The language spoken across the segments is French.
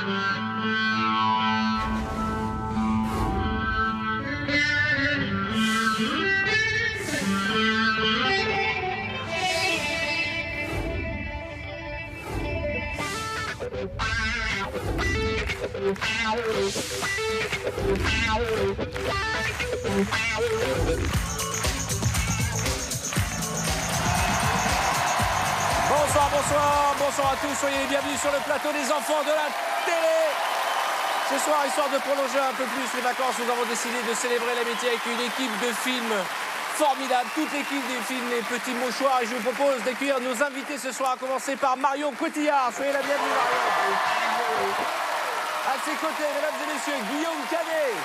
Bonsoir, bonsoir, bonsoir à tous, soyez les bienvenus sur le plateau des enfants de la télé. Ce soir, histoire de prolonger un peu plus les vacances, nous avons décidé de célébrer l'amitié avec une équipe de films formidable, toute l'équipe des films Les Petits Mouchoirs, et je vous propose d'accueillir nos invités ce soir, à commencer par Marion Cotillard. Soyez la bienvenue, Marion. À ses côtés, mesdames et messieurs, Guillaume Canet.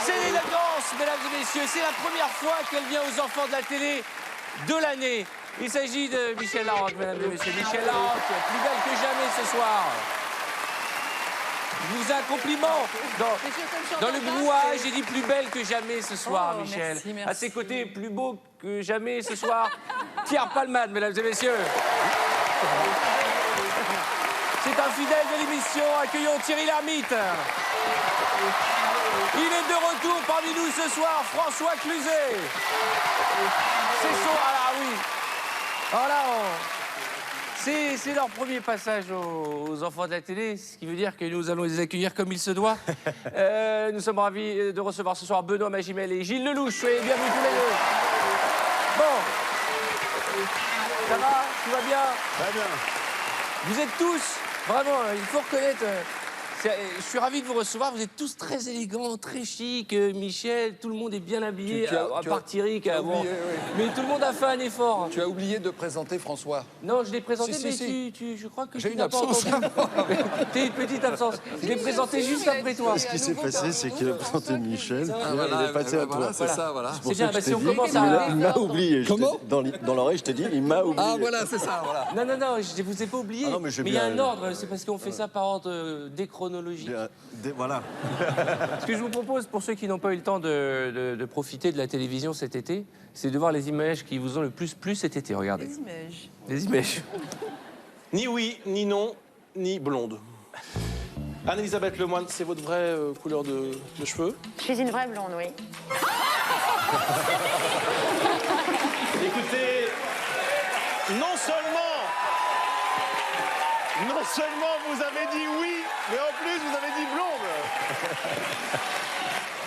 Céline Lagrange, mesdames et messieurs, c'est la première fois qu'elle vient aux enfants de la télé de l'année. Il s'agit de Michel Larocque, mesdames et messieurs. Michel Larocque, plus belle que jamais ce soir. Je vous ai un compliment. Dans le brouhaha, j'ai dit plus belle que jamais ce soir, Michel. Merci, merci. À ses côtés, plus beau que jamais ce soir, Pierre Palmade, mesdames et messieurs. C'est un fidèle de l'émission. Accueillons Thierry Lhermitte. Il est de retour parmi nous ce soir, François Cluzet. C'est son... Ah oui. Voilà, c'est leur premier passage aux enfants de la télé, ce qui veut dire que nous allons les accueillir comme il se doit. Nous sommes ravis de recevoir ce soir Benoît Magimel et Gilles Lelouch. Soyez bienvenus tous les deux. Bon. Ça va? Tout va bien? Très bien. Vous êtes tous, vraiment, il faut reconnaître... Je suis ravi de vous recevoir. Vous êtes tous très élégants, très chics. Michel, tout le monde est bien habillé, à part Thierry. Bon. Oui. Mais tout le monde a fait un effort. Tu as oublié de présenter François. Non, je l'ai présenté, Si, mais si. je crois que J'ai tu une n'as pas absence. entendu. T'es une petite absence. Je l'ai présenté juste après toi. Ce qui s'est passé, c'est qu'il a présenté Michel, puis il est passé à toi. C'est ça, voilà. C'est bien, si on commence Il à... m'a oublié. Comment Dans l'oreille, je t'ai dit, il m'a oublié. Ah, voilà, c'est ça, voilà. Non, je ne vous ai pas oublié. Ah non, mais j'ai il y a bien- un ordre, c'est parce qu'on fait ça par ordre déchronologique. Voilà. Ce que je vous propose, pour ceux qui n'ont pas eu le temps de profiter de la télévision cet été, c'est de voir les images qui vous ont le plus plu cet été. Regardez. Les images. Les images. Ni oui, ni non, ni blonde. Anne-Elisabeth Lemoine, c'est votre vraie couleur de cheveux? Je suis une vraie blonde, oui. Écoutez, non seulement vous avez dit oui, mais en plus vous avez dit blonde.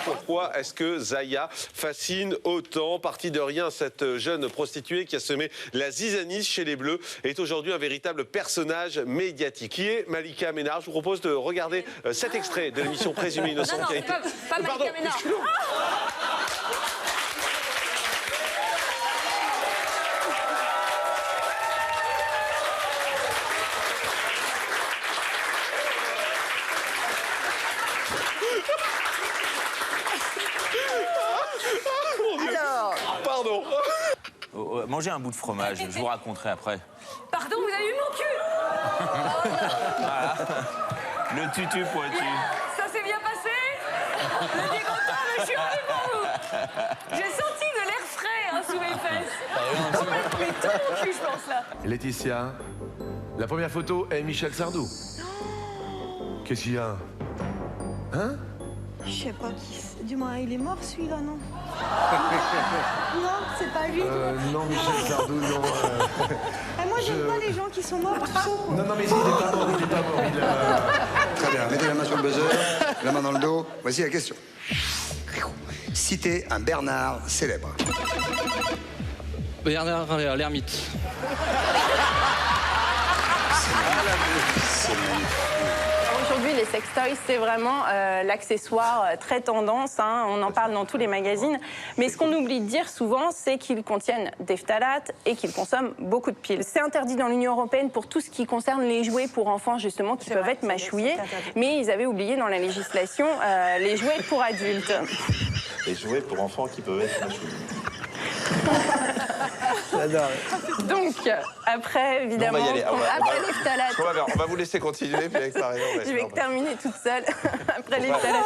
Pourquoi est-ce que Zaya fascine autant? Partie de rien, cette jeune prostituée qui a semé la zizanie chez les Bleus est aujourd'hui un véritable personnage médiatique. Qui est Malika Ménard? Je vous propose de regarder cet extrait de l'émission Présumée Innocente. Non, qui a été... pas Malika Pardon, Ménard. excusez-moi. Pardon. Mangez un bout de fromage, je vous raconterai après. Pardon, vous avez eu mon cul? Voilà. Le tutu pointu. Ça s'est bien passé? Le dégoûtant, mais je suis ravie pour vous. J'ai senti de l'air frais hein, sous mes fesses. On va mettre tout mon cul, je pense, là. Laetitia, la première photo est Michel Sardou. Qu'est-ce qu'il y a? Hein? Je sais pas qui c'est. Du moins, il est mort celui-là, non? Non, c'est pas lui. Non, Michel Sardou, non. Moi, j'aime pas les gens qui sont morts tout seul. Non, mais il est pas mort, il est pas mort. Très bien, mettez la main sur le buzzer, la main dans le dos. Voici la question. Citez un Bernard célèbre. Bernard l'ermite. Aujourd'hui, les sextoys, c'est vraiment l'accessoire très tendance. Hein, on en parle dans tous les magazines. Mais ce qu'on oublie de dire souvent, c'est qu'ils contiennent des phtalates et qu'ils consomment beaucoup de piles. C'est interdit dans l'Union européenne pour tout ce qui concerne les jouets pour enfants, justement, qui peuvent être mâchouillés. Mais ils avaient oublié dans la législation les jouets pour adultes. Les jouets pour enfants qui peuvent être mâchouillés. Donc, après, évidemment, On va y aller. après les phtalates... On va vous laisser continuer, puis avec Marion. Je vais terminer toute seule. Après les phtalates...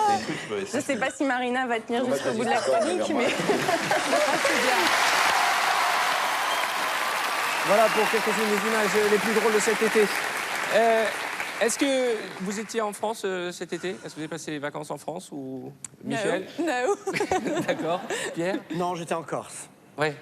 Je ne sais pas si Marina va tenir jusqu'au bout de la chronique, mais... Voilà pour quelques-unes des images les plus drôles de cet été. Est-ce que vous étiez en France cet été? Est-ce que vous avez passé les vacances en France ou Michel? No. D'accord. Pierre? Non, j'étais en Corse. Ouais.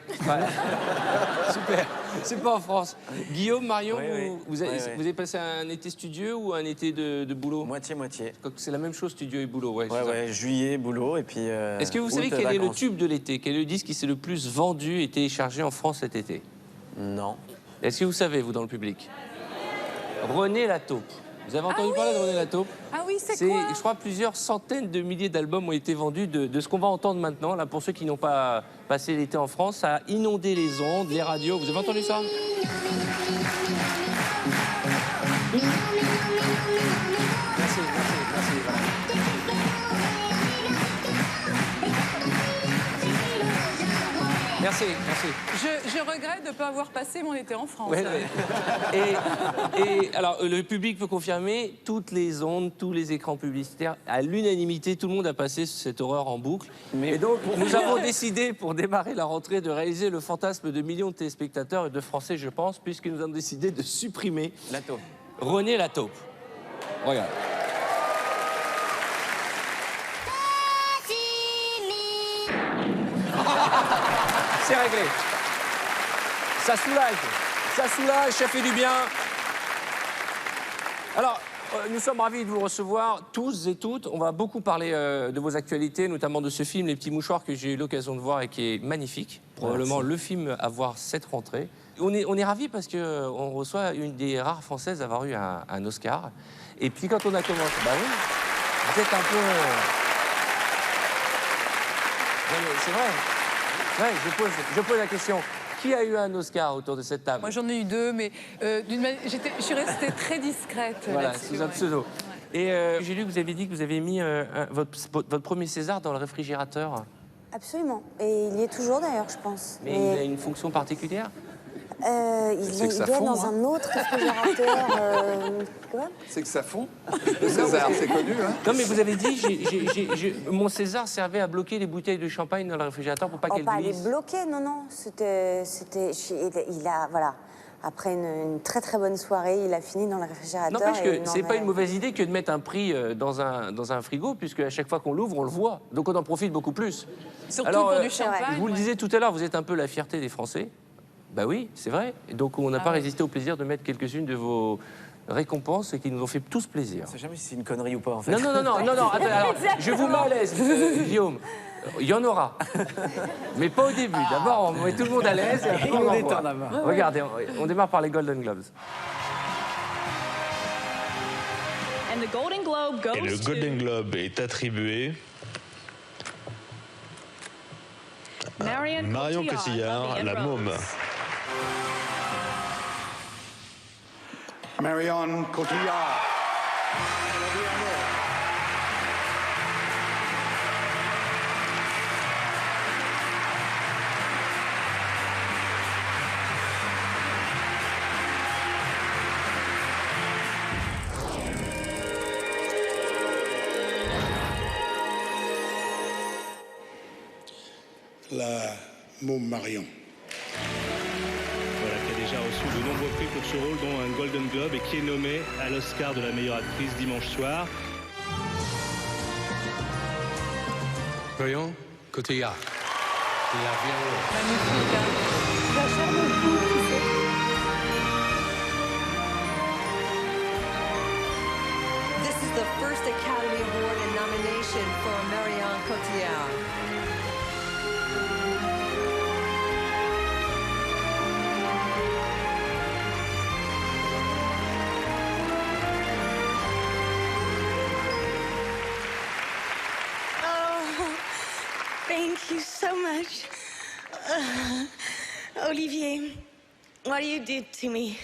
Super. C'est pas en France. Guillaume, Marion, Oui. vous avez passé un été studieux ou un été de boulot? Moitié-moitié. C'est la même chose, studio et boulot, ouais. Ouais, juillet, boulot, et puis... Est-ce que vous savez quel est le tube de l'été? Quel est le disque qui s'est le plus vendu et téléchargé en France cet été? Non. Est-ce que vous savez, vous, dans le public? René Lataupe. Vous avez entendu parler de René Lataupe? Ah oui, c'est quoi? Je crois, plusieurs centaines de milliers d'albums ont été vendus de ce qu'on va entendre maintenant. Là, pour ceux qui n'ont pas passé l'été en France, ça a inondé les ondes, les radios. Vous avez entendu ça? Merci. Voilà. Merci. Je regrette de ne pas avoir passé mon été en France. Ouais. Et alors, le public peut confirmer, toutes les ondes, tous les écrans publicitaires, à l'unanimité, tout le monde a passé cette horreur en boucle. Et donc, nous avons décidé, pour démarrer la rentrée, de réaliser le fantasme de millions de téléspectateurs et de Français, je pense, puisque nous avons décidé de supprimer René Lataupe. Regarde. C'est réglé. Ça soulage, ça fait du bien. Alors, nous sommes ravis de vous recevoir, tous et toutes. On va beaucoup parler de vos actualités, notamment de ce film, Les Petits Mouchoirs, que j'ai eu l'occasion de voir et qui est magnifique. Probablement le film à voir cette rentrée. On est ravis parce qu'on reçoit une des rares Françaises à avoir eu un Oscar. Et puis quand on a commencé, bah oui, vous êtes un peu... C'est vrai. Ouais, je pose la question. Qui a eu un Oscar autour de cette table? Moi, j'en ai eu 2, mais je suis restée très discrète. Voilà, sous un pseudo. Et j'ai lu que vous avez dit que vous avez mis votre premier César dans le réfrigérateur. Absolument. Et il y est toujours, d'ailleurs, je pense. Mais il a une fonction particulière? Il doit dans un autre réfrigérateur. Quoi? C'est que ça fond. Le César, c'est connu. Hein. Non, mais vous avez dit, mon César servait à bloquer les bouteilles de champagne dans le réfrigérateur pour pas qu'elles glissent. Pas les bloquer, non. Il a, voilà. Après une très très bonne soirée, il a fini dans le réfrigérateur. N'empêche que c'est pas une mauvaise idée que de mettre un prix dans un frigo, puisque à chaque fois qu'on l'ouvre, on le voit. Donc on en profite beaucoup plus. Surtout pour du champagne. Je vous le disais tout à l'heure, vous êtes un peu la fierté des Français. Bah oui, c'est vrai. Donc on n'a pas résisté au plaisir de mettre quelques-unes de vos récompenses qui nous ont fait tous plaisir. Je sais jamais si c'est une connerie ou pas, en fait. Non, attends, alors, je vous mets à l'aise, Guillaume. Il y en aura. Mais pas au début. D'abord, on met tout le monde à l'aise et après on envoie. Regardez, on démarre par les Golden Globes. Et le Golden Globe est attribué Marion Cotillard, La Môme. Marion Cotillard. La Môme Marion. Voilà, qui a déjà reçu de nombreux prix pour ce rôle, dont un Golden Globe, et qui est nommée à l'Oscar de la meilleure actrice dimanche soir. Marion Cotillard. Magnifique, hein. J'achète beaucoup, tu sais. This is the first Academy Award and nomination for Marion Cotillard. Thank you so much. Olivier, what you did to me,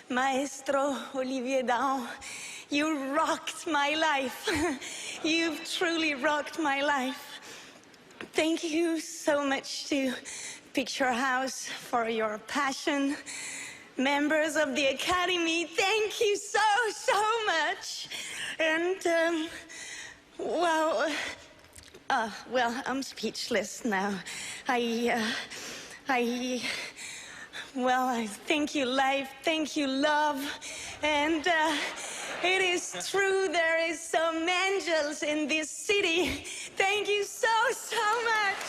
Maestro Olivier Dahan, you rocked my life. You've truly rocked my life. Thank you so much to Picture House for your passion. Members of the Academy, thank you so much. And, well, I'm speechless now. I thank you, life. Thank you, love. And It is true there is some angels in this city. Thank you so much.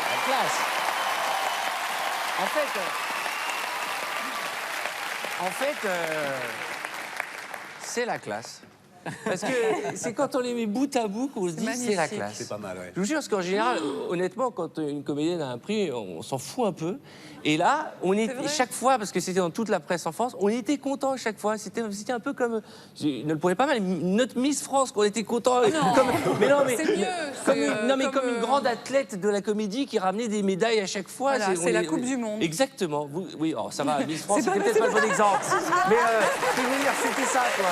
La classe. En fait, c'est la classe. Parce que c'est quand on les met bout à bout qu'on se dit c'est la classe. C'est pas mal, ouais. Je vous jure, parce qu'en général, honnêtement, quand une comédienne a un prix, on s'en fout un peu. Et là, on est chaque fois, parce que c'était dans toute la presse en France, on était contents à chaque fois. C'était un peu comme, je ne le pourrais pas mal, notre Miss France, qu'on était contents. Mais non, mais c'est mieux. comme une grande athlète de la comédie qui ramenait des médailles à chaque fois. Voilà, c'est la Coupe du Monde. Exactement. Oui, oh, ça va, Miss France, c'était peut-être pas le bon exemple. Mais je veux dire, c'était ça, quoi.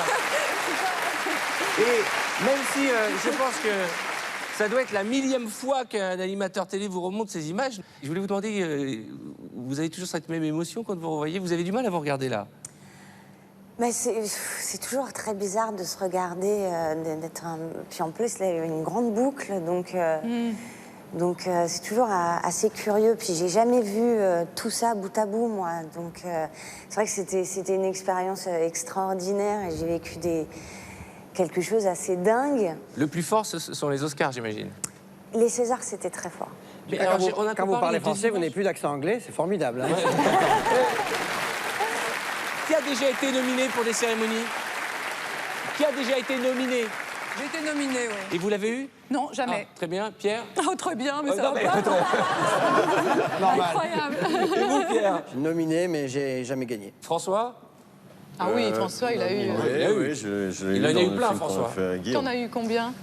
Et même si je pense que ça doit être la 1000e fois qu'un animateur télé vous remonte ces images, je voulais vous demander, vous avez toujours cette même émotion quand vous revoyez? Vous avez du mal à vous regarder là? Mais c'est toujours très bizarre de se regarder, puis en plus, là, il y a une grande boucle, donc c'est toujours assez curieux. Puis j'ai jamais vu tout ça bout à bout, moi. Donc c'est vrai que c'était une expérience extraordinaire et j'ai vécu quelque chose assez dingue. Le plus fort, ce sont les Oscars, j'imagine. Les Césars, c'était très fort. Mais alors, quand vous parlez français, vous n'avez plus d'accent anglais, c'est formidable. Hein. Qui a déjà été nominé pour des cérémonies? Qui a déjà été nominé? J'ai été nominée, oui. Et vous l'avez eu? Non, jamais. Ah, très bien. Pierre? Oh, très bien, mais ça va pas. Normal. Incroyable. Et vous, Pierre? Nominé, mais j'ai jamais gagné. François? Ah oui, François, il a eu... Oui, je l'ai eu. Il en a eu dans le plein, film qu'on a François. fait avec Guillaume. T'en as eu combien?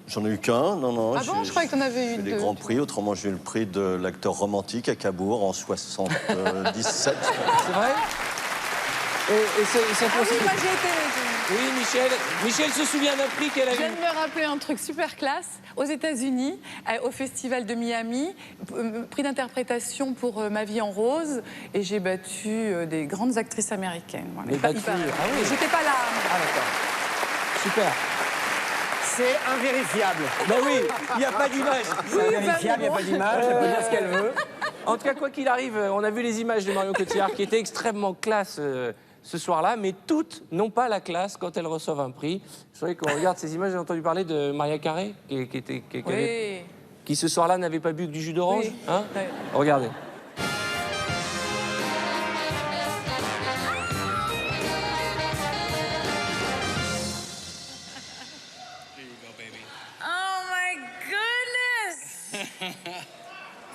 J'en ai eu qu'un, non. Ah bon, je croyais que t'en avais eu des deux. grands prix, autrement j'ai eu le prix de l'acteur romantique à Cabourg en 77. C'est vrai? Et ça Ah oui, moi j'ai été... Oui, Michel. Michel se souvient d'un prix qu'elle a Je eu. viens de me rappeler un truc super classe. Aux États-Unis, au Festival de Miami, prix d'interprétation pour Ma vie en rose. Et j'ai battu des grandes actrices américaines. Voilà. Mais battu, Ah oui. J'étais pas là. Ah, d'accord. Super. C'est invérifiable. Ben oui, il n'y a pas d'image. C'est invérifiable, il n'y a pas d'image, elle peut dire ce qu'elle veut. En tout cas, quoi qu'il arrive, on a vu les images de Marion Cotillard qui étaient extrêmement classe ce soir-là, mais toutes n'ont pas la classe quand elles reçoivent un prix. Je savais qu'on regarde ces images, j'ai entendu parler de Maria Carré, qui ce soir-là n'avait pas bu que du jus d'orange. Oui. Hein Oui. Regardez. Oh my goodness!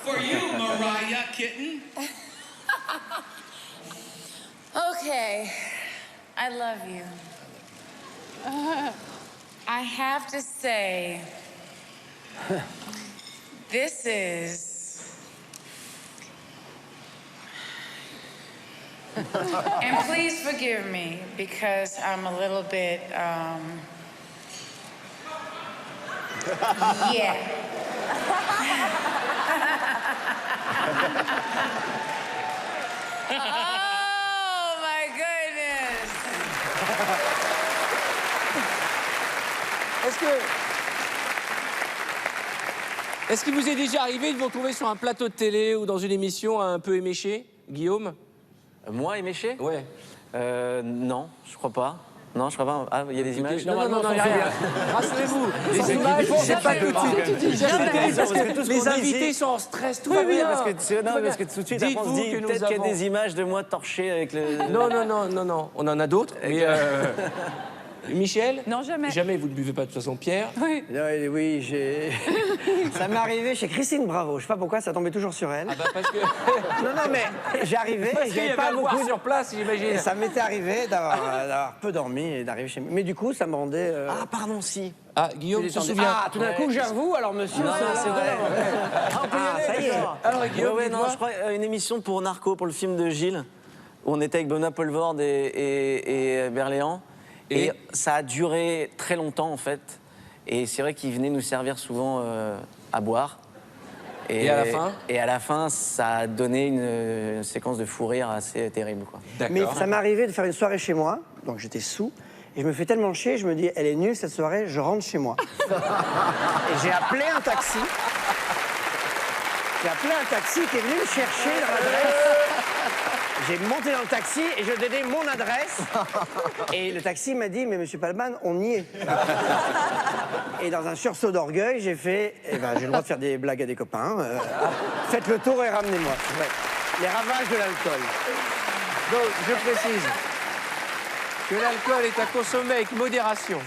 For you, Mariah Kitten. Okay, I love you. I have to say, this is... And please forgive me, because I'm a little bit, yeah. Oh my goodness! Est-ce qu'il vous est déjà arrivé de vous retrouver sur un plateau de télé ou dans une émission un peu éméché, Guillaume? Moi, éméché? Ouais. Non, je crois pas. Non, je crois pas. Ah, il y a des images? Non, il y a rien. Rassurez-vous, les images, c'est pas tout de suite. Les invités sont en stress, tout va bien. Parce que tout de suite, après, on se dit peut-être qu'il y a des images de moi torché avec le... Non, on en a d'autres, mais... Michel? Non, jamais. Jamais, vous ne buvez pas de toute façon. Pierre? Oui. Oui, j'ai... Ça m'est arrivé chez Christine Bravo. Je sais pas pourquoi, ça tombait toujours sur elle. Ah bah parce que... Non, mais j'arrivais, j'avais pas beaucoup sur place, j'imagine. Ça m'était arrivé d'avoir peu dormi et d'arriver chez moi. Mais du coup, ça me rendait... Ah, pardon, si. Ah, Guillaume se souvient. Ah, tout d'un coup, j'avoue, alors monsieur... Non, c'est vrai. Ça y est. Alors, Guillaume, non, je crois une émission pour Narco, pour le film de Gilles, où on était avec Benoît Poelvoorde et Berléand. Et ça a duré très longtemps, en fait. Et c'est vrai qu'il venait nous servir souvent à boire. Et à la fin? Et à la fin, ça a donné une séquence de fou rire assez terrible, quoi. Mais ça m'est arrivé de faire une soirée chez moi, donc j'étais sous, et je me fais tellement chier, je me dis, elle est nulle cette soirée, je rentre chez moi. Et j'ai appelé un taxi. J'ai appelé un taxi qui est venu me chercher dans l'adresse. J'ai monté dans le taxi et je donnais mon adresse. Et le taxi m'a dit, mais monsieur Palman, on y est. Et dans un sursaut d'orgueil, j'ai fait, eh ben, j'ai le droit de faire des blagues à des copains. Faites le tour et ramenez-moi. Ouais. Les ravages de l'alcool. Donc, je précise que l'alcool est à consommer avec modération.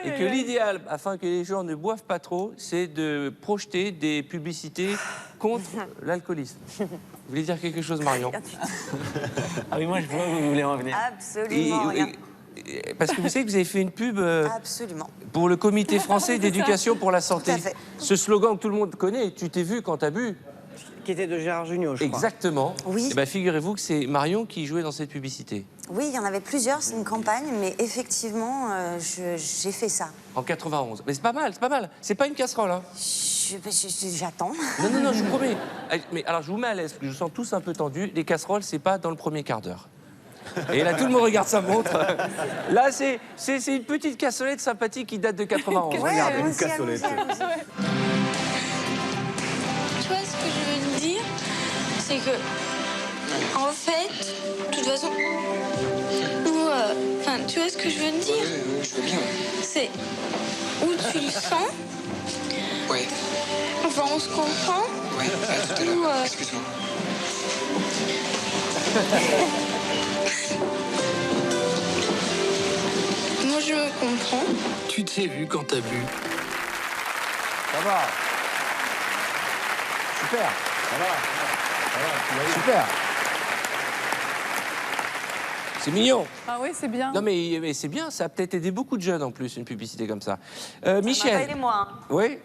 Et que l'idéal, afin que les gens ne boivent pas trop, c'est de projeter des publicités contre l'alcoolisme. Vous voulez dire quelque chose, Marion? Ah oui, moi je vois où vous voulez en venir. Absolument rien. Parce que vous savez que vous avez fait une pub Absolument. pour le Comité français d'éducation pour la santé. Tout à fait. Ce slogan que tout le monde connaît, tu t'es vu quand t'as bu. Qui était de Gérard Jugnot, je crois. Exactement. Oui. Et ben, figurez-vous que c'est Marion qui jouait dans cette publicité. Oui, il y en avait plusieurs, c'est une campagne, mais effectivement, j'ai fait ça. En 91. Mais c'est pas mal, c'est pas mal. C'est pas une casserole, hein. J'attends. Non, non, non, je vous promets. Mais alors, je vous mets à l'aise, parce que je vous sens tous un peu tendus. Les casseroles, c'est pas dans le premier quart d'heure. Et là, tout le monde regarde sa montre. Là, c'est une petite cassolette sympathique qui date de 91. Ouais, Regardez. une cassolette. Tu vois, ce que je veux te dire, c'est que, en fait, de toute façon, tu vois ce que je veux te dire? Je veux bien. C'est où tu le sens. Ouais. Enfin, on se comprend. Ouais, à tout à l'heure. Excuse-moi. Moi, je me comprends. Tu t'es vu quand t'as bu. Ça va. Super. Ça va. Super. C'est mignon. Ah oui, c'est bien. Non, mais c'est bien. Ça a peut-être aidé beaucoup de jeunes, en plus, une publicité comme ça. Ça Michel. m'a pas aidé, moi. Oui.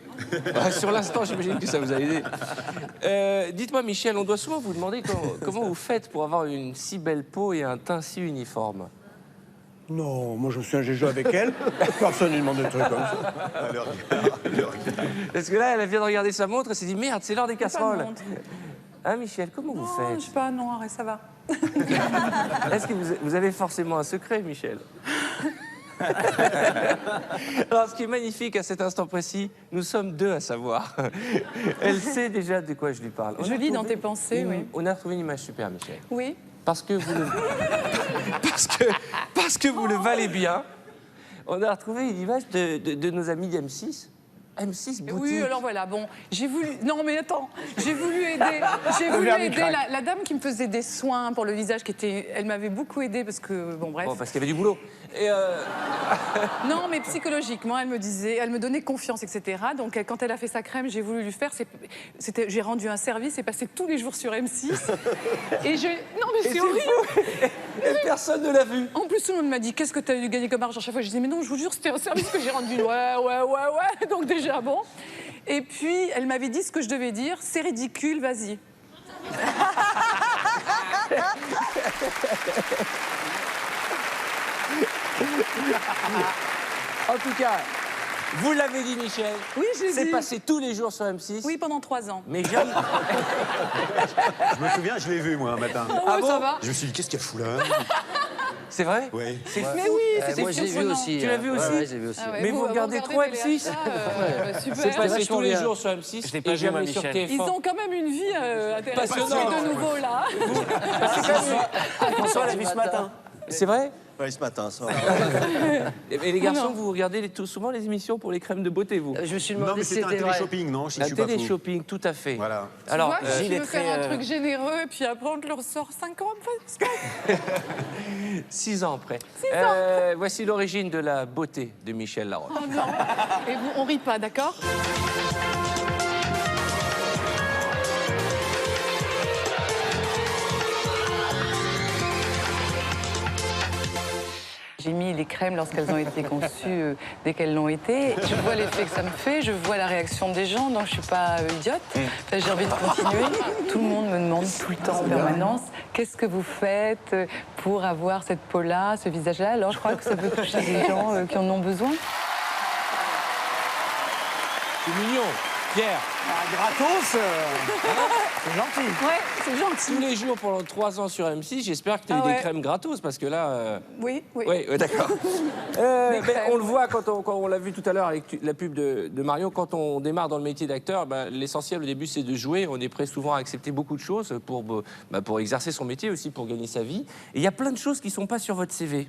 Sur l'instant, j'imagine que ça vous a aidé. Dites-moi, Michel, on doit souvent vous demander comment vous faites pour avoir une si belle peau et un teint si uniforme. Non, moi je suis un Géjo avec elle. Personne ne demande des trucs comme ça. Parce que là, elle vient de regarder sa montre et s'est dit merde, c'est l'heure des casseroles. Hein, Michel, comment vous faites? Je sais pas, non, arrête, ça va. Est-ce que vous avez forcément un secret, Michel? Alors, ce qui est magnifique à cet instant précis, nous sommes deux à savoir. Elle sait déjà de quoi je lui parle. Je lis dans tes pensées, oui. On a retrouvé une image super, Michel. Oui. Parce que vous le... parce que vous le valez bien. On a retrouvé une image de nos amis d'M6. M6 boutique. Oui, alors voilà, bon, j'ai voulu... Non, mais attends, j'ai voulu aider la dame qui me faisait des soins pour le visage, elle m'avait beaucoup aidée parce que, bon, bref. Bon, parce qu'il y avait du boulot. Et Non, mais psychologiquement, elle me donnait confiance, etc. Donc, quand elle a fait sa crème, j'ai voulu lui faire. J'ai rendu un service et passé tous les jours sur M6. Et non, mais c'est horrible. Et personne ne l'a vu. En plus, tout le monde m'a dit, qu'est-ce que tu as gagné comme argent? À chaque fois, je disais, mais non, je vous jure, c'était un service que j'ai rendu. Ouais. Donc déjà, bon. Et puis, elle m'avait dit ce que je devais dire. C'est ridicule, vas-y. En tout cas, vous l'avez dit, Michel. Oui, j'ai dit. C'est passé tous les jours sur M6. Oui, pendant 3 ans. Mais jamais... Je me souviens, je l'ai vu, moi, un matin. Ah bon, ça va. Je me suis dit, qu'est-ce qu'elle fout là? C'est vrai? Oui. Mais oui, c'est moi, j'ai vu aussi. Tu l'as vu aussi? Ouais, j'ai vu aussi. Ah ouais, Mais vous regardez trop M6? Super. C'est passé tous les bien. jours sur M6 Je l'ai pas et vu, jamais moi, sur Michel. TF1. Ils ont quand même une vie intéressante Passionnante. de nouveau, là. François l'a vu ce matin. C'est vrai? Oui, ce matin, ça. Et les garçons, vous regardez souvent les émissions pour les crèmes de beauté, vous? Je me suis Non, demandé mais si c'était un c'était vrai. télé-shopping, non? Si Un je suis pas fou. télé-shopping, tout à fait. Voilà. Alors, Tu vois, Gilles je est veux très, faire un truc généreux et puis après on te le ressort 5 ans après. 6 ans après. 6 ans. Voici l'origine de la beauté de Michel Larocque. Oh non. Et vous, on rit pas, d'accord? J'ai mis les crèmes lorsqu'elles ont été conçues, dès qu'elles l'ont été. Je vois l'effet que ça me fait, je vois la réaction des gens, donc je suis pas idiote. Enfin, j'ai envie de continuer. Tout le monde me demande tout le temps en permanence, qu'est-ce que vous faites pour avoir cette peau-là, ce visage-là? Alors je crois que ça peut toucher des gens qui en ont besoin. C'est mignon. Pierre. Gratos, c'est gentil. Ouais, c'est gentil. Tous les jours pendant 3 ans sur M6, j'espère que tu as eu Ah ouais. des crèmes gratos parce que là. Oui, oui. Oui, d'accord. On le voit quand on l'a vu tout à l'heure avec la pub de Marion, quand on démarre dans le métier d'acteur, l'essentiel au début c'est de jouer. On est prêt souvent à accepter beaucoup de choses pour exercer son métier, aussi pour gagner sa vie. Et il y a plein de choses qui ne sont pas sur votre CV.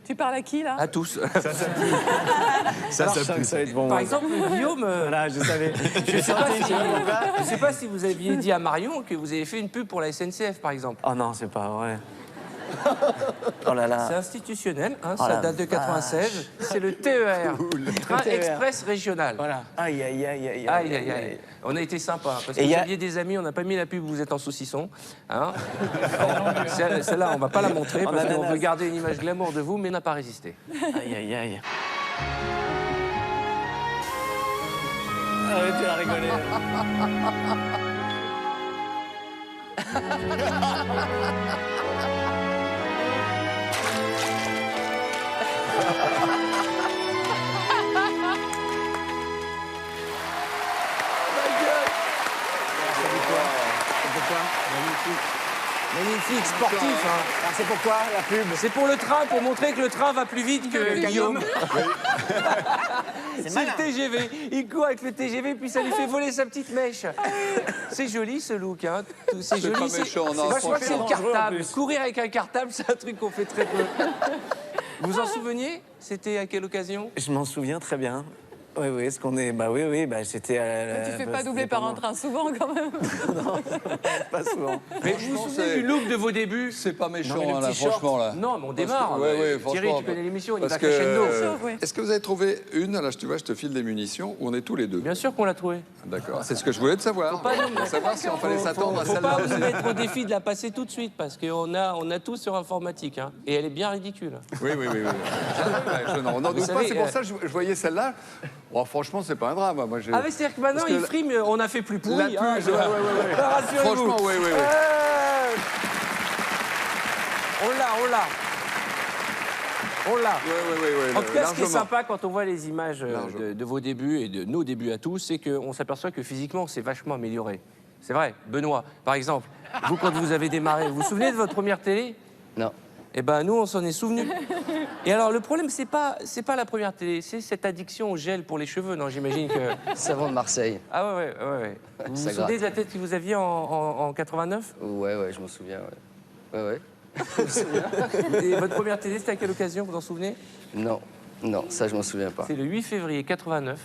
Tu parles à qui, là? À tous. Ça va être bon. Par exemple, Guillaume. Voilà, je savais. Je ne sais pas si vous aviez dit à Marion que vous avez fait une pub pour la SNCF, par exemple. Oh non, c'est pas vrai. Oh là là. C'est institutionnel, hein, Oh ça la date de 96. C'est le TER, train TER. express régional. Voilà. Aïe, aïe, aïe, aïe, Aïe, aïe, aïe. On a été sympa, parce que vous aviez des amis, on n'a pas mis la pub, vous êtes en saucisson. Hein. Celle-là, on va pas la montrer, parce qu'on veut garder une image glamour de vous, mais on n'a pas résisté. Aïe, aïe, aïe. Ah, tu as rigolé. Magnifique, sportif. Hein. Alors c'est pourquoi la pub? C'est pour le train, pour montrer que le train va plus vite que Guillaume. C'est le TGV. Il court avec le TGV, puis ça lui fait voler sa petite mèche. C'est joli ce look. Hein. C'est joli. Pas méchant, non, Je crois que c'est le franchement. cartable. Courir avec un cartable, c'est un truc qu'on fait très peu. Vous vous en souveniez? C'était à quelle occasion? Je m'en souviens très bien. Oui, oui, est-ce qu'on est... Bah oui, c'était... Tu fais pas doubler par un train souvent, quand même. Non, pas souvent. Mais vous vous souvenez du look de vos débuts? C'est pas méchant, Non, mais le là, petit short. franchement, là. Non, mais on démarre. Oui, oui, Thierry, franchement. tu connais l'émission, on y Parce va que, crescendo. Est-ce que vous avez trouvé une, là, tu vois, je te file des munitions, où on est tous les deux? Bien sûr qu'on l'a trouvé. D'accord, c'est ce que je voulais te savoir. Pour savoir si on fallait s'attendre à Faut celle-là pas aussi. vous mettre au défi de la passer tout de suite, parce qu'on a tout sur informatique. Hein, et elle est bien ridicule. Oui. Je n'en doute pas, savez, c'est pour ça que je voyais celle-là. Oh, franchement, c'est pas un drame. Moi, Ah oui, c'est-à-dire que maintenant, Parce que il frime, on a fait plus pourri. La pub, ouais. Rassurez-vous. Franchement, oui. On l'a. Oui. En tout cas, ce qui est largement. sympa quand on voit les images de vos débuts et de nos débuts à tous, c'est qu'on s'aperçoit que physiquement, on s'est vachement amélioré. C'est vrai. Benoît, par exemple, vous, quand vous avez démarré, vous vous souvenez de votre première télé? Non. Eh ben, nous, on s'en est souvenu. Et alors, le problème, c'est pas la première télé, c'est cette addiction au gel pour les cheveux, non? J'imagine que... Savon de Marseille. Ah ouais. Vous vous Ça souvenez gratte. de la tête que vous aviez en 89? Ouais, je m'en souviens, ouais. Et votre première télé, c'était à quelle occasion, vous en souvenez? Non, ça, je m'en souviens pas. C'est le 8 février 89.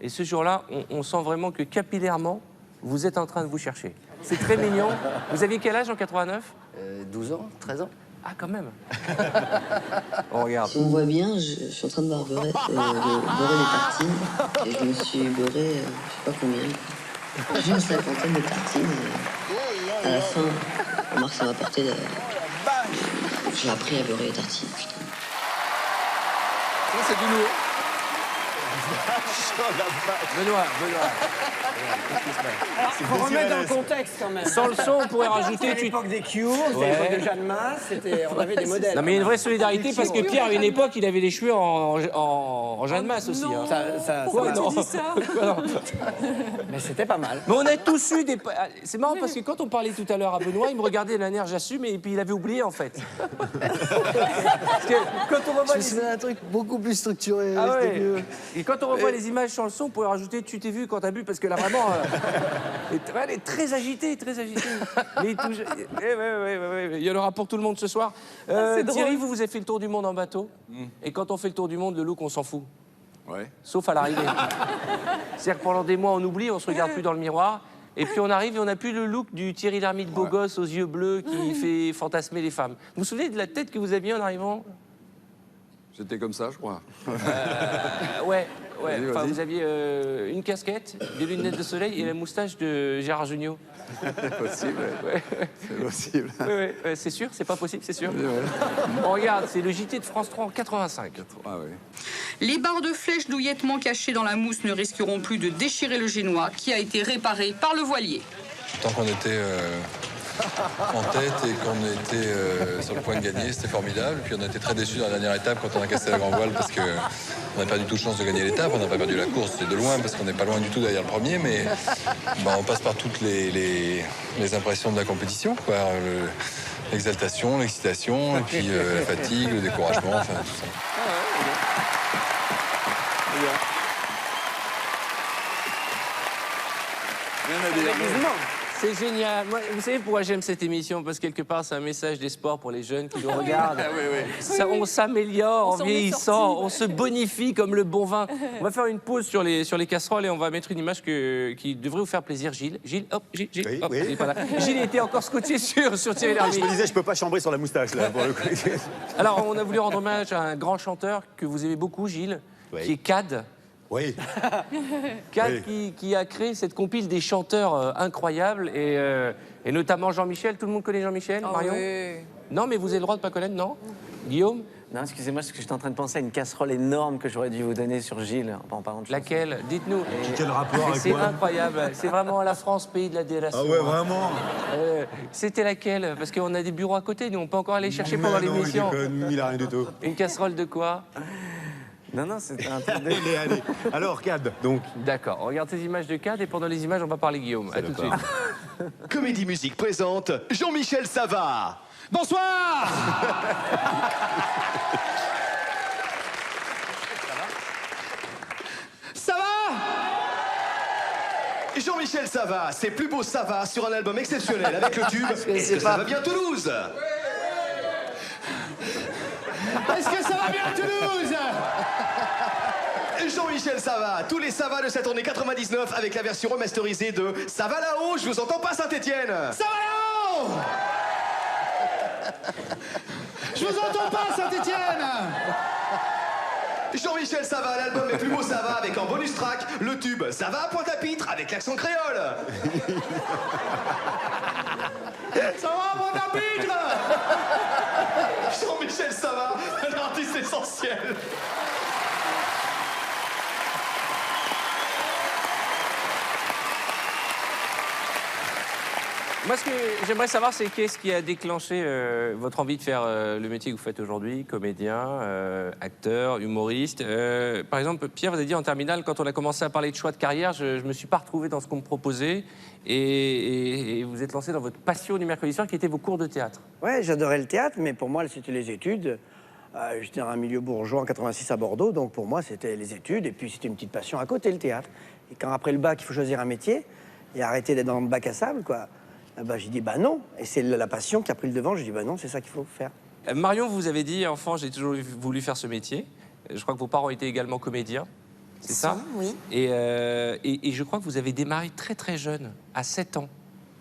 Et ce jour-là, on sent vraiment que capillairement, vous êtes en train de vous chercher. C'est très mignon. Vous aviez quel âge en 89? 12 ans, 13 ans. Ah, quand même. On regarde. Si on voit bien, je suis en train de beurrer les tartines. Et je me suis beurré, je sais pas combien. J'ai une 50aine de tartines. Et à la fin, remarque, ça m'a porté. J'ai appris à beurrer les tartines, putain. Ça, c'est du lourd. Benoît. Il faut remettre dans le contexte quand même. Sans le son, on pourrait rajouter... C'était l'époque des Cure, c'était l'époque de Jeanne Masse, on avait des modèles. Non, mais il y a une vraie solidarité parce que Pierre, à une époque, il avait les cheveux en Jeanne Masse aussi. Non. Hein. Pourquoi non. tu dis ça? Mais c'était pas mal. Mais on a tous eu des... C'est marrant parce que quand on parlait tout à l'heure à Benoît, il me regardait d'un air j'assume et puis il avait oublié en fait. Parce que quand on revoit les... un truc beaucoup plus structuré. Ah ouais. Et quand on revoit les images sur le son, on pourrait rajouter tu t'es vu quand t'as bu parce que là vraiment elle est très agitée. Mais ouais. Il y en aura pour tout le monde ce soir. Thierry, vous avez fait le tour du monde en bateau. Et quand on fait le tour du monde, le look on s'en fout. Ouais. Sauf à l'arrivée. C'est-à-dire que pendant des mois on oublie, on se regarde plus dans le miroir. Et puis on arrive et on n'a plus le look du Thierry Lhermitte beau gosse aux yeux bleus qui fait fantasmer les femmes. Vous vous souvenez de la tête que vous aviez en arrivant? J'étais comme ça, je crois. Ouais. Vas-y, Enfin, vas-y. vous aviez une casquette, des lunettes de soleil et la moustache de Gérard Jugnot. C'est possible. C'est possible. Ouais, c'est sûr, c'est pas possible, c'est sûr. On regarde, c'est le JT de France 3 en 85. Ah ouais. Les barres de flèches douillettement cachées dans la mousse ne risqueront plus de déchirer le génois qui a été réparé par le voilier. Tant qu'on était en tête et qu'on était sur le point de gagner. C'était formidable. Puis on a été très déçus dans la dernière étape quand on a cassé la grand voile parce qu'on n'a pas du tout de chance de gagner l'étape. On n'a pas perdu la course, c'est de loin parce qu'on n'est pas loin du tout derrière le premier. Mais on passe par toutes les impressions de la compétition, quoi. L'exaltation, l'excitation, et puis la fatigue, le découragement, enfin tout ça. C'est génial. Moi, vous savez pourquoi j'aime cette émission? Parce que quelque part, c'est un message d'espoir pour les jeunes qui nous regardent. Ça, on s'améliore en vieillissant, on se bonifie comme le bon vin. On va faire une pause sur les casseroles et on va mettre une image qui devrait vous faire plaisir. Gilles, hop, Gilles, hop, il est pas là. Gilles était encore scotché sur Thierry Lhermitte. Je me disais, je peux pas chambrer sur la moustache, là, pour le coup. Alors, on a voulu rendre hommage à un grand chanteur que vous aimez beaucoup, Gilles, qui est Cad. Oui. Cad qui a créé cette compile des chanteurs incroyables et notamment Jean-Michel. Tout le monde connaît Jean-Michel, Marion? Oui. Non, mais vous avez le droit de pas connaître, non? Guillaume? Non, excusez-moi, parce que j'étais en train de penser à une casserole énorme que j'aurais dû vous donner sur Gilles en parlant de laquelle? Dites-nous. Quel rapport avec C'est quoi? incroyable. C'est vraiment la France, pays de la délation. Ah ouais, vraiment? C'était laquelle? Parce qu'on a des bureaux à côté, nous, on peut encore aller chercher pendant l'émission. Il a rien du tout. Une casserole de quoi? Non, c'était un truc de... Allez. Alors, Cad, donc. D'accord, on regarde ces images de Cad et pendant les images, on va parler Guillaume. À tout de suite. Comédie Musique présente Jean-Michel Savard. Bonsoir. Ça va? Jean-Michel Savard, ses plus beaux Savard sur un album exceptionnel avec le tube Est-ce que ça va bien Toulouse? Est-ce que ça va bien Toulouse? Jean-Michel Savard, tous les Savas de cette tournée 99 avec la version remasterisée de Ça va là-haut, je vous entends pas Saint-Étienne. Ça va là-haut. Je vous entends pas Saint-Étienne. Jean-Michel Savard, l'album Les plus beaux Savas avec en bonus track le tube Ça va Pointe-à-Pitre avec l'accent créole. Ça va Pointe-à-Pitre. Jean-Michel Savard, un artiste essentiel. Moi, ce que j'aimerais savoir, c'est qu'est-ce qui a déclenché votre envie de faire le métier que vous faites aujourd'hui, comédien, acteur, humoriste. Par exemple, Pierre, vous avez dit en terminale, quand on a commencé à parler de choix de carrière, je ne me suis pas retrouvé dans ce qu'on me proposait. Et vous êtes lancé dans votre passion du mercredi soir, qui était vos cours de théâtre. Ouais, j'adorais le théâtre, mais pour moi, c'était les études. J'étais dans un milieu bourgeois en 86 à Bordeaux, donc pour moi, c'était les études. Et puis, c'était une petite passion à côté, le théâtre. Et quand après le bac, il faut choisir un métier, et arrêter d'être dans le bac à sable, quoi. J'ai dit bah non, et c'est la passion qui a pris le devant. J'ai dit bah non, c'est ça qu'il faut faire. Marion, vous avez dit, enfant, j'ai toujours voulu faire ce métier. Je crois que vos parents étaient également comédiens, c'est ça? Oui. Et je crois que vous avez démarré très très jeune, à 7 ans.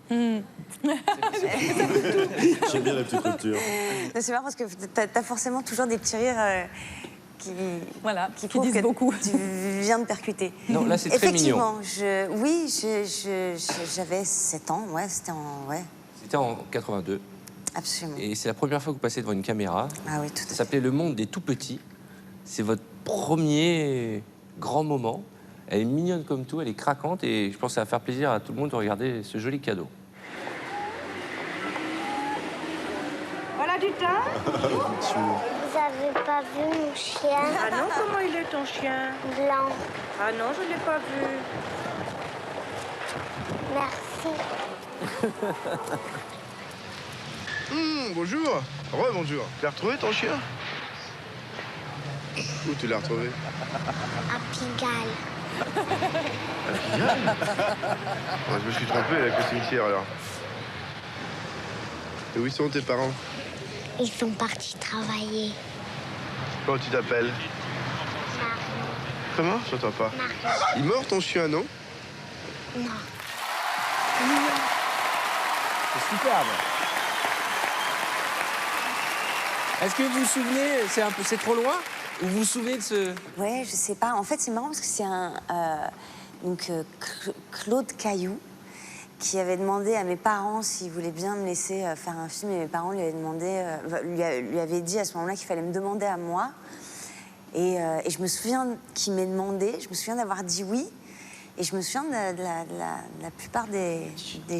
J'aime bien la petite rupture. C'est marrant parce que t'as forcément toujours des petits rires qui disent beaucoup. Tu viens de percuter. Non, là, c'est très mignon. J'avais 7 ans, ouais, c'était en... Ouais. C'était en 82. Absolument. Et c'est la première fois que vous passez devant une caméra. Ah oui, tout à fait. Ça s'appelait Le Monde des Tout-Petits. C'est votre premier grand moment. Elle est mignonne comme tout, elle est craquante et je pense que ça va faire plaisir à tout le monde de regarder ce joli cadeau. Voilà du thym. Vous avez pas vu mon chien? Ah non, comment il est ton chien? Blanc. Ah non, je ne l'ai pas vu. Merci. Bonjour. Bonjour. Tu l'as retrouvé ton chien? Où tu l'as retrouvé? À Pigalle. À Pigalle? Je me suis trompé avec le cimetière alors. Et où sont tes parents? Ils sont partis travailler. Comment tu t'appelles? Comment? Je t'entends pas. Il est mort ton chien, non? Non. C'est superbe. Est-ce que vous vous souvenez, c'est trop loin? Ou vous vous souvenez de ce... Ouais, je sais pas. En fait, c'est marrant parce que c'est Claude Caillou qui avait demandé à mes parents s'ils voulaient bien me laisser faire un film. Et mes parents lui avaient demandé, lui avaient dit à ce moment-là qu'il fallait me demander à moi. Et je me souviens qu'il m'ait demandé, je me souviens d'avoir dit oui. Et je me souviens de la plupart des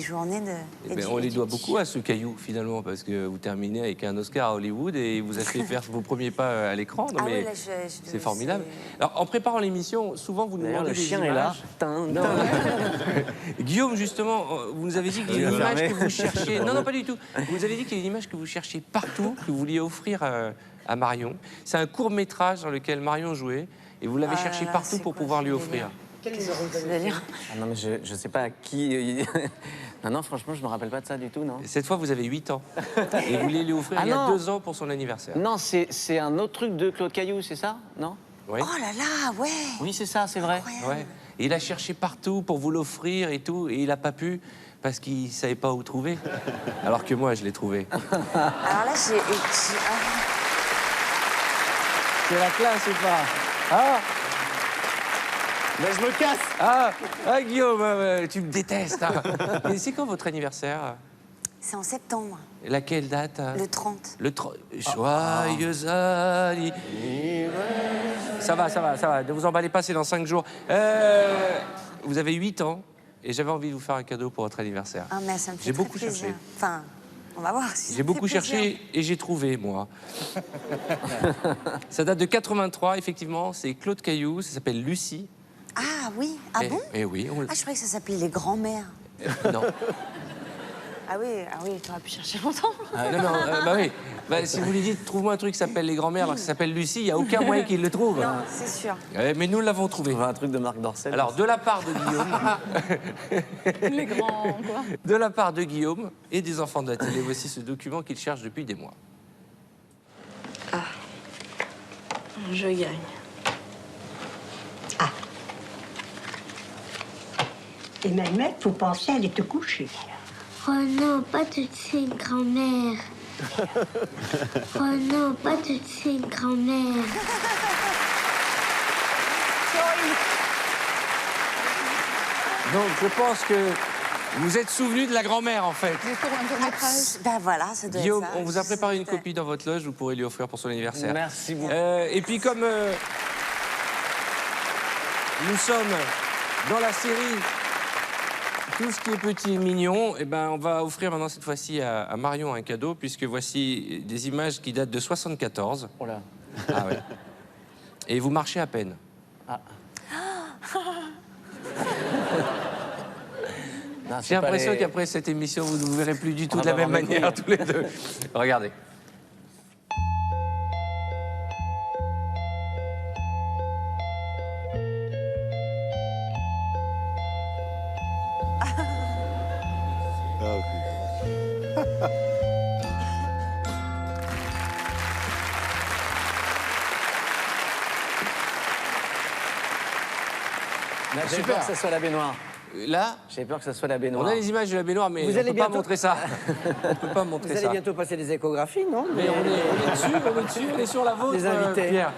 journées de. Eh ben, on les doit beaucoup à ce caillou, finalement, parce que vous terminez avec un Oscar à Hollywood et vous avez fait faire vos premiers pas à l'écran. Non, mais c'est formidable. Alors, en préparant l'émission, souvent vous nous demandez le des chien images. est là. Non. Guillaume, justement, vous nous avez dit qu'il y a une image que vous cherchiez. Non, non, pas du tout. Vous nous avez dit qu'il y a une image que vous cherchiez partout, que vous vouliez offrir à Marion. C'est un court-métrage dans lequel Marion jouait et vous l'avez cherché partout pour pouvoir lui offrir. Quel numéro vous allez lire? Non, mais je sais pas à qui. Non, franchement, je me rappelle pas de ça du tout, non. Cette fois, vous avez 8 ans. Et vous voulez lui offrir il y a 2 ans pour son anniversaire. Non, c'est un autre truc de Claude Caillou, c'est ça? Non? Oui. Oh là là, ouais. Oui, c'est ça, c'est vrai. Ouais. Et il a cherché partout pour vous l'offrir et tout, et il n'a pas pu parce qu'il ne savait pas où trouver. Alors que moi, je l'ai trouvé. Alors là, C'est la classe ou pas? Ah! Mais je me casse. Ah, Guillaume, tu me détestes. Hein. Et c'est quand votre anniversaire? C'est en septembre. Laquelle date? Le 30. Le 30. Joyeux anniversaire. Ça va. Ne vous emballez pas, c'est dans 5 jours. Vous avez 8 ans et j'avais envie de vous faire un cadeau pour votre anniversaire. Ah, mais ça me fait J'ai très beaucoup plaisir. cherché. Enfin, on va voir si J'ai beaucoup cherché et j'ai trouvé, moi. Ça date de 83, effectivement. C'est Claude Caillou, ça s'appelle Lucie. Ah oui, ah bon? Eh oui. Ah, je croyais que ça s'appelait Les Grands-Mères. Non. Ah oui, tu aurais pu chercher longtemps. Non, bah oui. Bah, si vous lui dites, trouve-moi un truc qui s'appelle Les Grands-Mères alors que ça s'appelle Lucie, il n'y a aucun moyen qu'il le trouve. Non, c'est sûr. Mais nous l'avons trouvé. Un truc de Marc Dorcel. Alors, de la part de Guillaume... Les grands, quoi. De la part de Guillaume et des enfants de la télé, voici ce document qu'il cherche depuis des mois. Ah, je gagne. Ah. Et Mehmet, faut penser à aller te coucher. Oh non, pas tout de suite, grand-mère. Oh non, pas tout de suite, grand-mère. Donc, je pense que vous êtes souvenu de la grand-mère, en fait. Mais pour un court-métrage. Ben voilà, ça doit être Guillaume, ça. on vous a préparé une copie dans votre loge, vous pourrez lui offrir pour son anniversaire. Merci beaucoup. Et puis, comme nous sommes dans la série Tout ce qui est petit et mignon, eh ben, on va offrir maintenant cette fois-ci à Marion un cadeau, puisque voici des images qui datent de 74. Oh là. Ah ouais. Et vous marchez à peine. Ah. J'ai l'impression qu'après cette émission, vous ne vous verrez plus du tout de la même manière, tous les deux. Regardez. J'ai peur que ça soit la baignoire. Là, j'ai peur que ça soit la baignoire. On a les images de la baignoire, mais Vous on ne allez peut pas bientôt- montrer ça. On ne peut pas montrer Vous allez ça. bientôt passer des échographies, non? Mais on est dessus, on est sur la vôtre, Les invités. Pierre.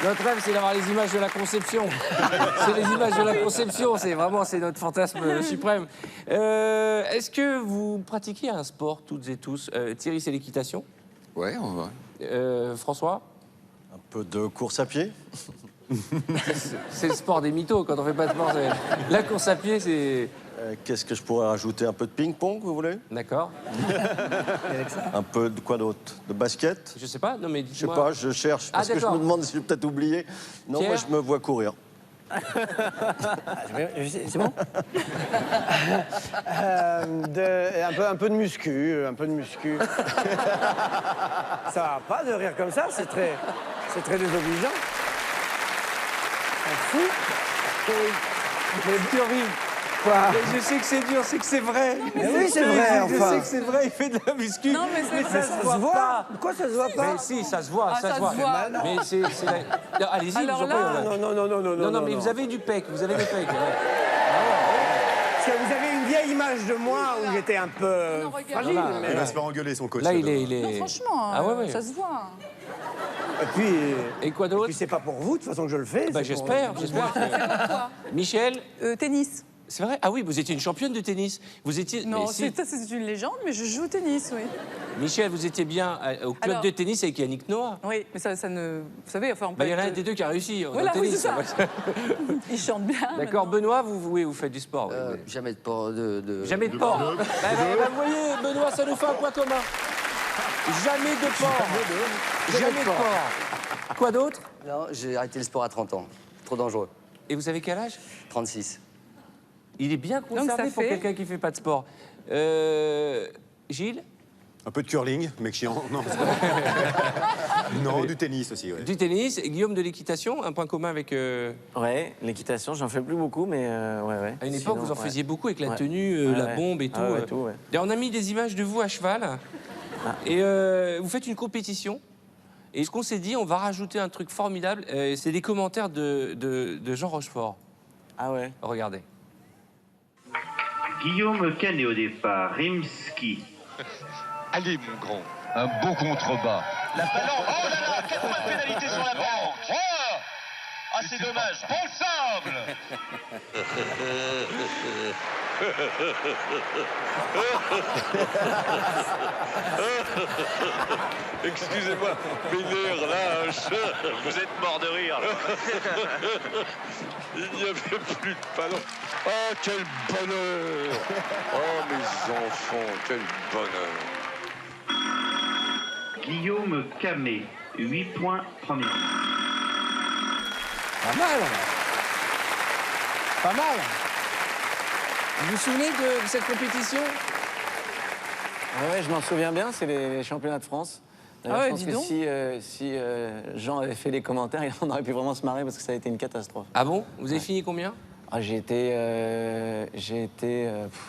Notre rêve, c'est d'avoir les images de la conception. C'est les images de la conception, c'est notre fantasme suprême. Est-ce que vous pratiquez un sport, toutes et tous? Thierry, c'est l'équitation? Ouais, on va. François? Un peu de course à pied. C'est le sport des mythos, quand on fait pas de sport. La course à pied, c'est... Qu'est-ce que je pourrais rajouter? Un peu de ping-pong, vous voulez? D'accord. Un peu de quoi d'autre? De basket? Je sais pas, non mais Je sais dites-moi... pas, je cherche, parce que je d'accord. me demande si j'ai peut-être oublié. Non, Pierre moi, je me vois courir. C'est bon? Un peu de muscu, Ça va pas de rire comme ça, c'est très désobligeant. On fout. Mais c'est horrible. Quoi? Mais je sais que c'est dur, c'est que c'est vrai. Mais oui, c'est vrai, Je enfin. sais que c'est vrai, il fait de la muscu. Non, mais c'est ça se voit pas. Pourquoi ça se voit pas? Mais si, ça se voit, Ah, ça se voit. Mais c'est... Non, allez-y, Alors vous en là- prie. Non, Mais vous avez du pec, vous avez des pecs. Parce que vous avez une vieille image de moi où j'étais un peu fragile. Là, mais- Il va se faire engueuler son coach. Là, il est... Non, franchement, Ah ouais. ça se voit. Et quoi d'autre? c'est pas pour vous, de toute façon, que je le fais. Bah, c'est pour- j'espère. Quoi? Michel, Tennis. C'est vrai? Ah oui, vous étiez une championne de tennis. Vous étiez. Non, mais si. c'est une légende, mais je joue au tennis, oui. Michel, vous étiez bien au club Alors- de tennis avec Yannick Noah. Oui, mais ça ne... Vous savez, enfin, on peut Bah, il y en a être- un des deux qui a réussi Voilà, au oui, tennis. c'est ça. Il chante bien. D'accord, Benoît, vous faites du sport. Jamais de port de... Jamais de porc. Bah, vous voyez, Benoît, ça nous fait un point commun. Jamais de porc. Jamais de porc. Quoi d'autre? Non, j'ai arrêté le sport à 30 ans. Trop dangereux. Et vous avez quel âge? 36. Il est bien conservé pour quelqu'un qui ne fait pas de sport. Gilles? Un peu de curling, mec chiant. Non, non, du tennis aussi, ouais. Du tennis. Et Guillaume, de l'équitation, un point commun avec... Ouais, l'équitation, j'en fais plus beaucoup, mais ouais. À une époque, Sinon, vous en ouais. faisiez beaucoup avec la Ouais. tenue, Ouais, la ouais. bombe et tout. Ah ouais, tout, ouais. D'ailleurs, on a mis des images de vous à cheval. Et vous faites une compétition. Et ce qu'on s'est dit, on va rajouter un truc formidable. C'est des commentaires de Jean Rochefort. Ah ouais? Regardez. Guillaume Canet au départ, Rimsky. Allez, mon grand. Un beau contrebas. La balle. Oh là là, quelle bonne pénalité sur la banque. Oh ah, c'est dommage. Bon sable. Excusez-moi, mais les relâche. Vous êtes mort de rire. Il n'y avait plus de ballon. Oh, quel bonheur. Oh, mes enfants, quel bonheur. Guillaume Camet, 8 points, premier. Pas mal. Pas mal. Vous vous souvenez de cette compétition? Ouais, je m'en souviens bien, c'est les championnats de France. D'ailleurs, Ah ouais, je pense dis que donc. si Jean avait fait les commentaires, on aurait pu vraiment se marrer parce que ça a été une catastrophe. Ah bon? Vous avez fini combien? Ah, j'ai été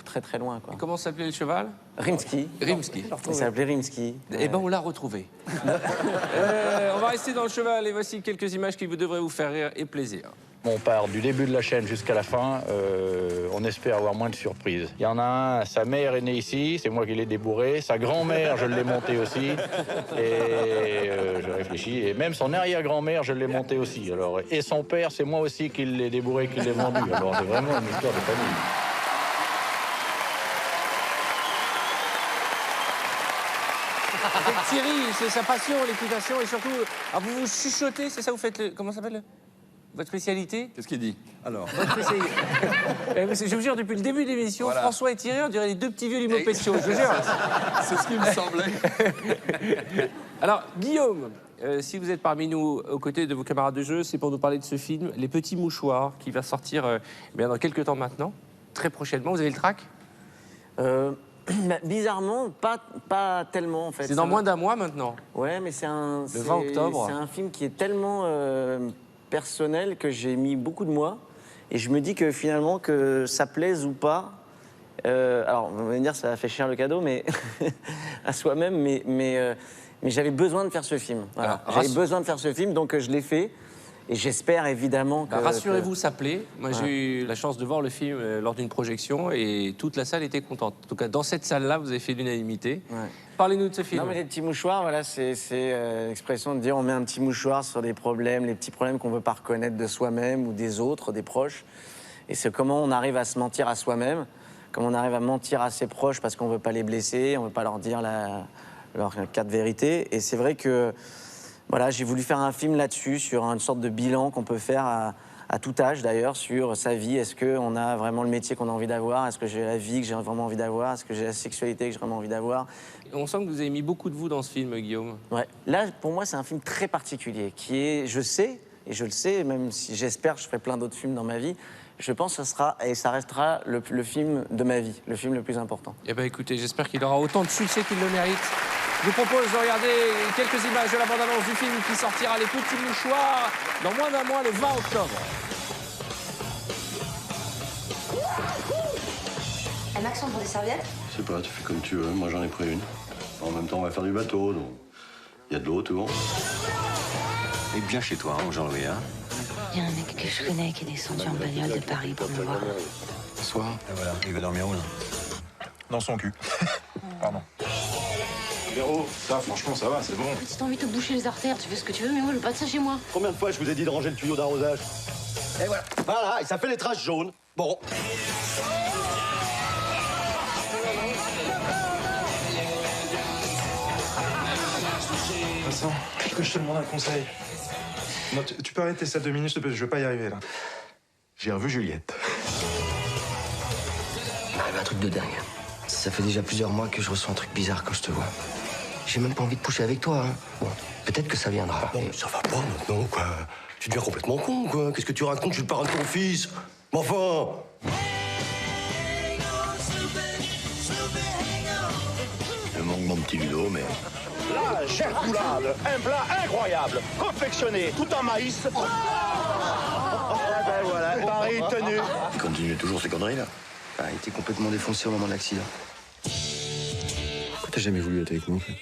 très très loin, quoi. Comment s'appelait le cheval? Rimsky. Rimsky. Il s'appelait Rimsky. Eh ben, on l'a retrouvé. On va rester dans le cheval et voici quelques images qui vous devraient vous faire rire et plaisir. On part du début de la chaîne jusqu'à la fin, on espère avoir moins de surprises. Il y en a un, sa mère est née ici, c'est moi qui l'ai débourré. Sa grand-mère, je l'ai montée aussi. Et je réfléchis. Et même son arrière-grand-mère, je l'ai montée aussi. Alors, et son père, c'est moi aussi qui l'ai débourré, qui l'ai vendu. Alors c'est vraiment une histoire de famille. Avec Thierry, c'est sa passion, l'équitation, et surtout, vous vous chuchotez, c'est ça, vous faites le... Comment ça s'appelle votre spécialité? Qu'est-ce qu'il dit? Alors. Votre spécialité. Je vous jure, depuis le début de l'émission, Voilà. François et Thierry, on dirait les deux petits vieux limo Peccio, je vous jure. C'est ce qui me semblait. Alors, Guillaume, si vous êtes parmi nous aux côtés de vos camarades de jeu, c'est pour nous parler de ce film, Les Petits Mouchoirs, qui va sortir bien dans quelques temps maintenant, très prochainement. Vous avez le track? Bizarrement, pas tellement en fait. C'est dans moins d'un mois maintenant. Ouais, mais c'est un. Le 20 octobre. C'est un film qui est tellement personnel que j'ai mis beaucoup de mois. Et je me dis que finalement, que ça plaise ou pas. Alors, on va me dire, ça fait cher le cadeau, mais à soi-même. Mais j'avais besoin de faire ce film. Voilà. Alors, J'avais besoin de faire ce film, donc je l'ai fait. Et j'espère évidemment que... Rassurez-vous, ça plaît. Moi, Ouais. j'ai eu la chance de voir le film lors d'une projection et toute la salle était contente. En tout cas, dans cette salle-là, vous avez fait l'unanimité. Ouais. Parlez-nous de ce film. Non, mais les petits mouchoirs, voilà, c'est l'expression de dire on met un petit mouchoir sur des problèmes, les petits problèmes qu'on ne veut pas reconnaître de soi-même ou des autres, des proches. Et c'est comment on arrive à se mentir à soi-même, comment on arrive à mentir à ses proches parce qu'on ne veut pas les blesser, on ne veut pas leur dire leur cas de vérité. Et c'est vrai que voilà, j'ai voulu faire un film là-dessus, sur une sorte de bilan qu'on peut faire à tout âge d'ailleurs, sur sa vie. Est-ce qu'on a vraiment le métier qu'on a envie d'avoir? Est-ce que j'ai la vie que j'ai vraiment envie d'avoir? Est-ce que j'ai la sexualité que j'ai vraiment envie d'avoir? On sent que vous avez mis beaucoup de vous dans ce film, Guillaume. Ouais. Là, pour moi, c'est un film très particulier, qui est, je sais, et je le sais, même si j'espère que je ferai plein d'autres films dans ma vie, je pense que ça sera, et ça restera le film de ma vie, le film le plus important. Eh bien, écoutez, j'espère qu'il aura autant de succès qu'il le mérite. Je vous propose de regarder quelques images de la bande-annonce du film qui sortira Les Petits Mouchoirs dans moins d'un mois, le 20 octobre. Un accent pour des serviettes? Je sais pas, tu fais comme tu veux, moi j'en ai pris une. En même temps, on va faire du bateau, donc il y a de l'eau, tout bon. Et bien chez toi, hein, Jean-Louis, hein? Il y a un mec que je connais qui est descendu en bagnole de Paris pour me voir. Bonsoir. Et voilà, il va dormir où, là? Dans son cul. Pardon. Véro, ça, franchement, ça va, c'est bon. Si t'as envie de te boucher les artères, tu fais ce que tu veux, mais moi, je veux pas de ça chez moi. Combien de fois je vous ai dit de ranger le tuyau d'arrosage? Et voilà. Voilà, et ça fait les traces jaunes. Bon. Vincent, que je te demande un conseil. Non, tu peux arrêter ça 2 minutes, s'il te plaît, je vais pas y arriver, là. J'ai revu Juliette. Il m'arrive un truc de dingue. Ça fait déjà plusieurs mois que je ressens un truc bizarre quand je te vois. J'ai même pas envie de coucher avec toi, hein. Bon, peut-être que ça viendra. Non, mais ça va pas maintenant, quoi. Tu deviens complètement con, quoi. Qu'est-ce que tu racontes? Je suis le parrain de ton fils. Mais enfin. Il me manque mon petit Ludo, mais... La gergoulade, un plat incroyable, confectionné tout en maïs. Ben voilà, pari tenu. Il continue toujours ces conneries-là. Ah, il était complètement défoncé au moment de l'accident. Pourquoi t'as jamais voulu être avec moi, en fait?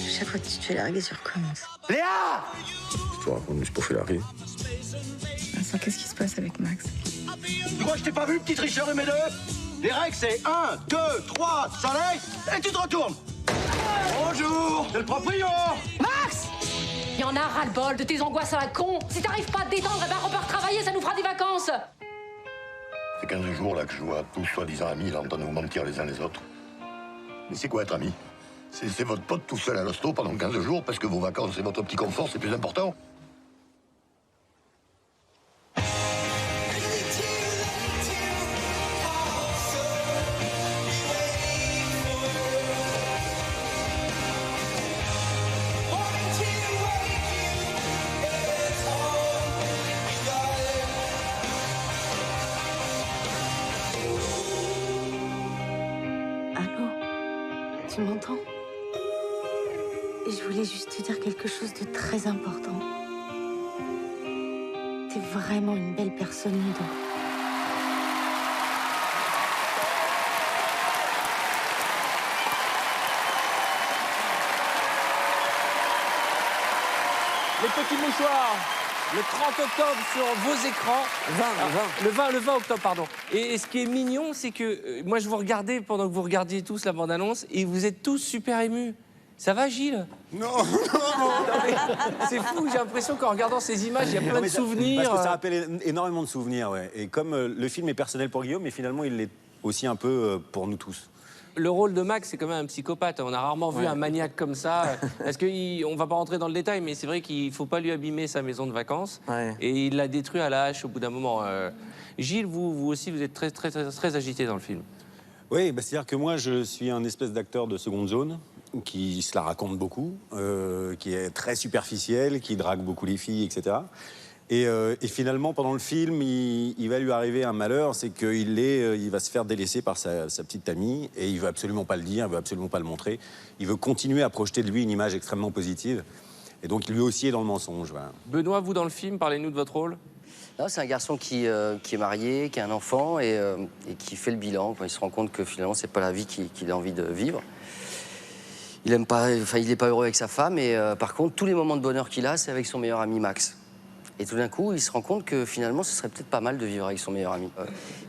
Chaque fois que tu te fais larguer, tu recommences. Léa! Je te raconte juste pour faire larguer. Vincent, qu'est-ce qui se passe avec Max? Tu crois que je t'ai pas vu, petit tricheur de mes deux? Les règles, c'est 1, 2, 3, soleil, et tu te retournes. Bonjour, c'est le proprio. Max! Il y en a ras-le-bol de tes angoisses à la con. Si t'arrives pas à te détendre, eh ben repars travailler, ça nous fera des vacances. C'est 15 jours là que je vois tous soi-disant amis là, en train de vous mentir les uns les autres. Mais c'est quoi être ami? C'est votre pote tout seul à l'hosto pendant 15 jours parce que vos vacances et votre petit confort c'est plus important? Allô? Tu m'entends? Je voulais juste te dire quelque chose de très important. T'es vraiment une belle personne, Ludo. Les petits mouchoirs, le 30 octobre sur vos écrans. Le 20 octobre, pardon. Et ce qui est mignon, c'est que moi, je vous regardais pendant que vous regardiez tous la bande-annonce et vous êtes tous super émus. Ça va, Gilles? Non, c'est fou, j'ai l'impression qu'en regardant ces images, il y a plein de souvenirs. Parce que ça rappelle énormément de souvenirs, ouais. Et comme le film est personnel pour Guillaume, mais finalement, il l'est aussi un peu pour nous tous. Le rôle de Max, c'est quand même un psychopathe. On a rarement vu un maniaque comme ça. Parce qu'on va pas rentrer dans le détail, mais c'est vrai qu'il faut pas lui abîmer sa maison de vacances. Et il l'a détruit à la hache au bout d'un moment. Gilles, vous aussi, vous êtes très agité dans le film. Oui, bah, c'est-à-dire que moi, je suis un espèce d'acteur de seconde zone qui se la raconte beaucoup, qui est très superficiel, qui drague beaucoup les filles, etc. Et finalement, pendant le film, il va lui arriver un malheur, c'est qu'il va se faire délaisser par sa petite amie, et il veut absolument pas le dire, il veut absolument pas le montrer. Il veut continuer à projeter de lui une image extrêmement positive. Et donc, lui aussi est dans le mensonge. Voilà. Benoît, vous, dans le film, parlez-nous de votre rôle. C'est un garçon qui est marié, qui a un enfant et qui fait le bilan quand il se rend compte que finalement, c'est pas la vie qu'il a envie de vivre. Il aime pas, enfin, il n'est pas heureux avec sa femme, et par contre, tous les moments de bonheur qu'il a, c'est avec son meilleur ami Max. Et tout d'un coup, il se rend compte que finalement, ce serait peut-être pas mal de vivre avec son meilleur ami.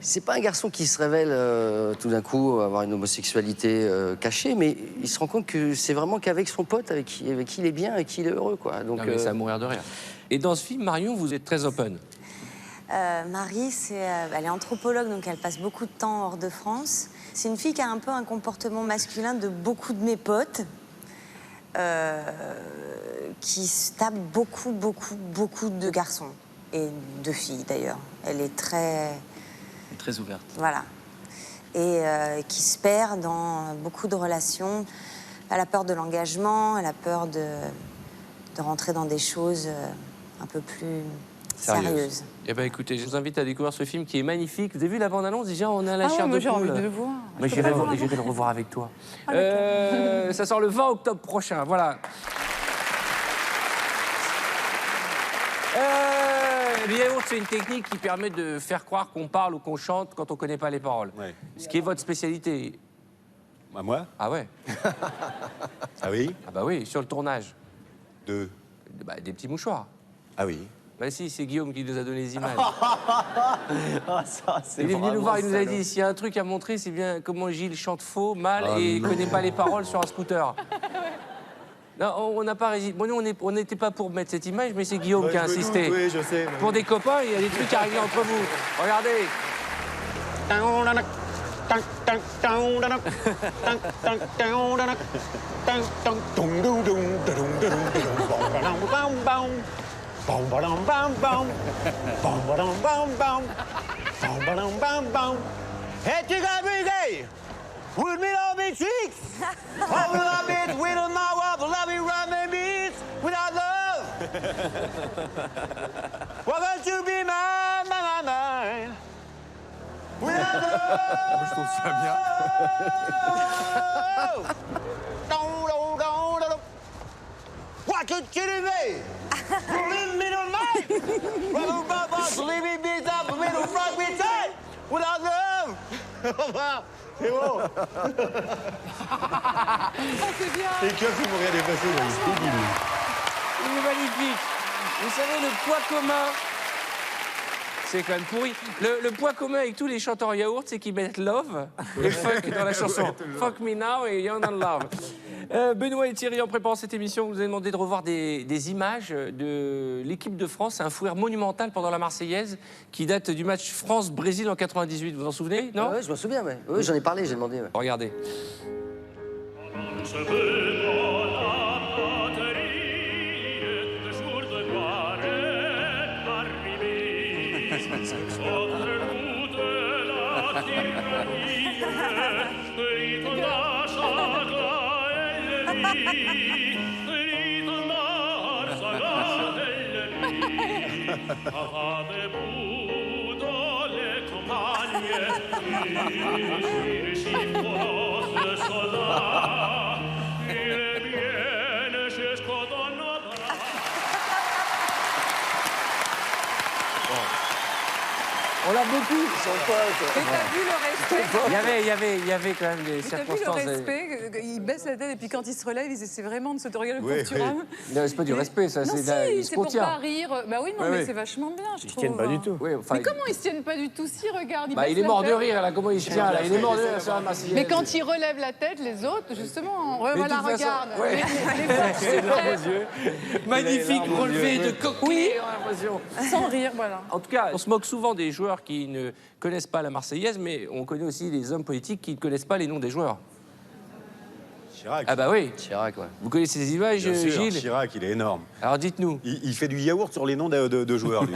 C'est pas un garçon qui se révèle tout d'un coup avoir une homosexualité cachée, mais il se rend compte que c'est vraiment qu'avec son pote, avec qui il est bien et qui il est heureux, quoi. Donc, non, mais c'est à mourir de rire. Et dans ce film, Marion, vous êtes très open. Marie, elle est anthropologue, donc elle passe beaucoup de temps hors de France. C'est une fille qui a un peu un comportement masculin de beaucoup de mes potes, qui se tape beaucoup de garçons, et de filles d'ailleurs. Elle est très ouverte. Voilà. Et qui se perd dans beaucoup de relations. Elle a peur de l'engagement, elle a peur de rentrer dans des choses un peu plus sérieuses. Eh bien, écoutez, je vous invite à découvrir ce film qui est magnifique. Vous avez vu la bande-annonce? Déjà, on a la chair de poule. J'ai envie de le voir. Mais j'irai le revoir avec toi. Ça sort le 20 octobre prochain, voilà. L'yaourt, c'est une technique qui permet de faire croire qu'on parle ou qu'on chante quand on ne connaît pas les paroles. Ouais. Ce qui est votre spécialité. Bah, moi? Ah ouais. Ah oui? Ah bah oui, sur le tournage. Des petits mouchoirs. Ah oui. Bah si, c'est Guillaume qui nous a donné les images. Ça, il est venu nous voir, il nous a dit, s'il y a un truc à montrer, c'est bien comment Gilles chante faux, mal et ne connaît pas les paroles sur un scooter. Non, on n'a pas résisté. Bon, nous, on n'était pas pour mettre cette image, mais c'est Guillaume qui a insisté. Oui, je sais. Pour des copains, il y a des trucs à régler entre vous. Regardez. Hey, tu got me gay! With me on me cheeks! Oh, we love it with my wife, love it, run me beats without love! Why don't you be mine? Without love! Je trouve ça bien. What you kidding me? Leave me tonight! Leave me beats up, me to fuck me tight! Without love! C'est bon! C'est bien. Et que vous m'auriez dépassé, là, c'est débile. Il est magnifique. Vous savez, le poids commun, c'est quand même pourri. Le point commun avec tous les chanteurs yaourt, c'est qu'ils mettent love et fuck dans la chanson. Fuck me now et you're not love. Benoît et Thierry, en préparant cette émission, vous avez demandé de revoir des images de l'équipe de France. C'est un fou rire monumental pendant la Marseillaise qui date du match France-Brésil en 98. Vous vous en souvenez, non? Oui, je me souviens, ouais. Oui, j'en ai parlé, j'ai demandé. Ouais. Regardez. On l'a beaucoup. Et t'as vu le respect? Il y avait quand même des circonstances. T'as vu le respect? Il baisse la tête et puis quand il se relève, il essaie vraiment de se regarder le courturam. C'est pas du respect, ça. Non, c'est pour pas rire. Bah oui, non, mais c'est vachement bien, je trouve. Ils se tiennent pas du tout. Oui, Mais comment ils se tiennent pas du tout? Si, regarde, il est mort de rire, là. Comment il se tient, là? Il est mort de rire sur la Marseillaise. Mais quand il relève la tête, les autres, justement, voilà, regarde. Magnifique relevé de coquille, on a l'impression. Sans rire, voilà. En tout cas, on se moque souvent des joueurs qui ne connaissent pas la Marseillaise, mais on connaît aussi les hommes politiques qui ne connaissent pas les noms des joueurs. Chirac. Ah bah oui. Chirac, ouais. Vous connaissez ces images, Bien sûr, Gilles? Chirac, il est énorme. Alors dites-nous. Il fait du yaourt sur les noms de joueurs, lui.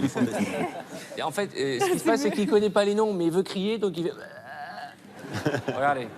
Et en fait, ce qui se passe, c'est qu'il ne connaît pas les noms, mais il veut crier, donc il fait... Regardez.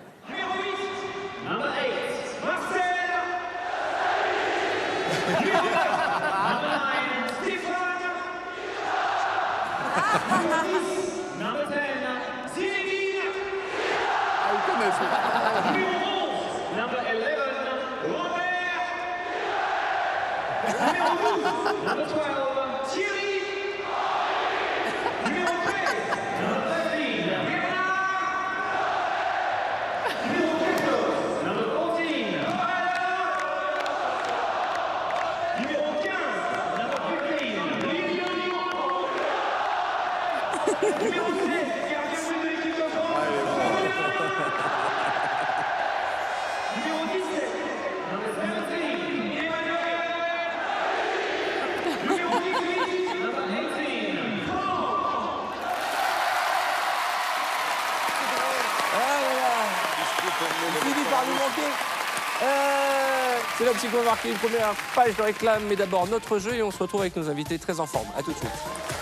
C'est là aussi qu'on va marquer une première page de réclame, mais d'abord notre jeu et on se retrouve avec nos invités très en forme. A tout de suite.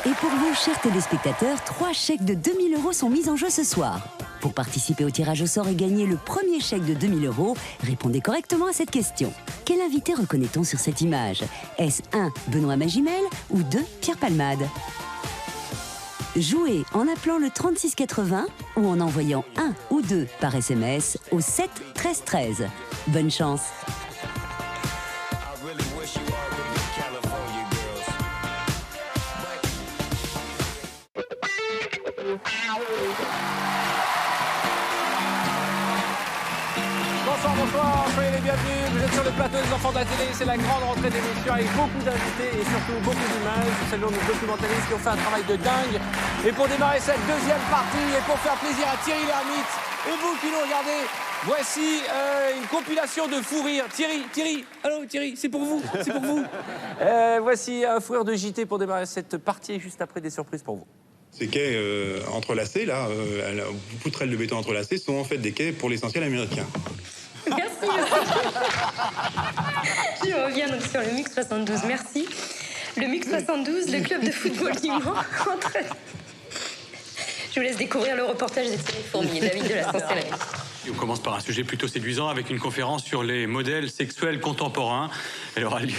Et pour vous, chers téléspectateurs, 3 chèques de 2000 € sont mis en jeu ce soir. Pour participer au tirage au sort et gagner le premier chèque de 2000 €, répondez correctement à cette question. Quel invité reconnaît-on sur cette image? Est-ce 1. Benoît Magimel ou 2. Pierre Palmade? Jouez en appelant le 3680 ou en envoyant 1 ou 2 par SMS au 7 13 13. Bonne chance. Bonsoir, soyez les bienvenus. Vous êtes sur le plateau des enfants de la télé. C'est la grande rentrée d'émission avec beaucoup d'invités et surtout beaucoup d'images. Nous saluons nos documentalistes qui ont fait un travail de dingue. Et pour démarrer cette deuxième partie et pour faire plaisir à Thierry Lhermitte et vous qui nous regardez Voici une compilation de fous rires. Thierry, allô Thierry, c'est pour vous, c'est pour vous. Voici un fou rire de JT pour démarrer cette partie et juste après des surprises pour vous. Ces quais entrelacés, là, poutrelles de béton entrelacées, sont en fait des quais pour l'essentiel américains. Merci. Je reviens donc sur le MUC 72, merci. Le MUC 72, le club de football du Mans. Je vous laisse découvrir le reportage de Thierry Fournier, David de la Sorcellerie. On commence par un sujet plutôt séduisant avec une conférence sur les modèles sexuels contemporains. Elle aura lieu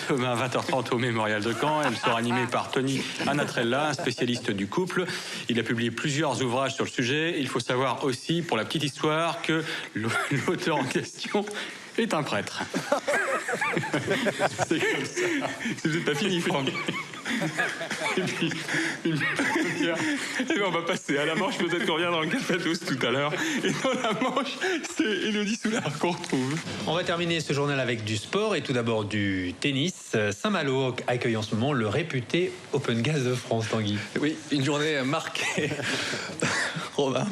demain à 20h30 au Mémorial de Caen. Elle sera animée par Tony Anatrella, un spécialiste du couple. Il a publié plusieurs ouvrages sur le sujet. Il faut savoir aussi, pour la petite histoire, que l'auteur en question est un prêtre. C'est comme ça. C'est peut-être pas fini, Franck. Et puis, on va passer à la manche. Peut-être qu'on revient dans le Café Tous tout à l'heure. Et dans la manche, c'est Élodie Soulard qu'on retrouve. On va terminer ce journal avec du sport et tout d'abord du tennis. Saint-Malo accueille en ce moment le réputé Open Gas de France, Tanguy. Oui, une journée marquée, Romain,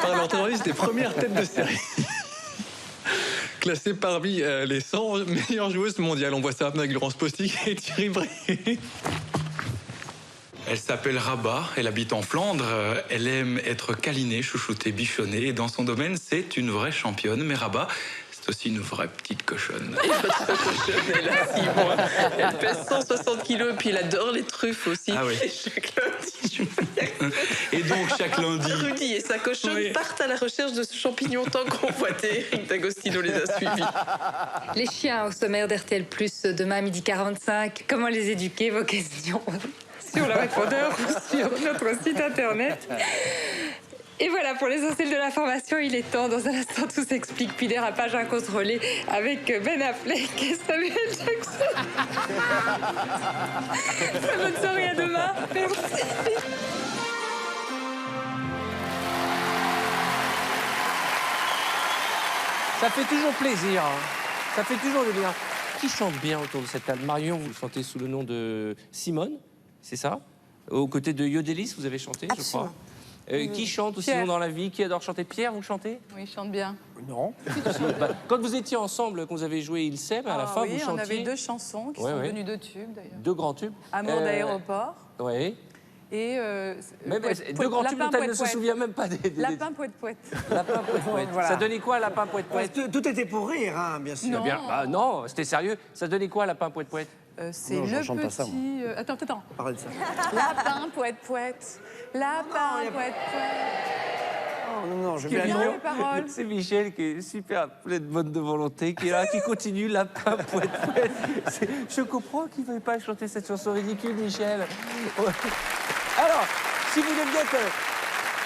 par l'entraîneur des premières têtes de série. Classée parmi les 100 meilleures joueuses mondiales. On voit ça avec Laurence Postic et Thierry Brier. Elle s'appelle Rabat, elle habite en Flandre, elle aime être câlinée, chouchoutée, bichonnée, et dans son domaine, c'est une vraie championne. Mais Rabat, c'est aussi une vraie petite cochonne. Et votre cochonne, elle a 6 mois. Elle pèse 160 kilos et puis elle adore les truffes aussi. Ah oui. Et chaque lundi, je vais Et donc, chaque lundi... Rudy et sa cochonne partent à la recherche de ce champignon tant convoité. Eric D'Agostino les a suivis. Les chiens au sommaire d'RTL+, demain à 12h45. Comment les éduquer? Vos questions sur le répondeur ou sur notre site internet. Et voilà, pour l'essentiel de l'information, il est temps. Dans un instant, tout s'explique. Puis dérapage incontrôlé avec Ben Affleck et Samuel Jackson. Très bonne soirée, à demain. Merci. Ça fait toujours plaisir. Ça fait toujours du bien. Qui chante bien autour de cette table? Marion, vous chantez sous le nom de Simone, c'est ça? Aux côtés de Yodelis, vous avez chanté, Absolument. je crois. Qui chante aussi dans la vie? Qui adore chanter? Pierre, vous chantez? Oui, il chante bien. Non. Quand vous étiez ensemble, quand vous avez joué Il s'aime, à la fin, oui, vous chantiez... on avait 2 chansons qui sont devenues 2 tubes, d'ailleurs. 2 grands tubes. Amour d'aéroport. Oui. Et... Mais 2 grands tubes dont elle ne se souvient même pas des... Lapin poète-poète. Lapin poète-poète. Voilà. Ça donnait quoi, Lapin poète-poète? Tout était pour rire, hein, bien sûr. Non. Bien, bah, non, c'était sérieux. Ça donnait quoi, Lapin poète-poète? C'est Non, le chante pas ça, moi. petit... Attends. Parlez de ça. Lapin poète-poète. Lapin poète-poète. Oh, non, je Qui vais est à bien, les paroles. C'est Michel qui est super plein de bonne de volonté, qui est là, qui continue Lapin poète-poète. Je comprends qu'il ne veuille pas chanter cette chanson ridicule, Michel. Ouais. Alors, si vous voulez bien être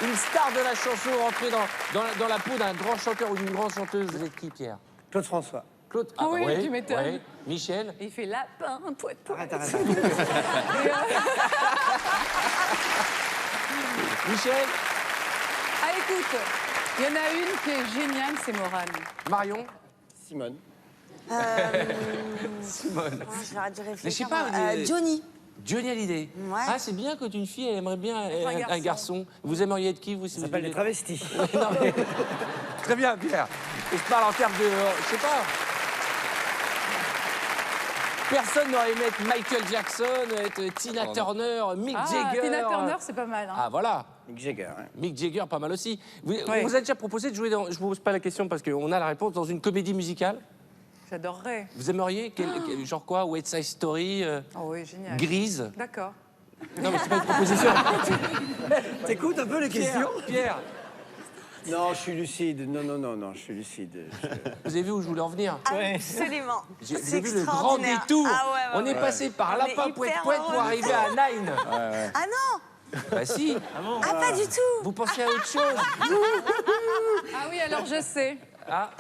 une star de la chanson, rentrer dans la peau d'un grand chanteur ou d'une grande chanteuse, vous êtes qui, Pierre? Claude François. Claude. Ah oui, ouais, tu m'étonnes. ouais. Michel. Et il fait lapin poète-poète. Arrête. Michel. Ah, écoute, il y en a une qui est géniale, c'est Morane. Marion. Simone. Simone. J'aurais dû réfléchir. Mais je sais pas. Johnny. Johnny Hallyday. Ouais. Ah, c'est bien quand une fille, elle aimerait bien un garçon. Vous aimeriez être qui, vous? Ça s'appelle les travestis. Non, mais... Très bien, Pierre. Et je parle en termes de... je sais pas. Personne n'aurait aimé être Michael Jackson, être Tina Turner, Mick Jagger. Tina Turner, c'est pas mal. Hein. Ah, voilà. Mick Jagger. Hein. Mick Jagger, pas mal aussi. On Ouais. vous a déjà proposé de jouer dans... Je vous pose pas la question parce qu'on a la réponse, dans une comédie musicale. J'adorerais. Vous aimeriez genre quoi? West Side Story, Oh oui, génial. Grise. D'accord. Non, mais c'est pas une proposition. T'écoutes un peu les questions? Pierre. Non, je suis lucide. Non, je suis lucide. Vous avez vu où je voulais en venir? Absolument. Vous avez vu le grand détour? On est passé par Lapin poète-poète pour arriver à Nine. Ah non. Bah si. Ah, pas du tout. Vous pensez à autre chose? Ah oui, alors je sais. Ah.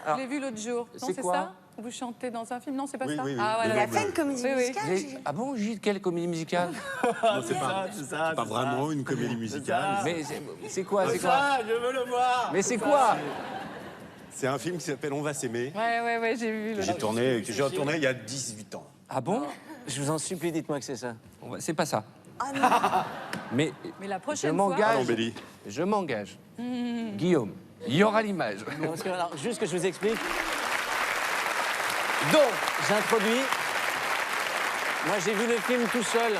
Je l'ai vu l'autre jour. Non, C'est c'est quoi? ça? Vous chantez dans un film? Non, c'est pas ça? oui. Ah, voilà. Il a fait une comédie musicale. Ah bon, Gilles, quelle comédie musicale? C'est ça. Pas vraiment une comédie musicale. Mais c'est quoi? C'est quoi? Ça, je veux le voir. Mais c'est quoi? C'est un film qui s'appelle On va s'aimer. Ouais, j'ai vu. J'ai tourné il y a 18 ans. Ah bon? Je vous en supplie, dites-moi que c'est ça. C'est pas ça. Ah non. Mais Mais la je prochaine fois... m'engage. Béli. Je m'engage. Guillaume, Il y aura l'image. Parce que, alors, juste que je vous explique. Donc, j'introduis. Moi, j'ai vu le film tout seul.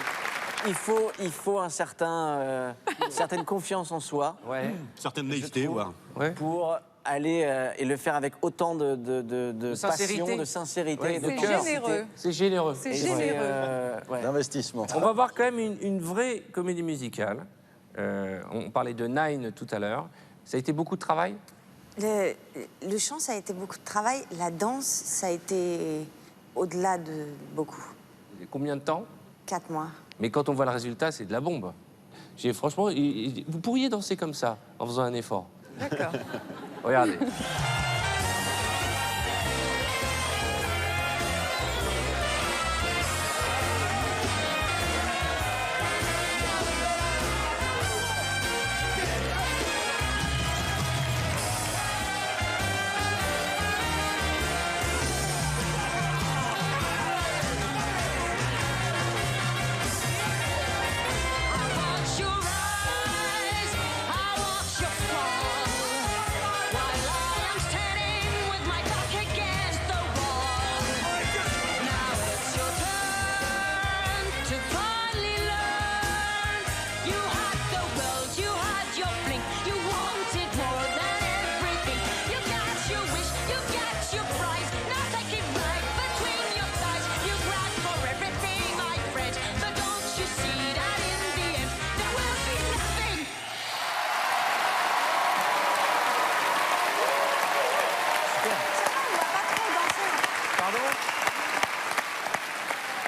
Il faut un certain, une certaine confiance en soi. Ouais. Certaine naïveté, ouais. Pour aller et le faire avec autant de sincérité. passion, de sincérité et de C'est cœur. généreux. C'est généreux. C'est Et généreux. ouais. D'investissement. On va voir quand même une vraie comédie musicale. On parlait de Nine tout à l'heure. Ça a été beaucoup de travail? Le chant, ça a été beaucoup de travail. La danse, ça a été au-delà de beaucoup. Et combien de temps? 4 mois. Mais quand on voit le résultat, c'est de la bombe. Franchement, vous pourriez danser comme ça, en faisant un effort. D'accord. Regardez.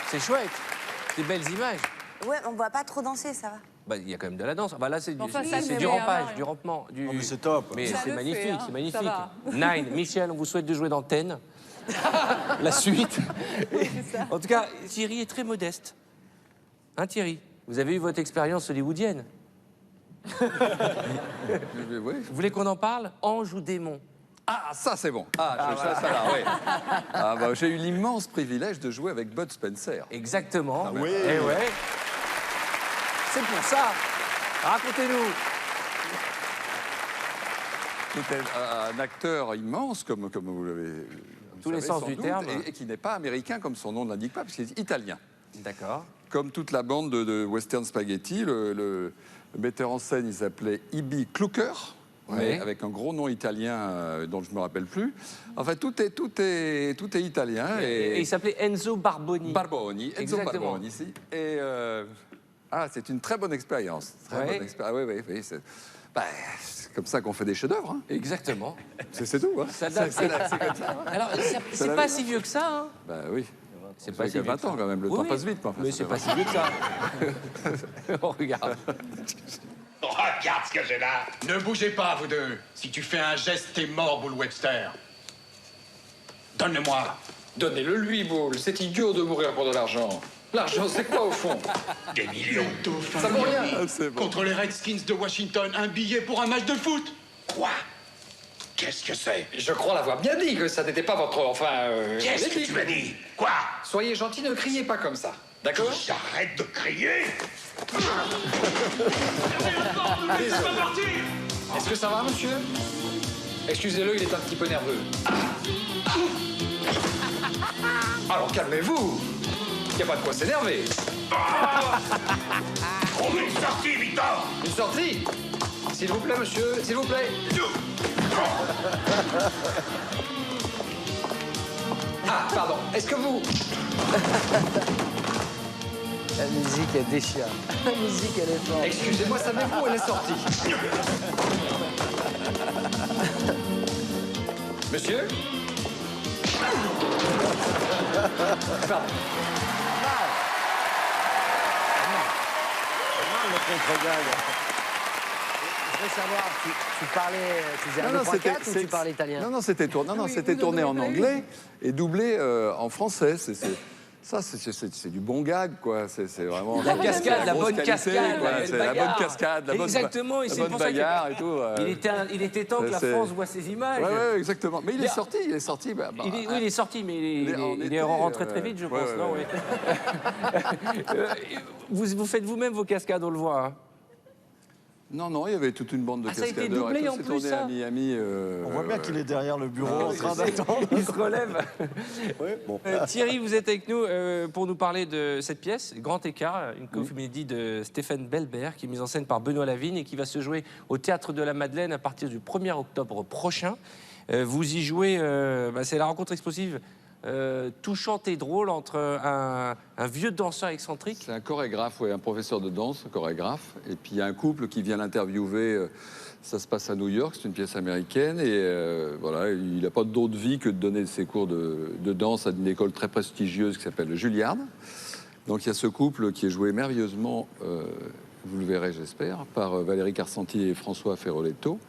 C'est chouette. Des belles images. Ouais, on ne voit pas trop danser, ça va. Bah, il y a quand même de la danse. Bah, là, c'est Enfin, ça du le fait, rampage, hein. du rampement. Oh, mais c'est top. Mais Ça c'est le magnifique, fait, hein. c'est magnifique. Ça va. Nine, Michel, on vous souhaite de jouer dans Ten. La suite. En tout cas, Thierry est très modeste. Hein, Thierry? Vous avez eu votre expérience hollywoodienne. Oui. Vous voulez qu'on en parle? Ange ou démon? Ah, ça c'est bon. Ah, ça là, oui. Ah, bah, j'ai eu l'immense privilège de jouer avec Bud Spencer. Exactement. Ah, oui. Eh ouais. C'est pour ça. Racontez-nous. C'était un acteur immense, comme vous l'avez. Tous les sens du terme. Et qui n'est pas américain, comme son nom ne l'indique pas, parce qu'il est italien. D'accord. Comme toute la bande de Western Spaghetti, le metteur en scène, il s'appelait Ibi Klucker. Ouais. Avec un gros nom italien dont je ne me rappelle plus. Enfin, tout est italien. Et il s'appelait Enzo Barboni. Enzo Exactement. Barboni, ici. Et c'est une très bonne expérience. Ouais. Oui. C'est comme ça qu'on fait des chefs-d'œuvre. Hein. Exactement. C'est tout. Hein. Ça date. C'est comme ça. Alors, c'est pas si vieux que ça. Hein. Bah oui. C'est pas si vieux 20 que ça. ans quand même. Le temps passe vite. Mais c'est pas si vieux que ça. On regarde. Regarde ce que j'ai là. Ne bougez pas, vous deux. Si tu fais un geste, t'es mort, Bull Webster. Donne-le-moi. Donnez-le lui, Bull. C'est idiot de mourir pour de l'argent. L'argent, c'est quoi au fond? Des millions de dauphins. Ça vaut rien. Contre les Redskins de Washington, un billet pour un match de foot. Quoi? Qu'est-ce que c'est? Je crois l'avoir bien dit que ça n'était pas votre... Qu'est-ce que tu m'as dit? Quoi? Soyez gentil, ne criez pas comme ça. D'accord? J'arrête de crier. Est-ce que ça va, monsieur? Excusez-le, il est un petit peu nerveux. Alors calmez-vous. Il n'y a pas de quoi s'énerver. On met une sortie, Victor. Une sortie? S'il vous plaît, monsieur, s'il vous plaît. Ah, pardon. Est-ce que vous... La musique, elle déchire. La musique, elle est forte. Excusez-moi, savez-vous, elle est sortie. Monsieur? Pardon. Je veux savoir, tu parlais, tu faisais un 2.4 ou tu parlais italien? Non, c'était tourné en anglais et doublé en français. C'est du bon gag, quoi. C'est vraiment... La cascade, la bonne cascade. C'est la bonne cascade, la bonne Exactement, et la c'est bonne pour ça bagarre et tout. Il était temps que la France voit ces images. Oui, exactement. Mais il est sorti. Il est sorti, mais il est rentré très vite, je pense. Non, oui. Vous faites vous-même vos cascades, on le voit. Hein. Non, non, il y avait toute une bande de ça a été cascadeurs. doublé et tout. en C'est plus, tourné ça. à Miami. On voit bien qu'il est derrière le bureau en train d'attendre. Il se relève. Thierry, vous êtes avec nous pour nous parler de cette pièce, Grand Écart, une comédie de Stéphane Belbert, qui est mise en scène par Benoît Lavigne et qui va se jouer au Théâtre de la Madeleine à partir du 1er octobre prochain. Vous y jouez, c'est la rencontre explosive touchante et drôle entre un vieux danseur excentrique. C'est un chorégraphe, un professeur de danse, un chorégraphe. Et puis il y a un couple qui vient l'interviewer. Ça se passe à New York, c'est une pièce américaine. Et voilà, il n'a pas d'autre vie que de donner ses cours de danse à une école très prestigieuse qui s'appelle le Juilliard. Donc il y a ce couple qui est joué merveilleusement, vous le verrez j'espère, par Valérie Carcenti et François Ferroletto,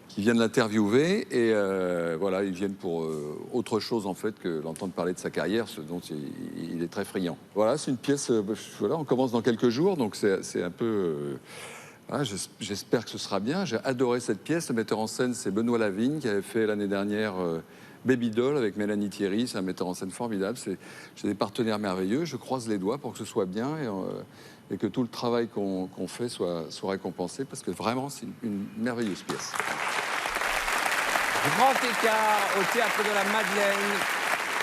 qui viennent l'interviewer et voilà, ils viennent pour autre chose en fait que l'entendre parler de sa carrière, ce dont il est très friand. Voilà, c'est une pièce, voilà, on commence dans quelques jours, donc c'est un peu... voilà, j'espère que ce sera bien. J'ai adoré cette pièce. Le metteur en scène, c'est Benoît Lavigne, qui avait fait l'année dernière Baby Doll avec Mélanie Thierry. C'est un metteur en scène formidable. J'ai des partenaires merveilleux. Je croise les doigts pour que ce soit bien et que tout le travail qu'on fait soit récompensé, parce que vraiment, c'est une merveilleuse pièce. Grand Écart au Théâtre de la Madeleine.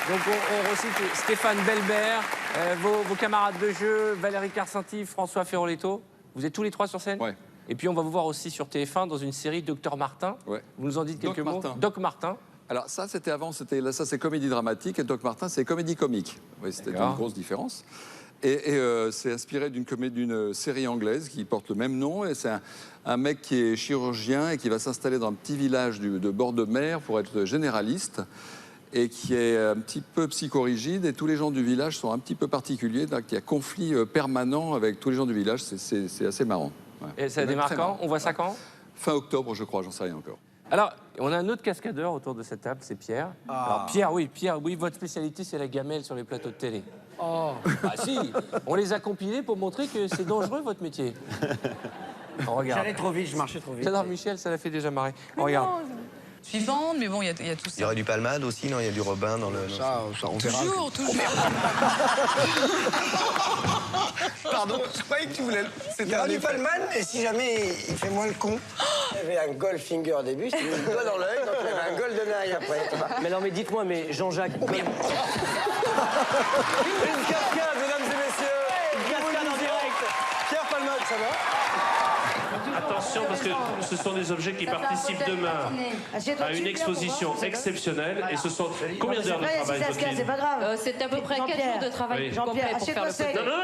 Donc on recite Stéphane Belbert, vos camarades de jeu, Valérie Carcenti, François Ferroletto. Vous êtes tous les trois sur scène? Ouais. Et puis on va vous voir aussi sur TF1 dans une série Docteur Martin. Ouais. Vous nous en dites quelques mots? Martin. Doc Martin. Alors ça, c'était avant, ça c'est comédie dramatique, et Doc Martin, c'est comédie comique. Oui, c'était une grosse différence. Et c'est inspiré d'une série anglaise qui porte le même nom. Et c'est un mec qui est chirurgien et qui va s'installer dans un petit village de bord de mer pour être généraliste et qui est un petit peu psychorigide. Et tous les gens du village sont un petit peu particuliers. Donc il y a conflit permanent avec tous les gens du village. C'est assez marrant. Ouais. Et ça démarre quand? On voit ça quand? Fin octobre, je crois, j'en sais rien encore. Alors, on a un autre cascadeur autour de cette table, c'est Pierre. Alors Pierre, oui, votre spécialité, c'est la gamelle sur les plateaux de télé. Oh. Ah si, on les a compilés pour montrer que c'est dangereux, votre métier. On regarde. J'allais trop vite, je marchais trop vite. J'adore Michel, ça l'a fait déjà marrer. On regarde. Suivante, mais bon, il y a tout ça. Il y aurait du palmade aussi, non? Il y a du Robin dans le... Ça, on verra. Toujours. Pardon, je croyais que tu voulais... Il y aura du palman, et si jamais il fait moins le con... Il y avait un Goldfinger au début, c'était le doigt dans l'œil, donc il y avait un Golden Eye après. Mais non, mais dites-moi, mais Jean-Jacques... Une cascade, mesdames et messieurs. Une cascade en direct. Pierre Palmade, ça va? Attention, parce que ce sont des objets qui participent demain à une exposition exceptionnelle. Et ce sont combien d'heures de travail, Jocelyne? C'est pas grave. C'est à peu près 4 jours de travail complet pour faire le fauteuil. Non, non, non,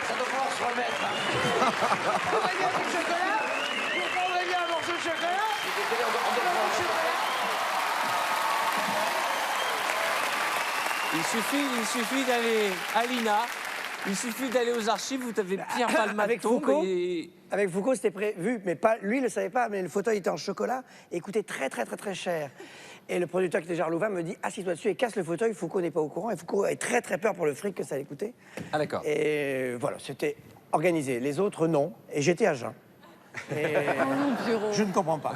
Ça doit pouvoir se remettre. Vous voulez un morceau de chocolat? Vous voulez un morceau de chocolat? Il suffit d'aller à l'INA, il suffit d'aller aux archives, vous avez Pierre Palmade. Avec Foucault, avec Foucault, c'était prévu, mais pas, lui, il ne le savait pas, mais le fauteuil était en chocolat et coûtait très cher. Et le producteur qui était Gérard Louvain me dit, assis-toi dessus et casse le fauteuil. Foucault n'est pas au courant et Foucault avait très peur pour le fric que ça allait coûter. Ah d'accord. Et voilà, c'était organisé. Les autres, non. Et j'étais à jeun. Et je ne comprends pas.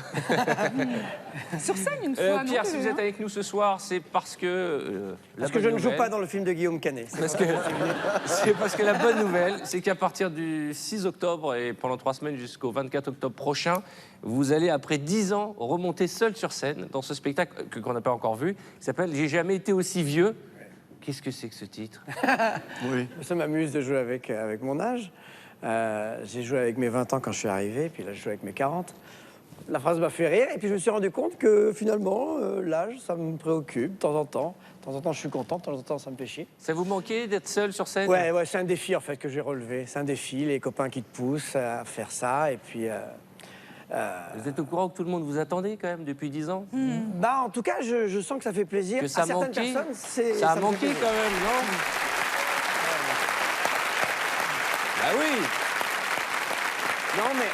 Sur scène, une fois. Pierre, si vous êtes avec nous ce soir, c'est parce que... Parce que je ne joue pas dans le film de Guillaume Canet. C'est parce que la bonne nouvelle, c'est qu'à partir du 6 octobre et pendant 3 semaines jusqu'au 24 octobre prochain, vous allez, après 10 ans, remonter seul sur scène dans ce spectacle qu'on n'a pas encore vu, qui s'appelle « J'ai jamais été aussi vieux ». Qu'est-ce que c'est que ce titre? Oui. Ça m'amuse de jouer avec mon âge. J'ai joué avec mes 20 ans quand je suis arrivé, puis là je joue avec mes 40. La phrase m'a fait rire, et puis je me suis rendu compte que finalement, l'âge, ça me préoccupe de temps en temps. De temps en temps, je suis content, de temps en temps, ça me fait chier. Ça vous manquait d'être seul sur scène? Ouais, c'est un défi en fait que j'ai relevé. C'est un défi, les copains qui te poussent à faire ça, et puis... Vous êtes au courant que tout le monde vous attendait quand même depuis 10 ans? Bah, en tout cas, je sens que ça fait plaisir. Que ça à certaines manquait, personnes, ça a fait manqué plaisir. quand même, non? Bah oui. Non, mais...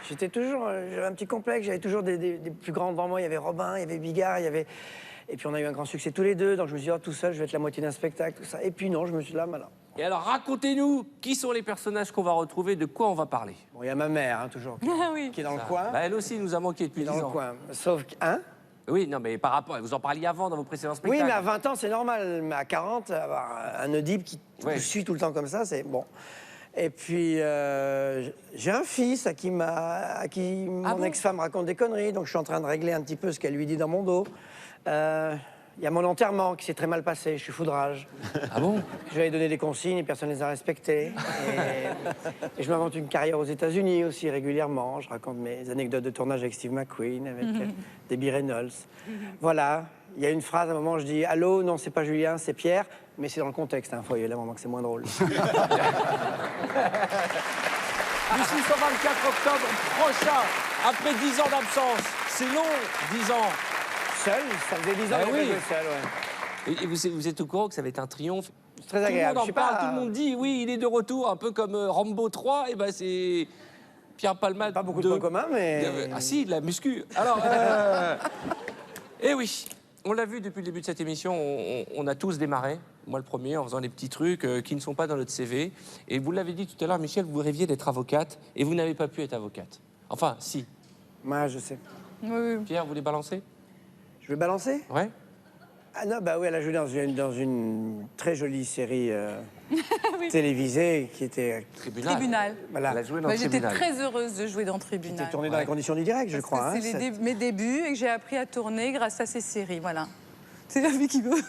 J'étais toujours... J'avais un petit complexe, j'avais toujours des plus grands devant moi. Il y avait Robin, il y avait Bigard, il y avait... Et puis on a eu un grand succès tous les deux, donc je me suis dit, oh, tout seul, je vais être la moitié d'un spectacle, tout ça. Et puis non, je me suis dit, là, voilà. Et alors, racontez-nous qui sont les personnages qu'on va retrouver, de quoi on va parler. Bon, il y a ma mère, hein, toujours, qui est dans le coin. Bah, elle aussi nous a manqué depuis 10 ans. Dans le coin. Sauf que, hein? Oui, non, mais par rapport, vous en parliez avant dans vos précédents spectacles. Oui, mais à 20 ans, c'est normal. Mais à 40, avoir un Oedipe qui vous suit tout le temps comme ça, c'est bon. Et puis, j'ai un fils à qui mon ex-femme raconte des conneries, donc je suis en train de régler un petit peu ce qu'elle lui dit dans mon dos. Il y a mon enterrement qui s'est très mal passé, je suis foudrage. Ah bon? Je lui avais donné des consignes et personne ne les a respectées. Et je m'invente une carrière aux États-Unis aussi régulièrement. Je raconte mes anecdotes de tournage avec Steve McQueen, avec Debbie Reynolds. Voilà. Il y a une phrase, à un moment, je dis « Allô, non, c'est pas Julien, c'est Pierre », mais c'est dans le contexte, hein, faut y aller à un moment que c'est moins drôle. Du 6 au 24 octobre prochain, après 10 ans d'absence, c'est long, 10 ans. Seul, ça faisait 10 ans que oui. j'étais seul, ouais. Et vous êtes au courant que ça va être un triomphe? C'est très agréable. Tout le monde en parle, tout le monde dit oui, il est de retour, un peu comme Rambo 3, et ben c'est Pierre Palmade. Pas beaucoup de points communs, mais... Ah si, de la muscu. Alors, eh oui, on l'a vu depuis le début de cette émission, on a tous démarré, moi le premier, en faisant des petits trucs qui ne sont pas dans notre CV. Et vous l'avez dit tout à l'heure, Michel, vous rêviez d'être avocate, et vous n'avez pas pu être avocate. Enfin, si. Moi, je sais. Pierre, vous voulez balancer? Je vais balancer? Ouais. Ah non, bah oui, elle a joué dans une très jolie série télévisée qui était... Tribunal. Voilà. Elle a joué dans J'étais Tribunal. très heureuse de jouer dans Tribunal. C'était tourné dans les conditions du direct, je crois. Parce que hein, c'est mes débuts et que j'ai appris à tourner grâce à ces séries, voilà. C'est la vie qui veut.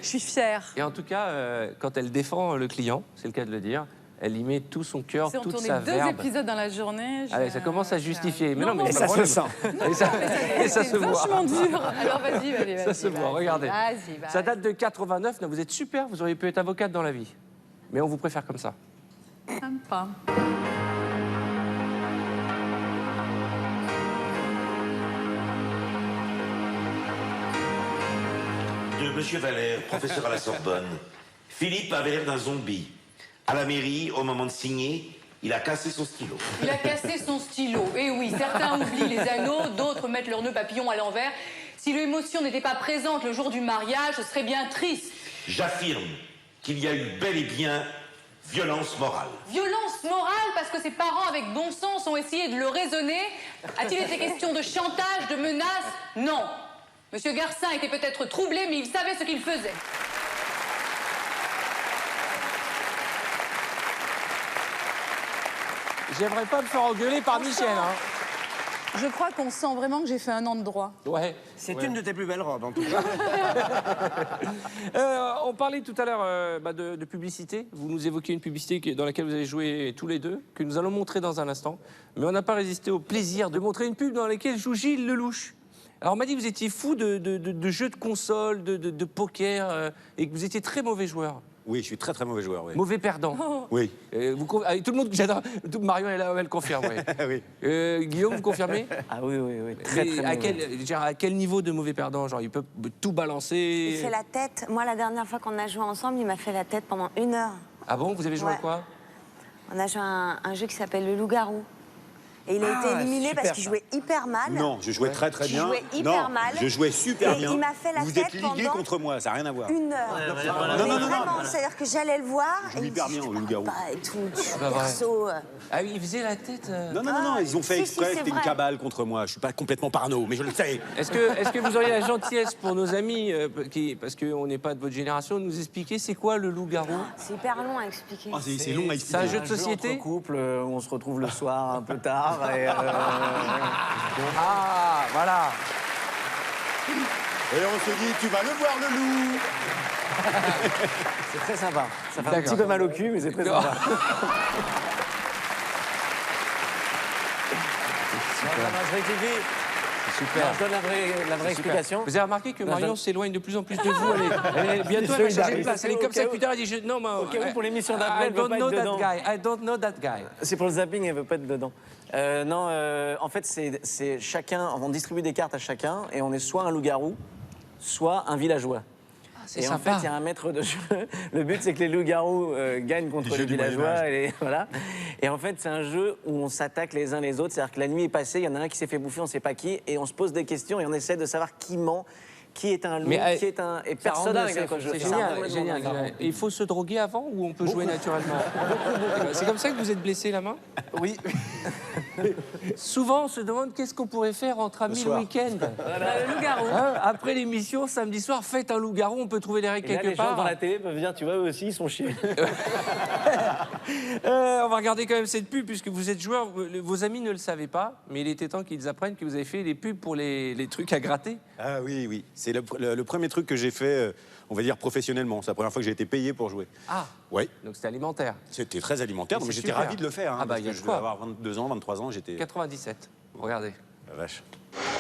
Je suis fière. Et en tout cas, quand elle défend le client, c'est le cas de le dire, elle y met tout son cœur, Si on toute tournait sa 2 verve. épisodes dans la journée... Allez, ça commence à justifier. Mais Non, non, mais Et c'est pas ça le se problème. sent. Et ça se voit. vachement dur. Alors vas-y. Ça se voit, regardez. Vas-y. Ça date de 89. Non, vous êtes super, vous auriez pu être avocate dans la vie. Mais on vous préfère comme ça. Sympa. De Monsieur Valère, professeur à la Sorbonne. Philippe avait l'air d'un zombie. À la mairie, au moment de signer, il a cassé son stylo. Il a cassé son stylo. Et oui, certains oublient les anneaux, d'autres mettent leur nœud papillon à l'envers. Si l'émotion n'était pas présente le jour du mariage, ce serait bien triste. J'affirme qu'il y a eu bel et bien violence morale. Violence morale parce que ses parents, avec bon sens, ont essayé de le raisonner. A-t-il été question de chantage, de menace? Non. Monsieur Garcin était peut-être troublé, mais il savait ce qu'il faisait. J'aimerais pas me faire engueuler par Michel. Hein. Je crois qu'on sent vraiment que j'ai fait 1 an de droit. Ouais. C'est une de tes plus belles robes, en tout cas. On parlait tout à l'heure de publicité. Vous nous évoquiez une publicité dans laquelle vous avez joué tous les deux, que nous allons montrer dans un instant. Mais on n'a pas résisté au plaisir de montrer une pub dans laquelle joue Gilles Lelouch. Alors on m'a dit que vous étiez fou de jeux de console, de poker, et que vous étiez très mauvais joueur. Oui, je suis très mauvais joueur, oui. Mauvais perdant. Oui. Tout le monde, j'adore. Marion est là, elle confirme. Oui. Oui. Guillaume, vous confirmez? Ah oui. Très mauvais. À quel niveau de mauvais perdant? Genre, il peut tout balancer. Il fait la tête. Moi, la dernière fois qu'on a joué ensemble, il m'a fait la tête pendant 1 heure. Ah bon? Vous avez joué à quoi? On a joué à un jeu qui s'appelle Le Loup-Garou. Et il a été éliminé parce qu'il jouait hyper mal. Non, je jouais très bien. Il jouait hyper mal. Je jouais super Et bien. il m'a fait la Vous tête êtes ligué pendant contre moi, ça n'a rien à voir. 1 heure. Non, Vraiment, c'est-à-dire que j'allais le voir. Je joue hyper bien au loup-garou. Et tout, pas vrai. perso. Ah oui, il faisait la tête. Non, ils ont fait exprès, c'est c'était une vrai. cabale contre moi. Je suis pas complètement parano, mais je le sais. Est-ce que vous auriez la gentillesse pour nos amis, parce qu'on n'est pas de votre génération, de nous expliquer c'est quoi le loup-garou? C'est hyper long à expliquer. Oh, c'est long à expliquer. C'est un jeu de société entre couple, où on se retrouve le soir un peu tard. Et, Ah, voilà. Et on se dit, tu vas le voir, le loup. c'est très sympa. Ça fait un D'accord. petit peu mal au cul, mais c'est très sympa. Je rectifie. Super. Non, je donne la vraie explication. Vous avez remarqué que Marion s'éloigne de plus en plus de vous. Bientôt, elle va changer de place. Elle est comme ça depuis tout à l'heure. Non, mais Au cas où, pour l'émission d'après, I elle veut don't pas know être that dedans. guy. I don't know that guy. C'est pour le zapping, elle veut pas être dedans. En fait, c'est chacun, on distribue des cartes à chacun et on est soit un loup-garou, soit un villageois. C'est et sympa. en fait, il y a un maître de jeu. Le but, c'est que les loups-garous gagnent contre les villageois. Et, voilà. Et en fait, c'est un jeu où on s'attaque les uns les autres. C'est-à-dire que la nuit est passée, il y en a un qui s'est fait bouffer, on ne sait pas qui, et on se pose des questions et on essaie de savoir qui ment, qui est un loup, Mais, qui est un... Et Ça rend personne ne dingue, sait hein, quoi je c'est fais. génial, génial. Et il faut se droguer avant ou on peut jouer naturellement? C'est comme ça que vous êtes blessé la main? Oui. Souvent, on se demande qu'est-ce qu'on pourrait faire entre amis le week-end. Le loup-garou. Après l'émission, samedi soir, faites un loup-garou, on peut trouver les règles Et là, quelque les gens part. dans la télé peuvent dire, tu vois, eux aussi, ils sont chiés. On va regarder quand même cette pub, puisque vous êtes joueur, vos amis ne le savaient pas, mais il était temps qu'ils apprennent que vous avez fait des pubs pour les trucs à gratter. Ah oui, oui. C'est le premier truc que j'ai fait, on va dire professionnellement. C'est la première fois que j'ai été payé pour jouer. Ah, Oui. donc c'était alimentaire. C'était très alimentaire, Mais mais c'est j'étais super. ravi de le faire. Hein, Ah bah, parce y a que de je quoi. devais avoir 22 ans, 23 ans, j'étais... 97, regardez. La vache.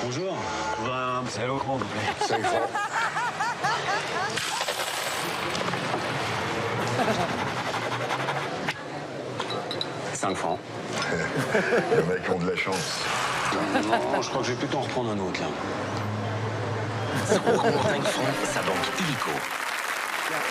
Bonjour. On va un petit Allô, comment C'est grand. 5 francs. Les mecs ont de la chance. Non, je crois que je vais plutôt en reprendre un autre, là. 5 francs, sa banque illico.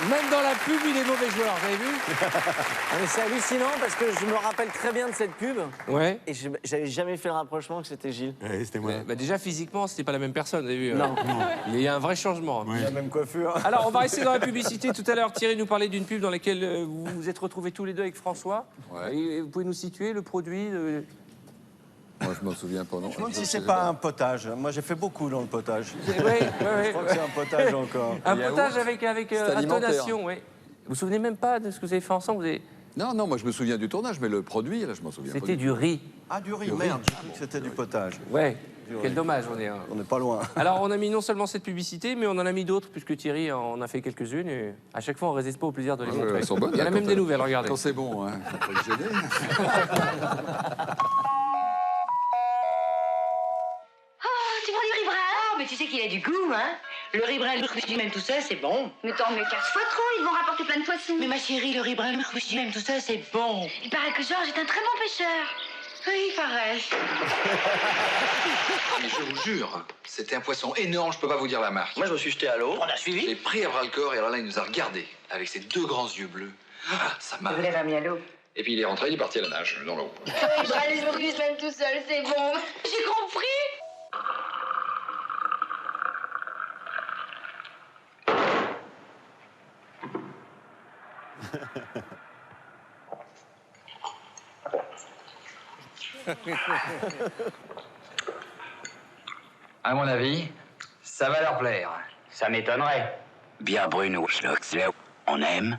Même dans la pub, il est mauvais joueur, vous avez vu? Ah, mais c'est hallucinant parce que je me rappelle très bien de cette pub. Ouais. Et j'avais jamais fait le rapprochement que c'était Gilles. Ouais, c'était moi. Bah déjà, physiquement, c'était pas la même personne, vous avez vu? Non. Il y a un vrai changement. La même coiffure. Alors, on va rester dans la publicité. Tout à l'heure, Thierry nous parlait d'une pub dans laquelle vous vous êtes retrouvés tous les deux avec François. Ouais. Et vous pouvez nous situer le produit Moi, je m'en souviens pas, non. Je me demande si c'est pas un potage. Moi, j'ai fait beaucoup dans le potage. Oui, Je crois que c'est un potage encore. Un potage avec C'est alimentaire. intonation, oui. Vous vous souvenez même pas de ce que vous avez fait ensemble? Vous avez... Non, non, moi je me souviens du tournage, mais le produit, là, je m'en souviens pas. C'était du riz. Ah, du riz, merde. J'ai cru que c'était du potage. Ouais. Du Quel riz. dommage, on est. On n'est pas loin. Alors, on a mis non seulement cette publicité, mais on en a mis d'autres, puisque Thierry en a fait quelques-unes. Et à chaque fois, on ne résiste pas au plaisir de les montrer. Elles sont bonnes, Il y en là, a même quand des nouvelles, regardez. Quand c'est bon, hein. Faut pas le gêner. Tu prends du riz brun? Oh, mais tu sais qu'il a du goût, hein? Le riz brun, le cruche même tout ça, c'est bon. Mais tant mieux 15 fois trop, ils vont rapporter plein de poissons. Mais ma chérie, le riz brun, le cruche même tout ça, c'est bon. Il paraît que Georges est un très bon pêcheur. Oui, il paraît. Ah, mais je vous jure, c'était un poisson énorme, je peux pas vous dire la marque. Moi, je me suis jeté à l'eau. On a Je suivi. l'ai pris à bras le corps et alors là, il nous a regardés avec ses deux grands yeux bleus. Ah, ça m'a. Vous l'avez mis à l'eau. Et puis il est rentré, il est parti à la nage dans l'eau. Le riz brun, le cruche même tout seul, c'est bon. J'ai compris. À mon avis, ça va leur plaire. Ça m'étonnerait. Bien Bruno, on aime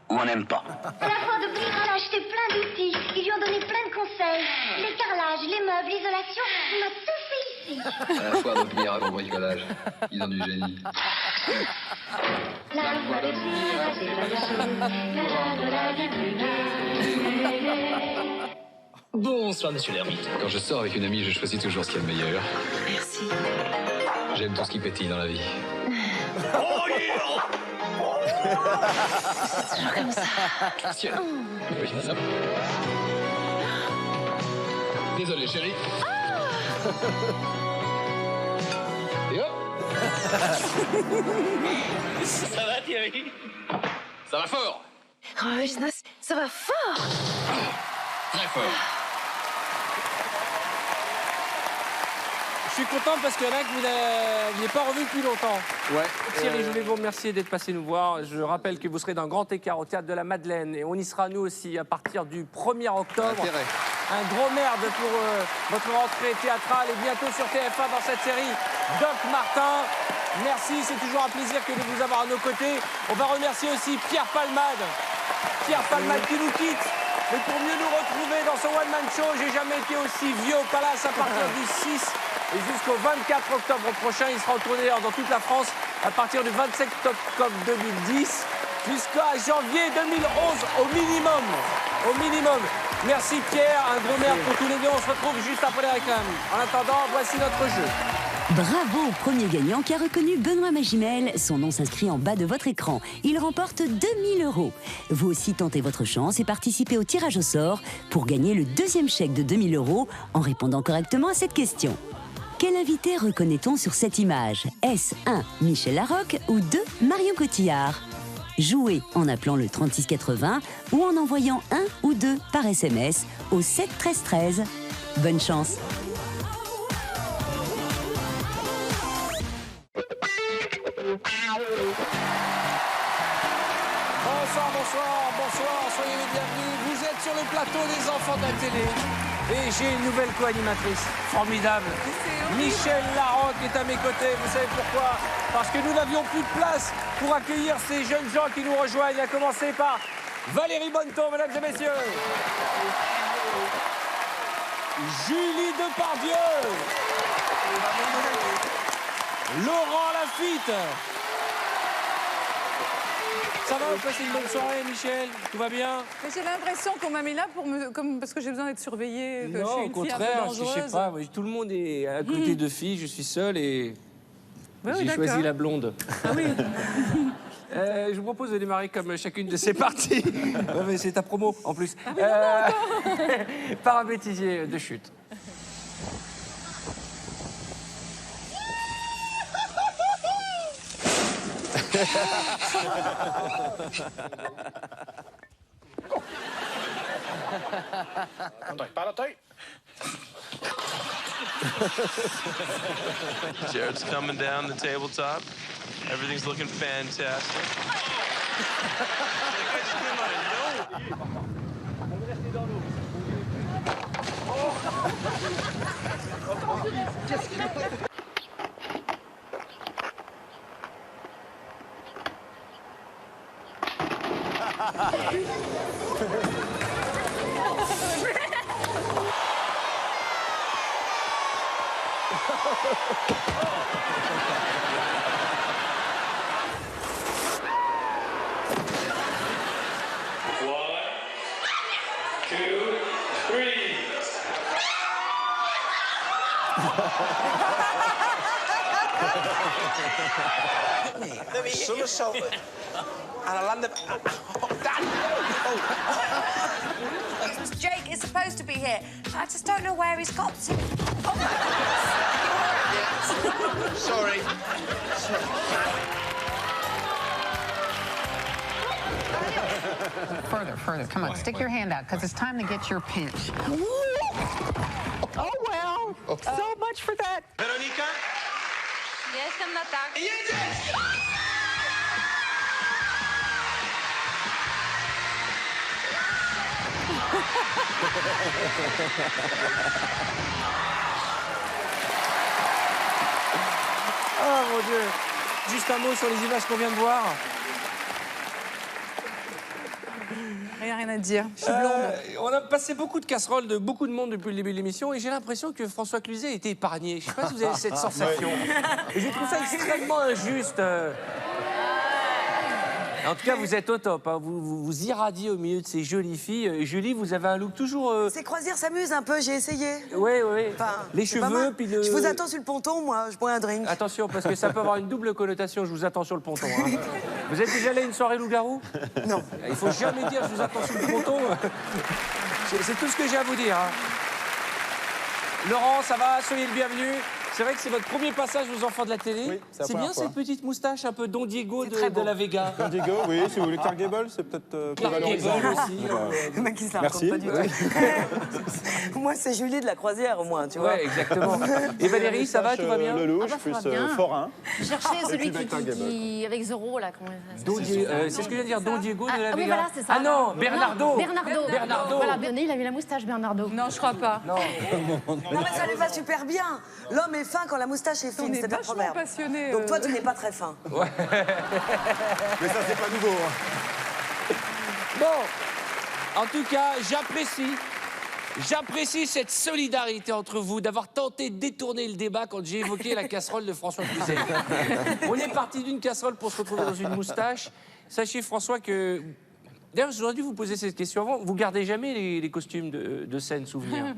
ou on n'aime pas. À la fin de Brick, il a acheté plein d'outils. Ils lui ont donné plein de conseils. Les carrelages, les meubles, l'isolation. Il m'a tout fait ici. À la foire de Pierre au bricolage. Ils ont du génie. La voix de Pierre, c'est pas Bonsoir, monsieur l'ermite. Quand je sors avec une amie, je choisis toujours ce qu'il y a de meilleur. Merci. J'aime tout ce qui pétille dans la vie. C'est toujours comme ça. Tiens. Oui, ça. Désolé, chérie. Et hop. Ça va, Thierry? Ça va fort. Oh, ça va fort. Très fort. Je suis content parce qu'il y en a que vous n'avez pas revu depuis longtemps. Ouais. Thierry, je voulais vous remercier d'être passé nous voir. Je rappelle que vous serez dans Grand Écart au Théâtre de la Madeleine. Et on y sera nous aussi à partir du 1er octobre. Intérêt. Un gros merde pour votre rentrée théâtrale et bientôt sur TF1 dans cette série Doc Martin. Merci, c'est toujours un plaisir que de vous avoir à nos côtés. On va remercier aussi Pierre Palmade. Pierre Palmade qui nous quitte. Mais pour mieux nous retrouver dans son one-man show, j'ai jamais été aussi vieux au Palace à partir du 6 et jusqu'au 24 octobre prochain. Il sera en tournée dans toute la France à partir du 27 octobre 2010 jusqu'à janvier 2011 au minimum. Au minimum. Merci Pierre, un gros merde pour tous les deux. On se retrouve juste après les réclames. En attendant, voici notre jeu. Bravo au premier gagnant qui a reconnu Benoît Magimel. Son nom s'inscrit en bas de votre écran. Il remporte 2000 €. Vous aussi tentez votre chance et participez au tirage au sort pour gagner le deuxième chèque de 2000 € en répondant correctement à cette question. Quel invité reconnaît-on sur cette image? Est-ce 1. Michel Larocque ou 2. Marion Cotillard? Jouez en appelant le 3680 ou en envoyant 1 ou 2 par SMS au 7 13 13. Bonne chance! Bonsoir, bonsoir, bonsoir, soyez les bienvenus. Vous êtes sur le plateau des enfants de la télé. Et j'ai une nouvelle co-animatrice formidable. Michel Larocque est à mes côtés. Vous savez pourquoi? Parce que nous n'avions plus de place pour accueillir ces jeunes gens qui nous rejoignent. À commencer par Valérie Bonneton, mesdames et messieurs. Julie Depardieu. Laurent Lafitte. Ça va, vous passez une bonne soirée, Michel? Tout va bien? Mais j'ai l'impression qu'on m'a mis là parce que j'ai besoin d'être surveillée, que je suis une fille un peu dangereuse. Je sais pas, tout le monde est à côté de filles, je suis seul et j'ai choisi la blonde. Ah oui. Je vous propose de démarrer comme chacune de ces parties. Ouais, mais c'est ta promo en plus. Ah oui, non, par un bêtisier de chute. Jared's coming down the tabletop. Everything's looking fantastic. Somersault. And I landed. Jake is supposed to be here. I just don't know where he's got to. Sorry. Further. Come on, stick your hand out, because it's time to get your pinch. Oh, well. So much for that. Veronica? Jestem na tak. Jedziesz! Oh mon Dieu. Juste un mot sur les images qu'on vient de voir. Rien à dire, je suis blonde. On a passé beaucoup de casseroles de beaucoup de monde depuis le début de l'émission et j'ai l'impression que François Cluzet a été épargné. Je ne sais pas si vous avez cette sensation. Et je trouve ça extrêmement injuste. En tout cas, vous êtes au top. Hein. Vous irradiez au milieu de ces jolies filles. Et Julie, vous avez un look toujours... Ces croisières s'amusent un peu, j'ai essayé. Oui. Enfin, les cheveux, puis le... Je vous attends sur le ponton, moi, je bois un drink. Attention, parce que ça peut avoir une double connotation, je vous attends sur le ponton. Hein. Vous êtes déjà allé à une soirée loup-garou? Non. Il faut jamais dire je vous attends sur le ponton. C'est tout ce que j'ai à vous dire. Hein. Laurent, ça va? Soyez le bienvenu. C'est vrai que c'est votre premier passage aux enfants de la télé. Oui, c'est bien cette petite moustache un peu Don Diego de la Vega. Don Diego, oui, si vous voulez Clark Gable, c'est peut-être plus Clark valorisant. Gable aussi. Le mec, il se la Merci. raconte pas du tout. Moi, c'est Julie de la croisière, au moins, tu vois. Ouais, exactement. Et Valérie, ça va? Tout va bien? Le louche, plus forain. Je cherchais celui qui avec Zoro, là, comment c'est ce que je viens de dire, Don Diego de la Vega. Oui, voilà, c'est ça. Ah non, Bernardo. Bernardo. Voilà, il a mis la moustache, Bernardo. Non, je crois pas. Non. Non, mais ça lui va super bien. L'homme est fin quand la moustache est fine, c'est un proverbe. Passionné, Donc toi, tu n'es pas très fin. Ouais. Mais ça, c'est pas nouveau. Hein. Bon, en tout cas, j'apprécie cette solidarité entre vous, d'avoir tenté de détourner le débat quand j'ai évoqué la casserole de François Cluzet. On est parti d'une casserole pour se retrouver dans une moustache. Sachez, François, que... D'ailleurs, j'aurais dû vous poser cette question avant. Vous gardez jamais les costumes de scène souvenirs?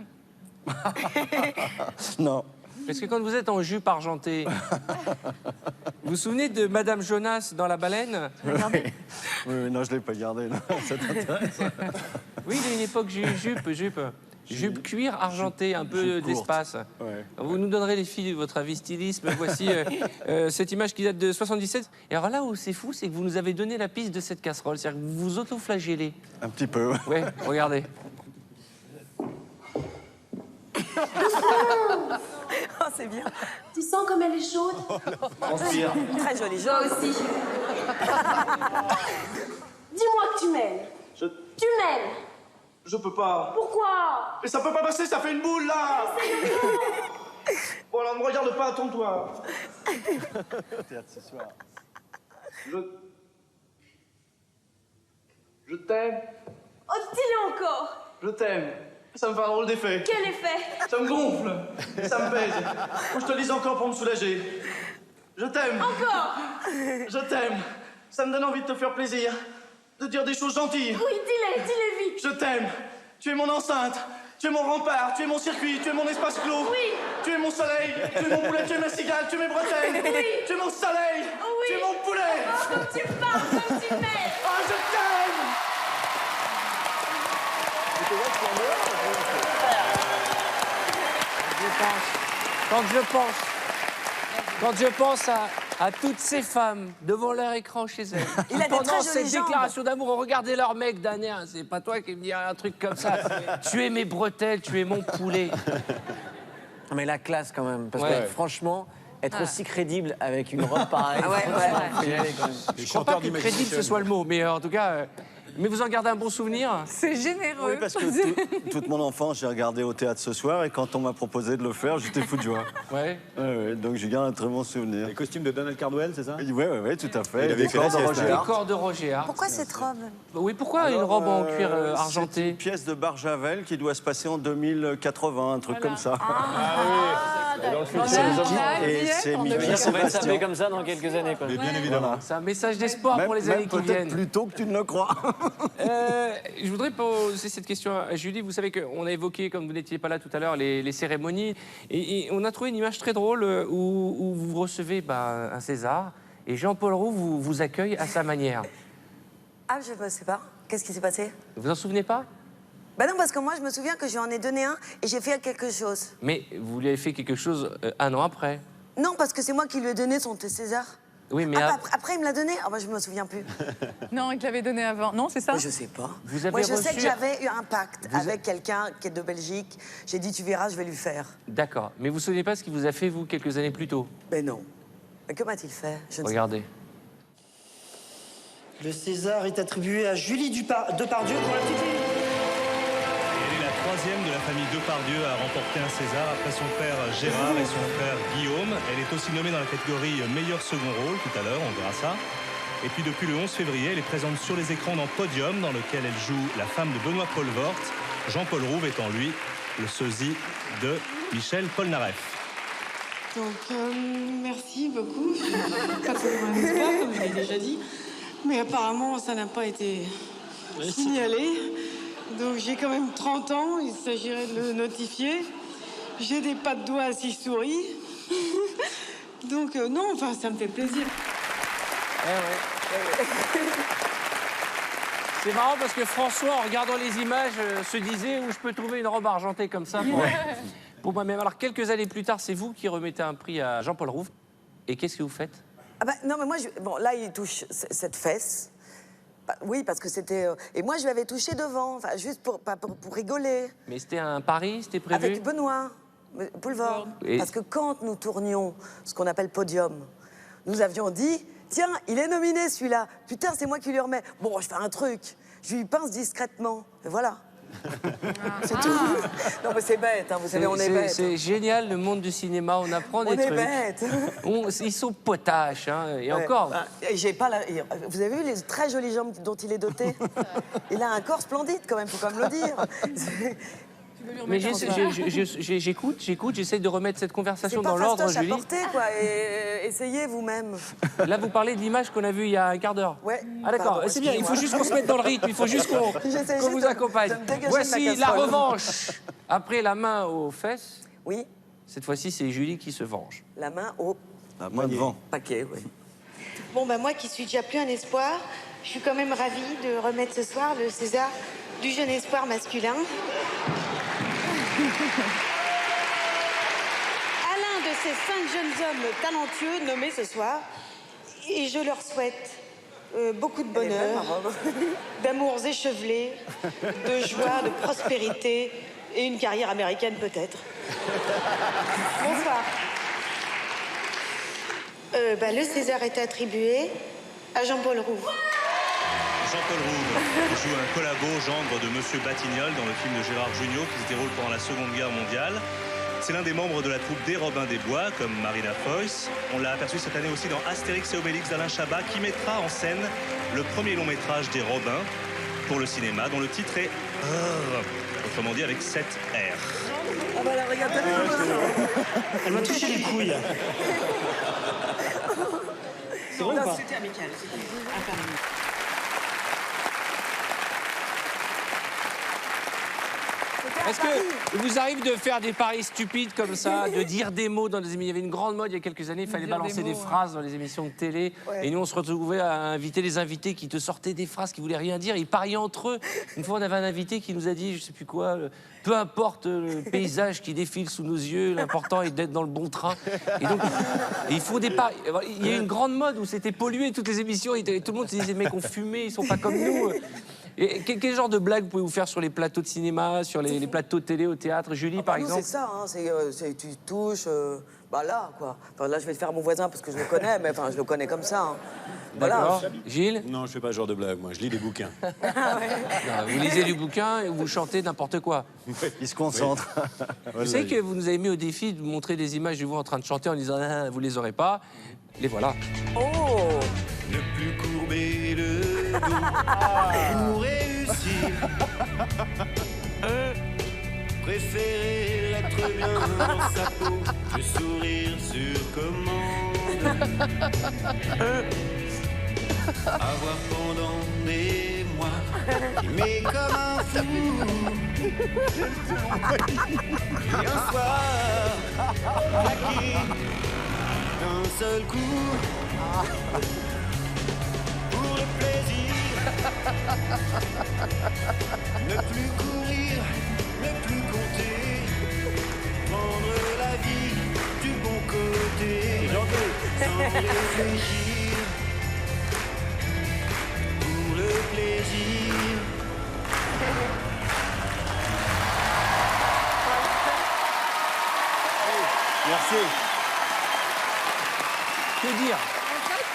Non. Parce que quand vous êtes en jupe argentée, vous vous souvenez de Madame Jonas dans La Baleine? Oui, non, je ne l'ai pas gardé. Non. Ça t'intéresse? Oui, il y a une époque jupe cuir argenté, un peu d'espace. Ouais. Vous nous donnerez les filles votre avis stylisme. Voici cette image qui date de 77. Et alors là où c'est fou, c'est que vous nous avez donné la piste de cette casserole. C'est-à-dire que vous vous auto-flagellez. Un petit peu. Ouais, regardez. Oh, c'est bien. Tu sens comme elle est chaude? Très jolie. Moi aussi. Dis Tu m'aimes. Je peux pas. Pourquoi? Mais ça peut pas passer, ça fait une boule, là. Bon, alors, ne me regarde pas, attends-toi. Théâtre ce soir. Je t'aime. Oh, dis-le encore. Je t'aime. Ça me fait un drôle d'effet. Quel effet? Ça me gonfle. Ça me pèse. Faut que je te le dise encore pour me soulager. Je t'aime. Encore. Je t'aime. Ça me donne envie de te faire plaisir. De dire des choses gentilles. Oui, dis-les vite. Je t'aime. Tu es mon enceinte. Tu es mon rempart. Tu es mon circuit. Tu es mon espace clos. Oui. Tu es mon soleil. Tu es mon poulet. Tu es ma cigale. Tu es mes bretelles. Oui. Tu es mon soleil. Oui. Tu es mon poulet. Oh, comme tu parles, comme tu m'aimes. Ah, je t'aime. Quand je pense à toutes ces femmes devant leur écran chez elles, Il a des pendant très cette jolies jambes. déclaration d'amour, on regardait leur mec d'un air. C'est pas toi qui me dirais un truc comme ça. Tu es mes bretelles, tu es mon poulet. Non, mais la classe quand même, parce Ouais. que franchement, être aussi crédible avec une robe pareille, Ah ouais, franchement, ouais, faut y aller quand même. Je crois pas que crédible ce soit le mot, mais en tout cas. Mais vous en gardez un bon souvenir? C'est généreux. Oui, parce que toute mon enfance, j'ai regardé au théâtre ce soir et quand on m'a proposé de le faire, j'étais fou de joie. Ouais. Ouais, donc je garde un très bon souvenir. Les costumes de Donald Cardwell, c'est ça? Oui, tout à fait. Il avait Les fait la corps de sieste, Roger hein. Les Hart. corps de Roger Hart. Pourquoi cette robe? Oui, pourquoi une Alors, robe en cuir C'est argenté? une pièce de Barjavel qui doit se passer en 2080, un truc comme ça. Dans le futur, et c'est Mickey On va Sébastien. s'appeler comme ça dans quelques années. Quoi. Mais bien évidemment. C'est un message d'espoir pour les années qui peut-être viennent. plus tôt que tu ne le crois. Je voudrais poser cette question à Julie. Vous savez qu'on a évoqué, comme vous n'étiez pas là tout à l'heure, les cérémonies. Et on a trouvé une image très drôle où vous recevez un César et Jean-Paul Rouve vous accueille à sa manière. Ah, je ne sais pas. Qu'est-ce qui s'est passé? Vous en souvenez pas? Bah non, parce que moi, je me souviens que je lui en ai donné un et j'ai fait quelque chose. Mais vous lui avez fait quelque chose un an après. Non, parce que c'est moi qui lui ai donné son César. Oui, mais Après, il me l'a donné? Ah, bah, je me souviens plus. Non, il te l'avait donné avant. Non, c'est ça? Je sais pas. vous avez Moi, je sais reçu... que j'avais eu un pacte avec quelqu'un qui est de Belgique. J'ai dit, tu verras, je vais lui faire. D'accord. Mais vous ne vous souvenez pas ce qu'il vous a fait, vous, quelques années plus tôt? Mais non. Mais que m'a-t-il fait? Je ne sais Regardez. Le César est attribué à Julie Depardieu pour la petite ligne. Elle est la troisième de la famille Depardieu à remporter un César après son père Gérard et son frère Guillaume. Elle est aussi nommée dans la catégorie meilleur second rôle tout à l'heure, on verra ça. Et puis depuis le 11 février, elle est présente sur les écrans dans Podium, dans lequel elle joue la femme de Benoît Poelvoort, Jean-Paul Rouve étant lui le sosie de Michel Polnareff. Donc, merci beaucoup. Pas toujours un espoir, comme je l'ai déjà dit. Mais apparemment, ça n'a pas été signalé. Donc, j'ai quand même 30 ans. Il s'agirait de le notifier. J'ai des pas de doigts à 6 souris. Donc, non, enfin, ça me fait plaisir. C'est marrant parce que François, en regardant les images, se disait où je peux trouver une robe argentée comme ça pour moi-même. Alors, quelques années plus tard, c'est vous qui remettez un prix à Jean-Paul Rouve. Et qu'est-ce que vous faites? Ah bah, non, mais moi, bon, là, il touche cette fesse. Bah, oui, parce que c'était... et moi, je lui avais touché devant, enfin, juste pour rigoler. Mais c'était un pari, c'était prévu? Avec Benoît Poelvoort. Et- Parce que quand nous tournions ce qu'on appelle Podium, nous avions dit, tiens, il est nominé celui-là. Putain, c'est moi qui lui remets. Bon, je fais un truc. Je lui pince discrètement. Et voilà. C'est tout. Non, mais c'est bête, hein, vous savez, on est bête. C'est génial, le monde du cinéma, on apprend des On est trucs. bête. Ils sont potaches, hein, et Ouais. encore. Bah, j'ai pas vous avez vu les très jolies jambes dont il est doté? Il a un corps splendide, quand même, faut quand même le dire. Mais j'écoute, j'essaie de remettre cette conversation C'est dans pas l'ordre, fastoche à Julie. porter, quoi. Et essayez vous-même. Là, vous parlez de l'image qu'on a vue il y a un quart d'heure. Ouais. Ah d'accord, Pardon, c'est bien, il faut excusez-moi. juste qu'on se mette dans le rythme, il faut juste qu'on J'essaie qu'on juste vous de accompagne. me dégager de Voici ma la casserole. revanche. Après la main aux fesses, oui. Cette fois-ci, c'est Julie qui se venge. La main au Moi devant. paquet, oui. Bon, ben moi qui suis déjà plus un espoir, je suis quand même ravie de remettre ce soir le César du jeune espoir masculin. À l'un de ces 5 jeunes hommes talentueux nommés ce soir. Et je leur souhaite beaucoup de bonheur, d'amours échevelés, de joie, de prospérité et une carrière américaine peut-être. Bonsoir. Le César est attribué à Jean-Paul Rouve. Jean-Paul Rouve, qui joue un collabo gendre de Monsieur Batignolles dans le film de Gérard Jugnot qui se déroule pendant la Seconde Guerre mondiale. C'est l'un des membres de la troupe des Robins des Bois, comme Marina Foïs. On l'a aperçu cette année aussi dans Astérix et Obélix d'Alain Chabat, qui mettra en scène le premier long métrage des Robins pour le cinéma, dont le titre est autrement dit avec 7 R. Ah bah là, regarde, Elle m'a touché les couilles. C'est vrai ou pas? C'était amical. Est-ce que vous arrive de faire des paris stupides comme ça, de dire des mots dans des émissions? Il y avait une grande mode il y a quelques années, il fallait balancer des phrases dans les émissions de télé. Ouais. Et nous, on se retrouvait à inviter les invités qui te sortaient des phrases qui voulaient rien dire. Ils pariaient entre eux. Une fois, on avait un invité qui nous a dit, je sais plus quoi, peu importe le paysage qui défile sous nos yeux, l'important est d'être dans le bon train. Et donc, il faut des paris. Il y a eu une grande mode où c'était pollué, toutes les émissions, et tout le monde se disait, les mecs ont fumé, ils sont pas comme nous. Et quel genre de blague pouvez-vous faire sur les plateaux de cinéma, sur les plateaux de télé, au théâtre? Julie, par exemple? C'est ça, hein, tu touches, bah là, quoi. Enfin, là, je vais le faire à mon voisin parce que je le connais, mais enfin, je le connais comme ça. Hein. D'accord. Voilà. Gilles? Non, je fais pas ce genre de blague, moi. Je lis des bouquins. Non, vous lisez du bouquin et vous chantez n'importe quoi. Il se concentre. Vous savez que vous nous avez mis au défi de montrer des images de vous en train de chanter en disant ah, vous les aurez pas. Les voilà. Oh! Ne plus courber le dos pour réussir. Préférer l'être bien dans sa peau que sourire sur commande. Avoir pendant des mois aimé comme un fou. Et un soir, claqué d'un seul coup. Pour le plaisir, ne plus courir, ne plus compter, prendre la vie du bon côté, sans réfléchir, pour le plaisir. Merci. Que dire? En fait,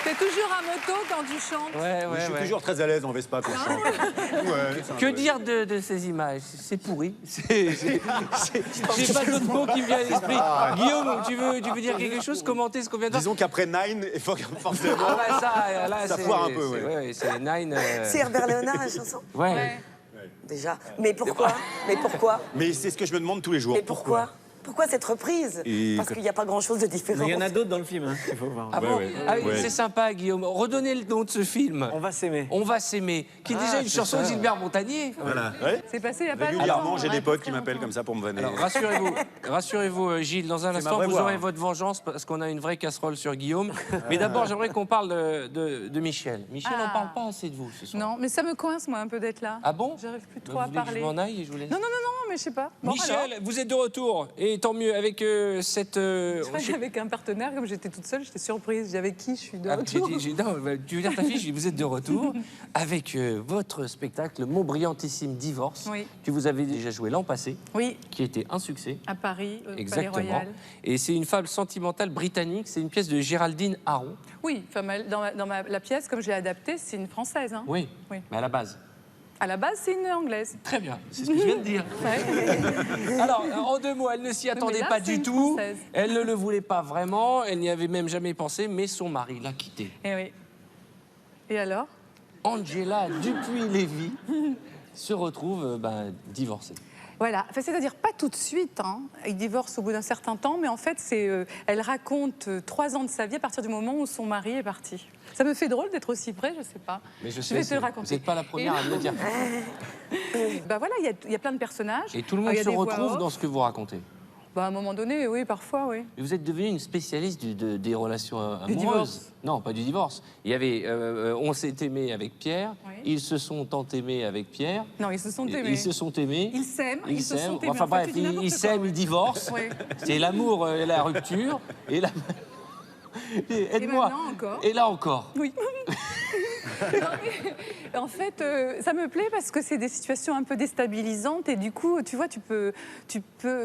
t'es toujours à moto quand tu chantes. Je suis toujours très à l'aise en Vespa quand je chante. Que dire de ces images? C'est pourri. J'ai pas d'autres mots qui me viennent à l'esprit. Guillaume, tu veux dire quelque chose? Commenter ce qu'on vient de dire? Disons qu'après Nine, il faut forcément. Ah bah ça, là, ça foire un peu, ouais. C'est Nine. C'est Herbert Léonard, la chanson? Ouais. Déjà. Mais pourquoi? Mais pourquoi? Mais c'est ce que je me demande tous les jours. Mais pourquoi? Pourquoi cette reprise? Parce qu'il n'y a pas grand-chose de différent. Il y en a d'autres dans le film, hein, qu'il faut voir. Ah bon? Ah oui, c'est sympa, Guillaume. Redonnez le nom de ce film. On va s'aimer. On va s'aimer. Qui est déjà une chanson de Gilbert Montagnier. Voilà. C'est passé il y a pas Régulièrement, longtemps, j'ai hein, des potes qui m'appellent comme ça pour me vanner. Alors rassurez-vous, Gilles, dans un C'est instant, ma vraie vous voix, aurez hein. votre vengeance parce qu'on a une vraie casserole sur Guillaume. Mais d'abord, j'aimerais qu'on parle de Michel. Michel, on parle pas assez de vous ce soir. Non, mais ça me coince, moi, un peu d'être là. Ah bon? J'arrive plus Vous trop à voulez que parler. je m'en aille et je vous laisse? Non, mais je sais pas. Bon, Michel, alors. vous êtes de retour. Et tant mieux, avec cette... Je croyais qu'avec un partenaire, comme j'étais toute seule, j'étais surprise. Avec qui je suis de Ah, retour? non, tu veux dire ta fille, je dis, vous êtes de retour avec votre spectacle, le mot brillantissime Divorce, Oui. que vous avez déjà joué l'an passé, Oui, qui était un succès. à Paris, au Palais Exactement. Royal. Et c'est une fable sentimentale britannique, c'est une pièce de Géraldine Harron. Oui, enfin, la pièce, comme je l'ai adaptée, c'est une française. Hein. Oui, Oui. mais à la base. À la base, c'est une anglaise. Très bien, c'est ce que je viens de dire. Ouais. Alors, en 2 mots, elle ne s'y attendait là, pas c'est du une tout. Française. Elle ne le voulait pas vraiment, elle n'y avait même jamais pensé, mais son mari l'a quittée. Et oui. Et alors? Angela Dupuis-Lévy se retrouve divorcée. Voilà, enfin, c'est-à-dire pas tout de suite. Hein. Il divorce au bout d'un certain temps, mais en fait, elle raconte 3 ans de sa vie à partir du moment où son mari est parti. Ça me fait drôle d'être aussi près, je sais pas. Mais je vais sais, te le raconter. vous n'êtes pas la première à me le dire. Bah voilà, il y a plein de personnages. Et tout le monde Il y a se des voix retrouve off. dans ce que vous racontez. Bah, à un moment donné, oui, parfois, oui. Et vous êtes devenue une spécialiste des relations amoureuses. Du divorce. Non, pas du divorce. Il y avait On s'est aimé avec Pierre, Oui. Ils se sont tant aimés avec Pierre. Non, ils se sont aimés. Ils se sont aimés. Ils s'aiment, ils se sont aimés. Enfin Enfin, bref, tu dis n'importe ils quoi, s'aiment, oui. ils divorcent. Oui. C'est l'amour et la rupture. Et la... Aide-moi. maintenant encore. Et là encore. Oui. En fait, ça me plaît parce que c'est des situations un peu déstabilisantes et du coup, tu vois, tu peux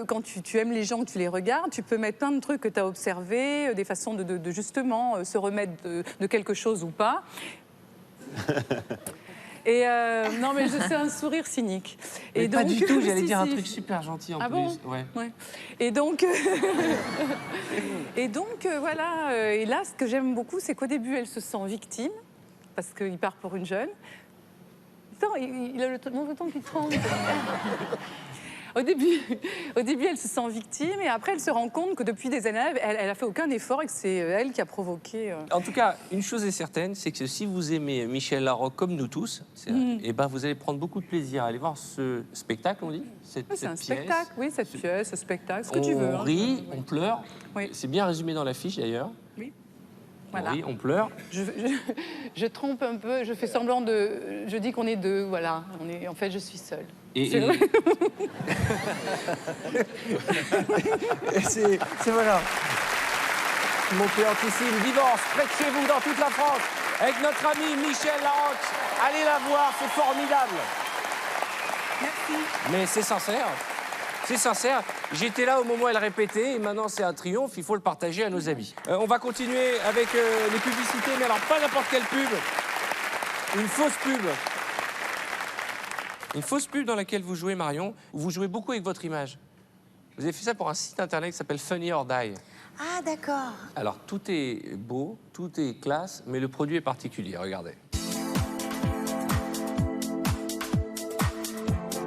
quand tu aimes les gens, que tu les regardes, tu peux mettre plein de trucs que tu as observés, des façons de justement se remettre de quelque chose ou pas. Et non, mais c'est un sourire cynique. Mais et pas donc, du tout, j'allais si, dire un si. truc super gentil en Ah plus. bon Ouais. Ouais. Et donc, voilà. Et là, ce que j'aime beaucoup, c'est qu'au début, elle se sent victime, parce qu'il part pour une jeune. Attends, il a le temps qui tremble. Au début, elle se sent victime et après, elle se rend compte que depuis des années, elle a fait aucun effort et que c'est elle qui a provoqué. En tout cas, une chose est certaine, c'est que si vous aimez Michel Larocque comme nous tous, et ben vous allez prendre beaucoup de plaisir à aller voir ce spectacle, on dit. C'est un spectacle, oui, cette pièce, ce spectacle, ce que tu veux. On rit, on pleure. Oui. C'est bien résumé dans l'affiche d'ailleurs. Oui. Voilà. Oui, on pleure. Je trompe un peu, je fais semblant de. Je dis qu'on est deux, voilà. En fait, je suis seule. C'est voilà. Mon cléantissime divorce près de chez vous dans toute la France avec notre ami Michel Larocque. Allez la voir, c'est formidable. Merci. Mais c'est sincère. C'est sincère. J'étais là au moment où elle répétait et maintenant c'est un triomphe. Il faut le partager à nos amis. On va continuer avec les publicités, mais alors pas n'importe quelle pub. Une fausse pub. Une fausse pub dans laquelle vous jouez, Marion, où vous jouez beaucoup avec votre image. Vous avez fait ça pour un site internet qui s'appelle Funny or Die. Ah, d'accord. Alors, tout est beau, tout est classe, mais le produit est particulier. Regardez.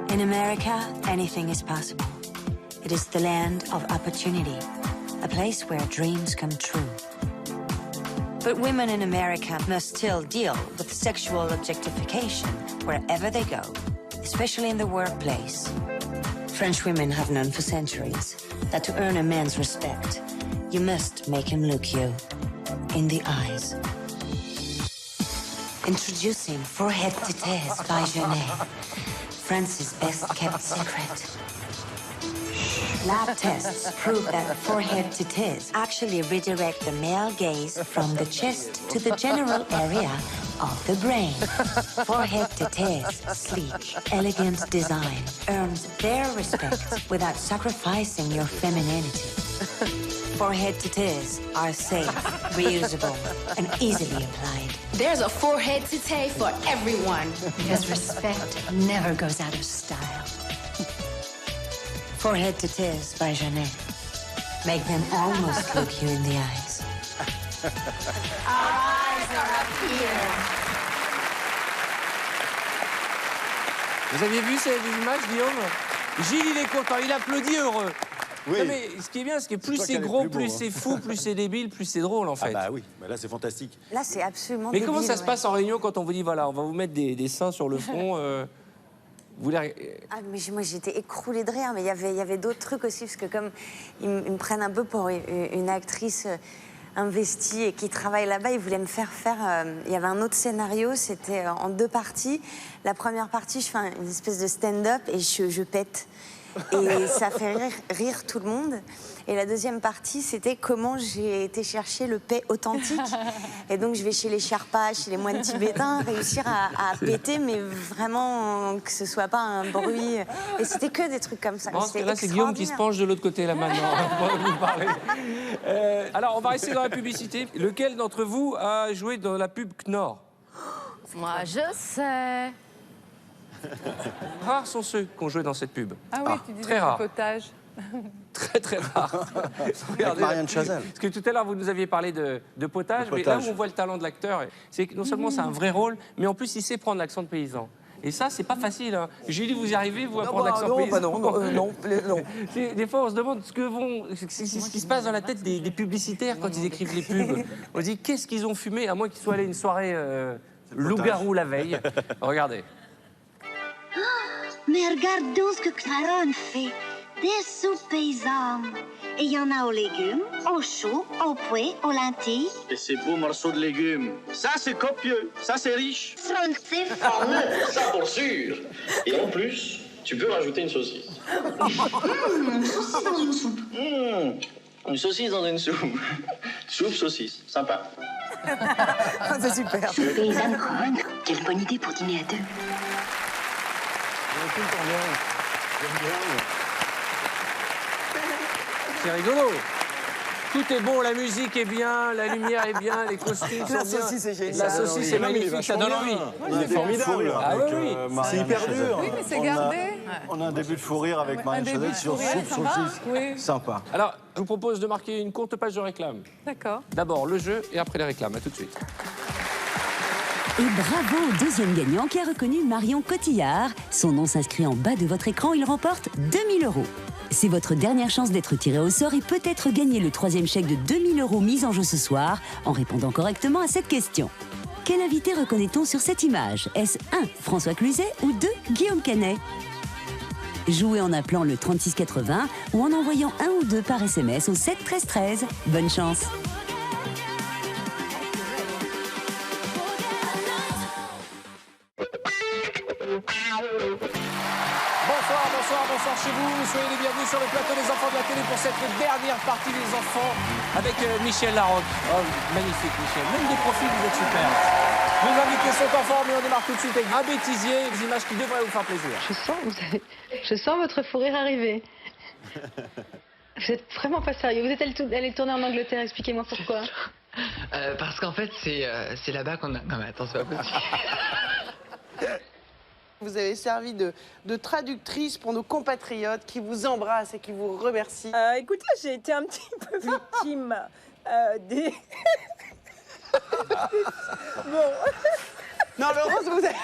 In America, anything is possible. It is the land of opportunity, a place where dreams come true. But women in America must still deal with sexual objectification wherever they go, especially in the workplace. French women have known for centuries that to earn a man's respect, you must make him look you in the eyes. Introducing Forehead Tétès by Genet, France's best-kept secret. Lab tests prove that forehead tétès actually redirect the male gaze from the chest to the general area of the brain. Forehead tétès, sleek, elegant design earns their respect without sacrificing your femininity. Forehead tétès are safe, reusable, and easily applied. There's a forehead tété for everyone, because respect never goes out of style. Forehead Tétès by Genet. Make them almost look you in the eyes. Our eyes are up here. Vous aviez vu ces images, Guillaume? Gilles, il est content, il applaudit heureux. Oui. Non, mais ce qui est bien, c'est que plus c'est gros, plus c'est fou, plus c'est débile, plus c'est drôle, en fait. Ah bah oui, bah là c'est fantastique. Là, c'est absolument Mais débile, comment ça se ouais. passe en réunion quand on vous dit, voilà, on va vous mettre des seins sur le front vous les... Ah, mais moi, j'étais écroulée de rire, mais il y avait d'autres trucs aussi, parce que comme ils me prennent un peu pour une actrice investie et qui travaille là-bas, ils voulaient me faire faire... il y avait un autre scénario, c'était en 2 parties. La première partie, je fais une espèce de stand-up et je pète. Et ça fait rire tout le monde. Et la deuxième partie, c'était comment j'ai été chercher le paix authentique. Et donc, je vais chez les Sherpas, chez les moines tibétains, réussir à péter, mais vraiment que ce soit pas un bruit. Et c'était que des trucs comme ça. Bon, là, c'est Guillaume qui se penche de l'autre côté, là, maintenant, pour vous parler. Alors, on va rester dans la publicité. Lequel d'entre vous a joué dans la pub Knorr? Moi, je sais. Rares sont ceux qui ont joué dans cette pub. Ah oui, tu disais très rare. potage. Très, très rare. Regardez, Marianne Chazelle. Parce que tout à l'heure, vous nous aviez parlé de potage, mais là où on voit le talent de l'acteur, c'est que non seulement c'est un vrai rôle, mais en plus, il sait prendre l'accent de paysan. Et ça, c'est pas facile. Hein. Julie, vous y arrivez, vous, à prendre l'accent paysan? Non. Des fois, on se demande ce qui se passe dans la tête des publicitaires quand ils écrivent les pubs. On se dit, qu'est-ce qu'ils ont fumé, à moins qu'ils soient allés à une soirée loup-garou la veille. Regardez. Mais regardons ce que Claronne fait. Des soupes paysannes. Et il y en a aux légumes, aux choux, aux pois, aux lentilles. Et ces beaux morceaux de légumes. Ça, c'est copieux. Ça, c'est riche. C'est fameux. Ça, pour sûr. Et en plus, tu peux rajouter une saucisse. Une saucisse dans une soupe. Une saucisse dans une soupe. Soupe, saucisse. Sympa. C'est super. Paysanne Ron, quelle bonne idée pour dîner à 2. C'est rigolo. Tout est bon, la musique est bien, la lumière est bien, les costumes sont bien. La saucisse est géniale. La saucisse est magnifique, ça donne envie. Il est formidable. Ah oui, oui. C'est hyper dur. Oui, mais c'est gardé. On a un début de fou rire avec Un Marianne début Chazelle de sur fou rire, soupe, ça va. saucisse. Oui. Sympa. Alors, je vous propose de marquer une courte page de réclame. D'accord. D'abord le jeu et après les réclames. À tout de suite. Et bravo au deuxième gagnant qui a reconnu Marion Cotillard. Son nom s'inscrit en bas de votre écran, il remporte 2000 €. C'est votre dernière chance d'être tiré au sort et peut-être gagner le troisième chèque de 2000 € mis en jeu ce soir en répondant correctement à cette question. Quel invité reconnaît-on sur cette image? Est-ce 1. François Cluzet ou 2. Guillaume Canet? Jouez en appelant le 3680 ou en envoyant 1 ou 2 par SMS au 7 13 13. Bonne chance. Bonsoir chez vous, soyez les bienvenus sur le plateau des enfants de la télé pour cette dernière partie des enfants avec Michel Larocque. Oh, magnifique Michel, même des profils, vous êtes super. Nos invités sont en forme et on démarre tout de suite avec un bêtisier, des images qui devraient vous faire plaisir. Je sens votre fou rire arriver. Vous êtes vraiment pas sérieux. Vous êtes allé tourner en Angleterre, expliquez-moi pourquoi. Parce qu'en fait, c'est là-bas qu'on a... Non mais attends, c'est pas possible. Vous avez servi de traductrice pour nos compatriotes qui vous embrassent et qui vous remercient. Écoutez, j'ai été un petit peu victime des... Bon. Non, Laurence, vous avez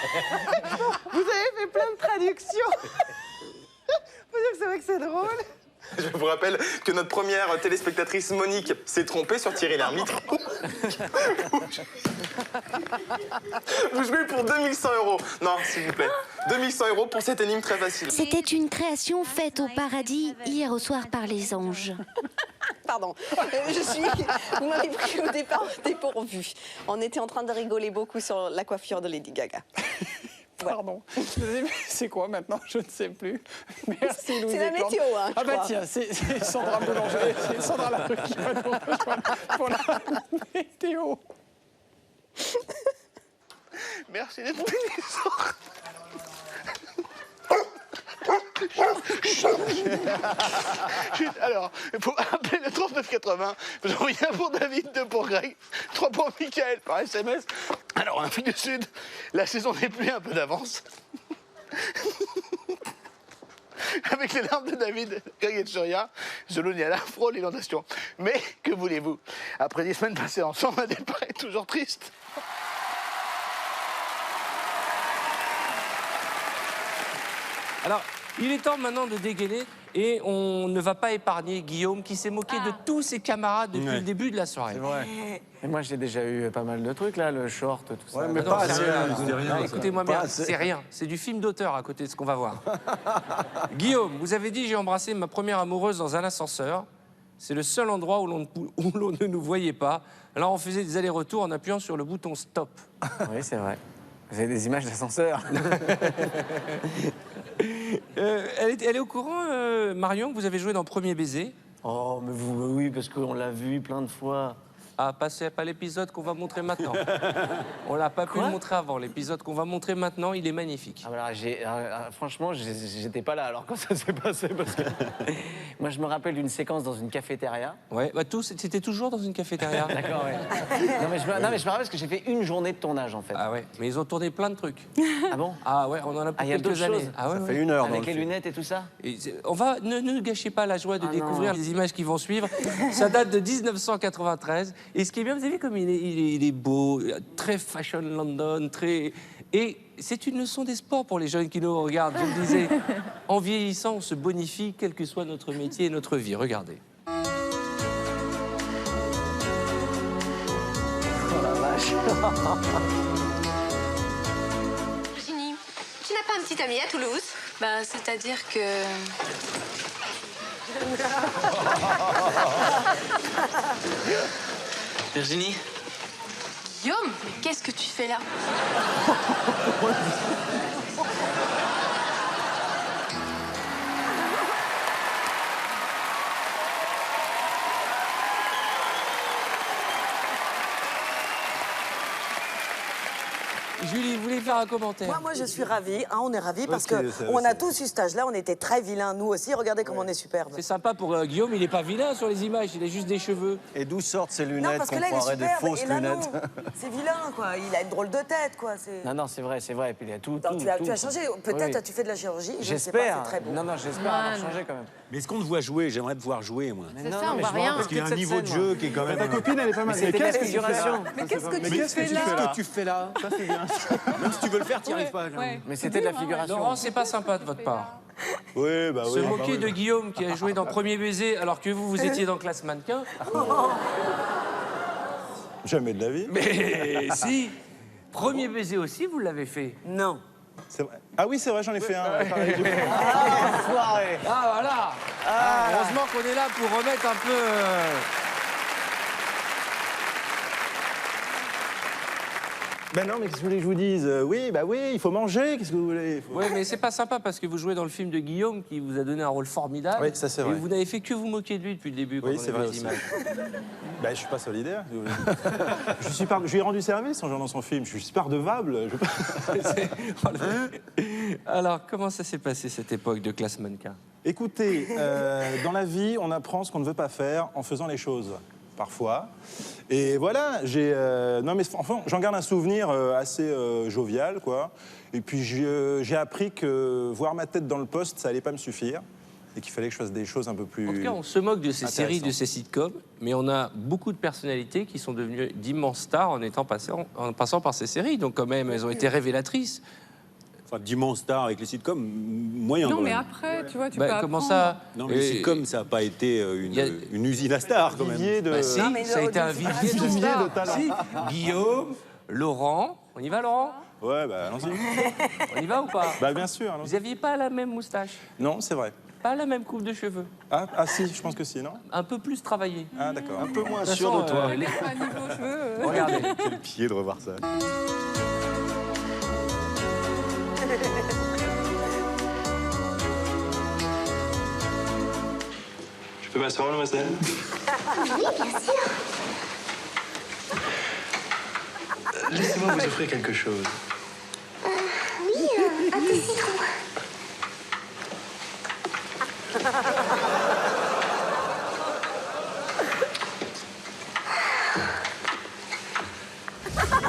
fait plein de traductions. Faut dire que c'est vrai que c'est drôle. Je vous rappelle que notre première téléspectatrice, Monique, s'est trompée sur Thierry Lhermitte. Vous jouez pour 2100 €. Non, s'il vous plaît. 2100 € pour cette énime très facile. C'était une création faite au paradis hier au soir par les anges. Pardon, vous m'avez pris au départ dépourvu. On était en train de rigoler beaucoup sur la coiffure de Lady Gaga. Pardon. C'est quoi maintenant? Je ne sais plus. Merci Louise. C'est la météo, hein. Ah bah tiens, c'est Sandra Boulanger, c'est Sandra Larue qui va nous rejoindre pour la météo. Merci d'être venu. Alors, il faut appeler le 3980. Vous envoyez un pour David, 2 pour Greg, 3 pour Michael par SMS. Alors, en Afrique du Sud, la saison des pluies a un peu d'avance. Avec les larmes de David, Greg et Tchoria, Zolonia frôle l'inondation. Mais que voulez-vous? Après 10 semaines passées ensemble, un départ est toujours triste. Alors, il est temps maintenant de dégainer et on ne va pas épargner Guillaume qui s'est moqué de tous ses camarades depuis le début de la soirée. C'est vrai. Et moi, j'ai déjà eu pas mal de trucs, là, le short, tout ça. Ouais, mais pas assez, écoutez-moi bien, c'est rien. C'est du film d'auteur à côté de ce qu'on va voir. Guillaume, vous avez dit j'ai embrassé ma première amoureuse dans un ascenseur. C'est le seul endroit où l'on ne nous voyait pas. Alors, on faisait des allers-retours en appuyant sur le bouton stop. Oui, c'est vrai. Vous avez des images d'ascenseur. Elle est au courant, Marion, que vous avez joué dans Premier Baiser? Oh, mais vous, oui, parce qu'on l'a vu plein de fois. Ah, c'est pas l'épisode qu'on va montrer maintenant. On l'a pas pu le montrer avant. L'épisode qu'on va montrer maintenant, il est magnifique. Ah, bah alors, franchement, j'étais pas là alors quand ça s'est passé. Parce que moi, je me rappelle d'une séquence dans une cafétéria. Ouais, bah c'était toujours dans une cafétéria. D'accord, ouais. Non, mais je me rappelle parce que j'ai fait une journée de tournage, en fait. Ah ouais, mais ils ont tourné plein de trucs. Ah bon? Ah ouais, on en a pour quelques années. Ah ouais, ça fait 1 heure. Avec les lunettes et tout ça? On va, ne gâchez pas la joie de découvrir les images qui vont suivre. Ça date de 1993. Et ce qui est bien, vous avez vu comme il est beau, très fashion London, très... Et c'est une leçon des sports pour les jeunes qui nous regardent. Je le disais, en vieillissant, on se bonifie, quel que soit notre métier et notre vie. Regardez. Oh la vache. Virginie, tu n'as pas un petit ami à Toulouse? Bah, c'est-à-dire que... Virginie? Guillaume, mais qu'est-ce que tu fais là? Julie, vous voulez faire un commentaire. Moi, je suis ravie. Hein, on est ravis parce Ok, ça, qu'on a c'est- tous eu cet âge-là. On était très vilains, nous aussi. Regardez comme on est superbes. C'est sympa pour Guillaume, il est pas vilain sur les images, il a juste des cheveux. Et d'où sortent ces Non, lunettes parce que qu'on là, il est croirait des superbe. fausses Et là, non. lunettes? C'est vilain, quoi. Il a une drôle de tête, quoi. Non, non, c'est vrai. Et puis il y a tout. Non, tu as tout. changé. Peut-être Oui. as-tu fait de la chirurgie. Je ne sais pas, J'espère. c'est très beau. Non, non, j'espère avoir changé quand même. Mais est-ce qu'on te voit jouer? J'aimerais te voir jouer, moi. C'est ça, on voit rien. Parce qu'il y a un niveau de jeu qui est quand même... Ta copine, elle est pas mal. C'était de la qu'est-ce que tu fais là figuration. Mais qu'est-ce que tu fais Qu'est-ce là que tu fais là? Ça, c'est bien. Même si tu veux le faire, t'y arrives pas. Ouais. Mais c'était de la figuration. Laurent, c'est pas sympa de votre part. Oui, bah Se oui. moquer de Guillaume qui a joué dans Premier Baiser alors que vous étiez dans Classe Mannequin. Jamais de la vie. Mais si. Premier Baiser aussi, vous l'avez fait. Non. C'est vrai. Ah oui, c'est vrai, j'en ai fait un. ouais, pareil. Ah voilà. Heureusement qu'on est là pour remettre un peu. Ben non, mais qu'est-ce que vous voulez que je vous dise? Oui, bah oui, il faut manger. Qu'est-ce que vous voulez? Oui, mais c'est pas sympa parce que vous jouez dans le film de Guillaume qui vous a donné un rôle formidable. Oui, ça, c'est vrai. Et vous n'avez fait que vous moquer de lui depuis le début quand Oui, on c'est a vu vrai les aussi. images. Ben, je suis pas solidaire. Je lui ai rendu service en jouant dans son film. Je suis super redevable. Alors, comment ça s'est passé cette époque de Classe Mannequin? Écoutez, dans la vie, on apprend ce qu'on ne veut pas faire en faisant les choses. Parfois. Et voilà, non mais enfin, j'en garde un souvenir assez jovial, quoi. Et puis j'ai appris que voir ma tête dans le poste, ça allait pas me suffire. Et qu'il fallait que je fasse des choses un peu plus... En tout cas, on se moque de ces séries, de intéressantes. ces sitcoms, mais on a beaucoup de personnalités qui sont devenues d'immenses stars en passant par ces séries. Donc quand même, elles ont été révélatrices. Enfin, d'immenses stars avec les sitcoms, moyen. Non, quand mais même. après, tu vois, tu Bah, peux comment apprendre. ça? Non, mais les sitcoms, ça n'a pas été une usine à stars, quand même. Bah, si, Non, mais ça a été un vivier de stars. talent. Si. Guillaume, Laurent, on y va Laurent? Ouais, bah allons-y. On y va ou pas? Bah bien sûr, Vous allons-y. n'aviez pas la même moustache, Non, c'est vrai. pas la même coupe de cheveux, Ah si, je pense que si, non? un peu plus travaillé. Ah d'accord. Un peu moins De toute sûr façon, de toi. À niveau cheveux. Regardez. Quel pied de revoir ça. Je peux m'asseoir, mademoiselle? Oui, bien sûr. Laissez-moi vous offrir quelque chose. Oui, un thé citron.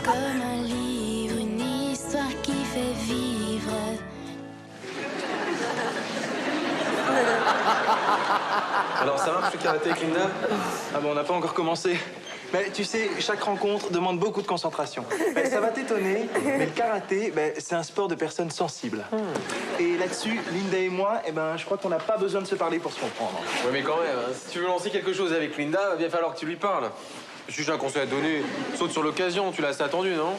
Comme un livre, une histoire qui fait vivre. Alors, ça marche le karaté avec Linda? Ah bon, on n'a pas encore commencé. Mais tu sais, chaque rencontre demande beaucoup de concentration. Ça va t'étonner, mais le karaté, c'est un sport de personnes sensibles. Et là-dessus, Linda et moi, je crois qu'on n'a pas besoin de se parler pour se comprendre. Ouais, mais quand même, hein, si tu veux lancer quelque chose avec Linda, va bien falloir que tu lui parles. Si j'ai un conseil à te donner, saute sur l'occasion, tu l'as assez attendu, non?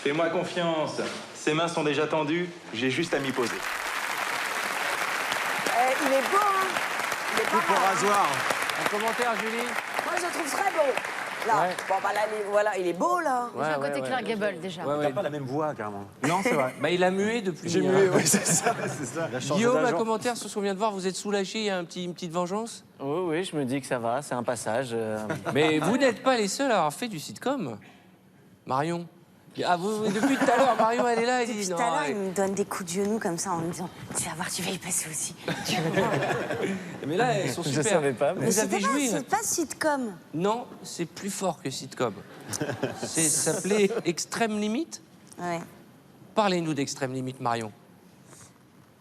Fais-moi confiance. Ses mains sont déjà tendues, j'ai juste à m'y poser. Il est beau, hein. Il est pas Coupe au mal, hein. rasoir. Un commentaire, Julie? Moi, je le trouve très beau. Là, Ouais. bon, bah là, voilà, il est beau, là. J'ai un côté Claire Gable déjà. Ouais, T'as ouais. pas la même voix, carrément. Non, c'est vrai. Bah, il a mué depuis. J'ai mué, oui, c'est ça, c'est ça. Il a changé Guillaume, un d'agent. commentaire sur ce qu'on vient de voir, vous êtes soulagé, il y a une petite vengeance? Oui, oui, je me dis que ça va, c'est un passage. Mais vous n'êtes pas les seuls à avoir fait du sitcom. Marion. Ah, depuis tout à l'heure, Marion, elle est là, elle Depuis dit tout non. à l'heure, il me donne des coups de genoux comme ça en me disant tu vas voir, tu vas y passer aussi. Tu vas voir. Mais là, elles sont Je super. savais pas, mais- Vous avez joué. C'est pas sitcom. Non, c'est plus fort que sitcom. Ça s'appelait Extrême Limite. Ouais. Parlez-nous d'Extrême Limite, Marion.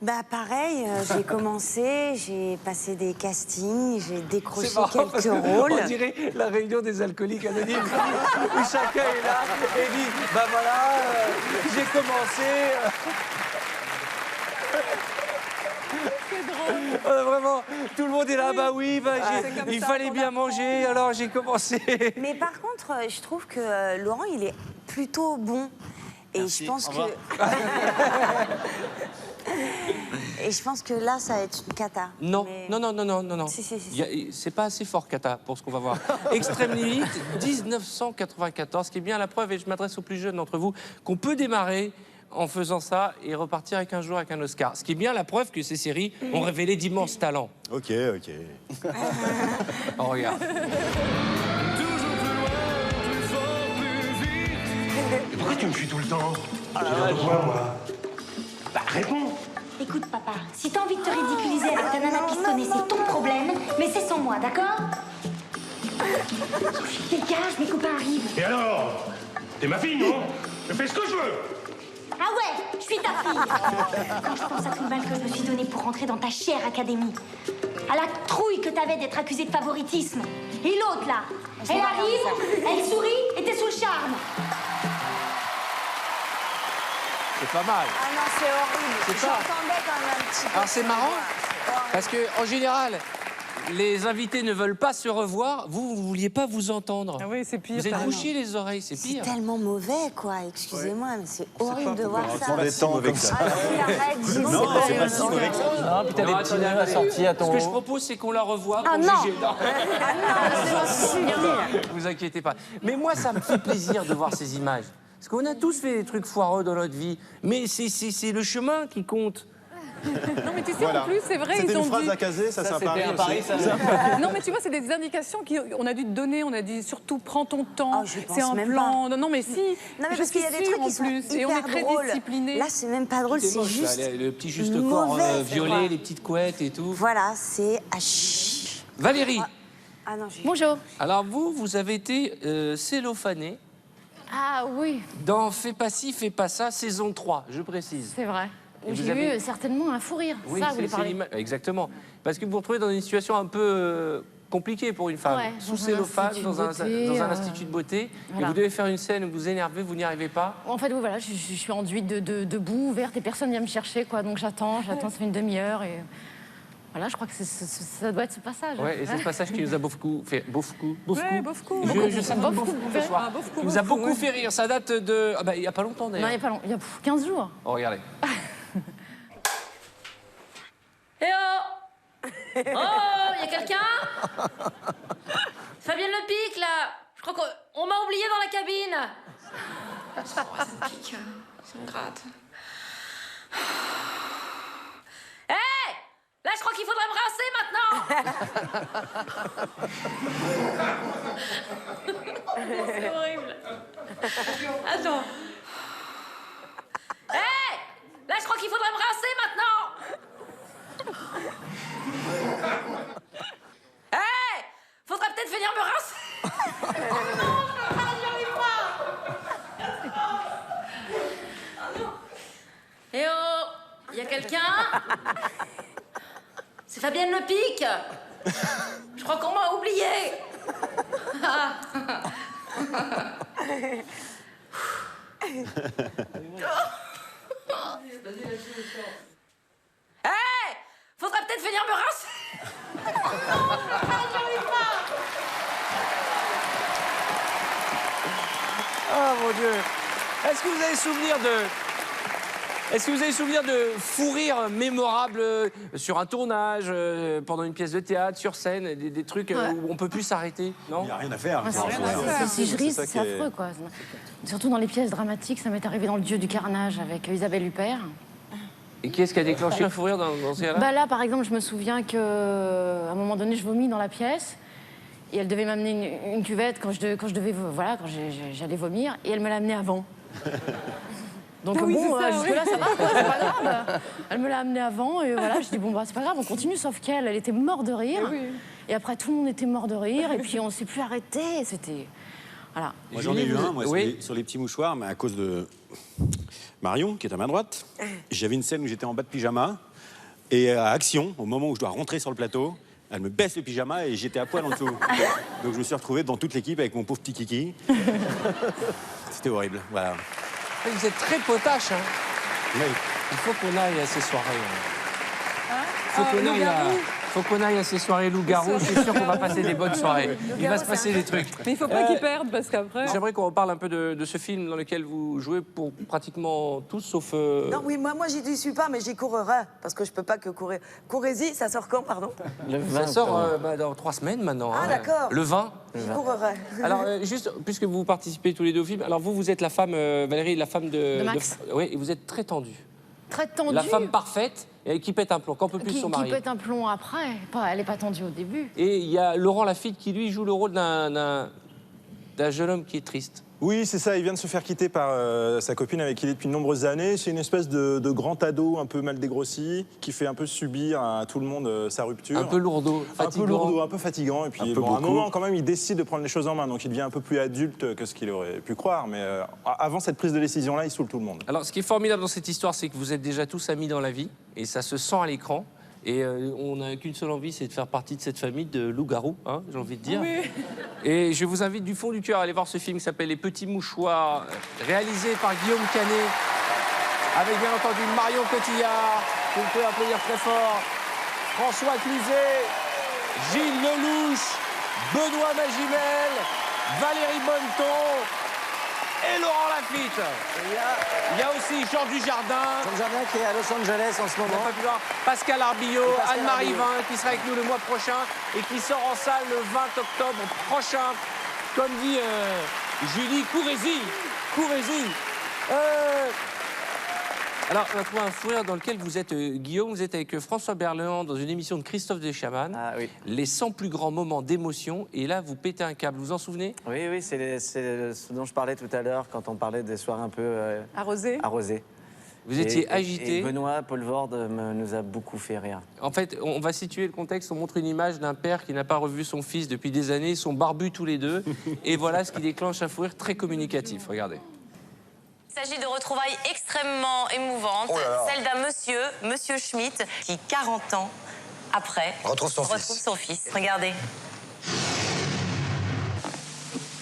Bah pareil, j'ai commencé, j'ai passé des castings, j'ai décroché C'est marrant parce quelques que rôles. on dirait la réunion des alcooliques anonymes où chacun est là et dit bah voilà, j'ai commencé. Vraiment, tout le monde est là, bah oui, bah, il fallait bien manger, alors j'ai commencé. Mais par contre, je trouve que Laurent, il est plutôt bon. Et Merci, je pense au que. revoir. Et je pense que là, ça va être une cata. Non, Mais- non, non, non, non, non, non. Si, si, si, si. C'est pas assez fort, Kata, pour ce qu'on va voir. Extrême Limite, 1994, ce qui est bien la preuve, et je m'adresse aux plus jeunes d'entre vous, qu'on peut démarrer en faisant ça et repartir avec un jour avec un Oscar. Ce qui est bien la preuve que ces séries ont révélé d'immenses talents. Ok, ok. Oh, regarde. Mais pourquoi tu me fuis tout le temps? moi. Bah, réponds. Écoute, papa, si t'as envie de te ridiculiser avec ta nana pistonnée, c'est ton problème, mais c'est sans moi, d'accord? Dégage, mes copains arrivent. Et alors? T'es ma fille, non? Je fais ce que je veux. Ah ouais, je suis ta fille. Quand je pense à tout le mal que je me suis donné pour rentrer dans ta chère académie, à la trouille que t'avais d'être accusée de favoritisme. Et l'autre, là, elle arrive, elle sourit et t'es sous le charme. C'est pas mal. Ah non, c'est horrible. C'est pas- J'entendais quand même un petit peu. Alors c'est marrant, parce que en général, les invités ne veulent pas se revoir. Vous vouliez pas vous entendre. Ah oui, c'est pire. Vous êtes carrément. bouché les oreilles, c'est C'est pire. tellement mauvais, quoi. Excusez-moi, mais c'est horrible de voir ça. Des temps comme ça. Ah, si, arrête, dis donc, Non, c'est c'est pas pas si vrai. mauvais que ça. Non, puis t'as des Non, petits attendez, nœuds assortis à ton Ce que je haut. propose, c'est qu'on la revoie Ah pour non. juger. Non. Vous inquiétez pas. Mais moi, ça me fait plaisir de voir ces images. Parce qu'on a tous fait des trucs foireux dans notre vie. Mais c'est le chemin qui compte. Non, mais tu sais, Voilà. en plus, c'est vrai, C'était ils ont une phrase dit... à caser, ça c'est un c'était pari un pari, aussi. ça. Non, mais tu vois, c'est des indications qu'on a dû te donner. On a dit surtout prends ton temps. Oh, j'y pense c'est un même plan. Non, mais si. Non, mais je parce qu'il y a suis des sûre, trucs qui en sont plus. Et on est hyper très drôles. disciplinés. Là, c'est même pas drôle, Tout est c'est moche, là, juste le petit juste corps mauvais, c'est violet, quoi. les petites couettes et tout. Voilà, c'est à chier. Valérie, Ah non, j'ai... Bonjour. alors vous avez été cellophanée Ah oui, dans Fais pas ci, fais pas ça, saison 3, je précise. c'est vrai. Et J'ai vous avez- eu certainement un fou rire. Oui, ça, vous voulez parler. exactement. Parce que vous vous retrouvez dans une situation un peu compliquée pour une femme. Ouais, Sous dans un cellophane, institut de dans un beauté, institut de beauté. voilà. Et vous devez faire une scène où vous énervez, vous n'y arrivez pas. En fait, oui, voilà, je suis enduite de boue ouverte et personne vient me chercher, quoi. Donc j'attends, ça fait une demi-heure et... Voilà, je crois que ça doit être ce passage. Ouais, et c'est ce passage qui nous a beaucoup fait... Beaucoup. Ouais, beaucoup. Je sais pas beaucoup ce soir. Il nous a beaucoup fait rire. Ça date de... Ah bah, il n'y a pas longtemps, Non, d'ailleurs. il y a pas longtemps, il y a 15 jours. Oh, regardez. Eh oh Oh, il y a quelqu'un Fabienne Le Pic, là. Je crois qu'on m'a oublié dans la cabine. Ça me pique, ça me gratte. Hé Là, je crois qu'il faudrait me rincer maintenant. C'est horrible. Attends. Hé Là, je crois qu'il faudrait me rincer maintenant. Hé Faudrait peut-être venir me rincer. Non, j'y arrive pas. Eh oh Il y a quelqu'un C'est Fabienne Le Pic. Je crois qu'on m'a oublié. Hé Faudrait peut-être venir me rincer. Non, j'y arrive pas. Oh, mon Dieu. Est-ce que vous avez souvenir de... Est-ce que vous avez souvenir de fou rire mémorables sur un tournage, pendant une pièce de théâtre, sur scène, des trucs où on peut plus s'arrêter, non? Il n'y a rien à faire. Si je ris, ça c'est qui est- affreux, quoi. Surtout dans les pièces dramatiques, ça m'est arrivé dans Le Dieu du carnage avec Isabelle Huppert. Et qui est-ce qui a déclenché un fou rire dans ce cas-là? Bah là, par exemple, je me souviens qu'à un moment donné, je vomis dans la pièce. Et elle devait m'amener une cuvette quand j'allais vomir. Et elle me l'a amenée avant. Donc Oui, bon, c'est ça, jusque-là, oui. ça va, quoi, c'est pas grave. Elle me l'a amenée avant et voilà, je dis bon, bah c'est pas grave, on continue, sauf qu'elle, elle était morte de rire. Et après, tout le monde était mort de rire et puis on s'est plus arrêté. C'était... Voilà. Moi, j'en ai eu un, moi, Oui. sur les petits mouchoirs, mais à cause de Marion, qui est à ma droite. J'avais une scène où j'étais en bas de pyjama, et à Action, au moment où je dois rentrer sur le plateau, elle me baisse le pyjama et j'étais à poil en dessous. Donc je me suis retrouvé devant toute l'équipe avec mon pauvre petit kiki. C'était horrible, voilà. Vous êtes très potache, hein. Oui. Il faut qu'on aille à ces soirées. Faut qu'on aille à ces soirées loup-garou. Je suis sûr qu'on va passer des bonnes soirées. Il va se passer des trucs. Mais il faut pas qu'ils perdent parce qu'après... J'aimerais qu'on reparle un peu de ce film dans lequel vous jouez pour pratiquement tous, sauf... Non, oui, moi j'y suis pas, mais j'y courrai. Parce que je peux pas que courir. Courez-y, ça sort quand, pardon? Ça sort dans 3 semaines maintenant. Ah, hein. d'accord. Le 20. J'y courrai. Alors, juste, puisque vous participez tous les deux au film, alors vous êtes la femme, Valérie, la femme De Max. oui, et vous êtes très tendue. Très tendue. La femme parfaite et qui pète un plomb, qu'on peut plus son mari. Qui pète un plomb après. Elle est pas tendue au début. Et il y a Laurent Lafitte qui, lui, joue le rôle d'un jeune homme qui est triste. Oui, c'est ça, il vient de se faire quitter par sa copine avec qui il est depuis de nombreuses années. C'est une espèce de grand ado un peu mal dégrossi qui fait un peu subir à tout le monde sa rupture. Un peu lourdeau, fatigant. Un peu lourdeau, un peu fatigant. Et puis, Un peu bon, à un beaucoup. moment, quand même, il décide de prendre les choses en main. Donc, il devient un peu plus adulte que ce qu'il aurait pu croire. Mais avant cette prise de décision-là, il saoule tout le monde. Alors, ce qui est formidable dans cette histoire, c'est que vous êtes déjà tous amis dans la vie, et ça se sent à l'écran. Et on n'a qu'une seule envie, c'est de faire partie de cette famille de loups-garous, hein, j'ai envie de dire. Oui. Et je vous invite du fond du cœur à aller voir ce film qui s'appelle Les Petits Mouchoirs, réalisé par Guillaume Canet, avec bien entendu Marion Cotillard, que vous pouvez applaudir très fort, François Cluzet, Gilles Lelouch, Benoît Magimel, Valérie Bonneton et Laurent Lafitte. Il y a aussi Jean Dujardin. Jean Dujardin qui est à Los Angeles en ce On moment. n'a pas pu voir. Pascal Arbillot, Pascal Anne-Marie Arbillot. Vin, qui sera avec nous le mois prochain et qui sort en salle le 20 octobre prochain. Comme dit Julie, courez-y, courez-y. Alors, on a trouvé un fou rire dans lequel vous êtes, Guillaume, vous êtes avec François Berléand dans une émission de Christophe Deschamane. Ah oui. Les 100 plus grands moments d'émotion. Et là, vous pétez un câble. Vous vous en souvenez? Oui, oui, c'est ce dont je parlais tout à l'heure quand on parlait des soirées un peu Arrosé. arrosées. Vous étiez agité. Et Benoît Poelvoorde nous a beaucoup fait rire. En fait, on va situer le contexte. On montre une image d'un père qui n'a pas revu son fils depuis des années. Ils sont barbus tous les deux. Et voilà ce qui déclenche un fou rire très communicatif. Regardez. Il s'agit de retrouvailles extrêmement émouvantes, celle d'un monsieur Schmitt, qui 40 ans après retrouve son fils. Regardez.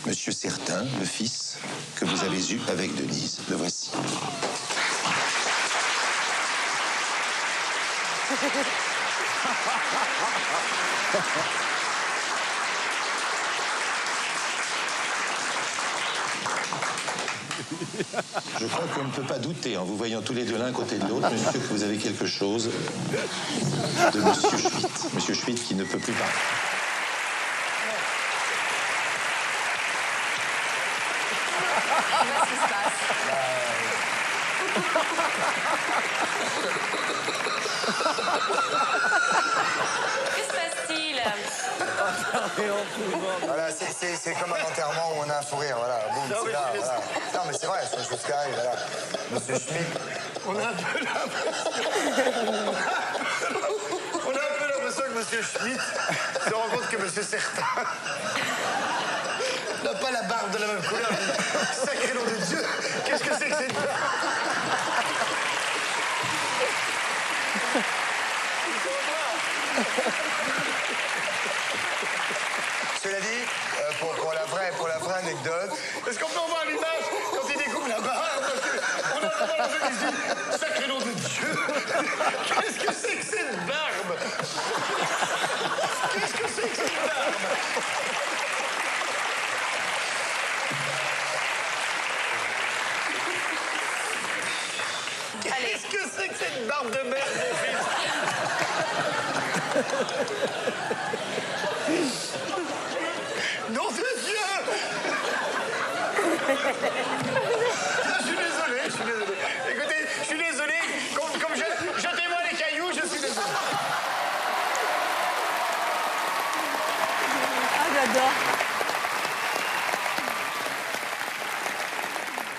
Monsieur Certain, le fils que vous avez eu avec Denise, le voici. Je crois qu'on ne peut pas douter, en vous voyant tous les deux l'un côté de l'autre, monsieur, que vous avez quelque chose de monsieur Schmitt. Monsieur Schmitt qui ne peut plus parler. Que se passe-t-il? Voilà, c'est comme un enterrement où on a un fou rire, voilà. Boum, c'est là, voilà. Non, mais c'est vrai, c'est une chose qui arrive, voilà. Monsieur Schmitt, on a un peu l'impression que Monsieur Schmitt se rend compte que Monsieur Certain n'a pas la barbe de la même couleur. Sacré nom de Dieu, qu'est-ce que c'est que cette barbe? Cela dit, pour la vraie anecdote, est-ce qu'on peut voir l'image quand il découpe la barbe? On a vraiment la jeune qui se dit, sacré nom de Dieu, qu'est-ce que c'est que cette barbe? Qu'est-ce que c'est que cette barbe? Qu'est-ce que c'est que cette barbe de merde, mon fils? Nom de Dieu! Je suis désolé. Écoutez, je suis désolé. Comme jetez-moi les cailloux, je suis désolé. Ah, j'adore.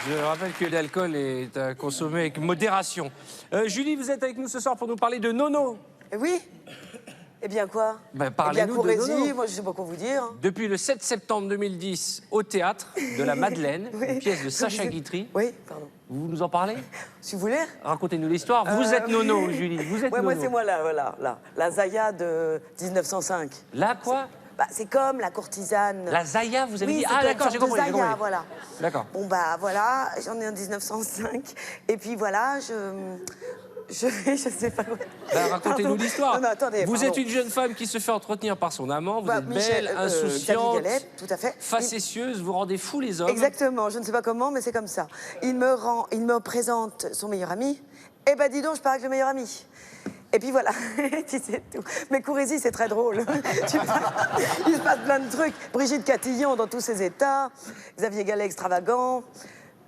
Je rappelle que l'alcool est à consommer avec modération. Julie, vous êtes avec nous ce soir pour nous parler de Nono. Oui. Eh bien quoi? Ben, Eh bien parlez-nous de courez-y, Nono. moi je sais pas quoi vous dire. Depuis le 7 septembre 2010, au théâtre de la Madeleine, une pièce de Sacha Guitry. Oui, pardon. Vous nous en parlez? Si vous voulez. Racontez-nous l'histoire. Vous êtes Nono, oui. Julie. Vous êtes Ouais, Nono. moi c'est moi là, voilà, là. La Zaya de 1905. Là, quoi? Bah, c'est comme la courtisane. La Zaya, vous avez Oui, dit? c'est Ah, une d'accord, sorte j'ai de compris. Zaya, voilà. D'accord. Bon, bah voilà, j'en ai en 1905. Et puis voilà, je sais pas quoi. Bah, racontez-nous Pardon. l'histoire. Non, attendez, Vous pardon. êtes une jeune femme qui se fait entretenir par son amant. Vous Bah, êtes Michel, belle, insouciante, Xavier Gallet, tout à fait. facétieuse. Vous rendez fou les hommes. Exactement, je ne sais pas comment, mais c'est comme ça. Il me présente son meilleur ami. Eh ben dis donc, je pars avec le meilleur ami. Et puis voilà, tu sais tout. Mais courez-y, c'est très drôle. Il se passe plein de trucs. Brigitte Catillon dans tous ses états. Xavier Gallet extravagant.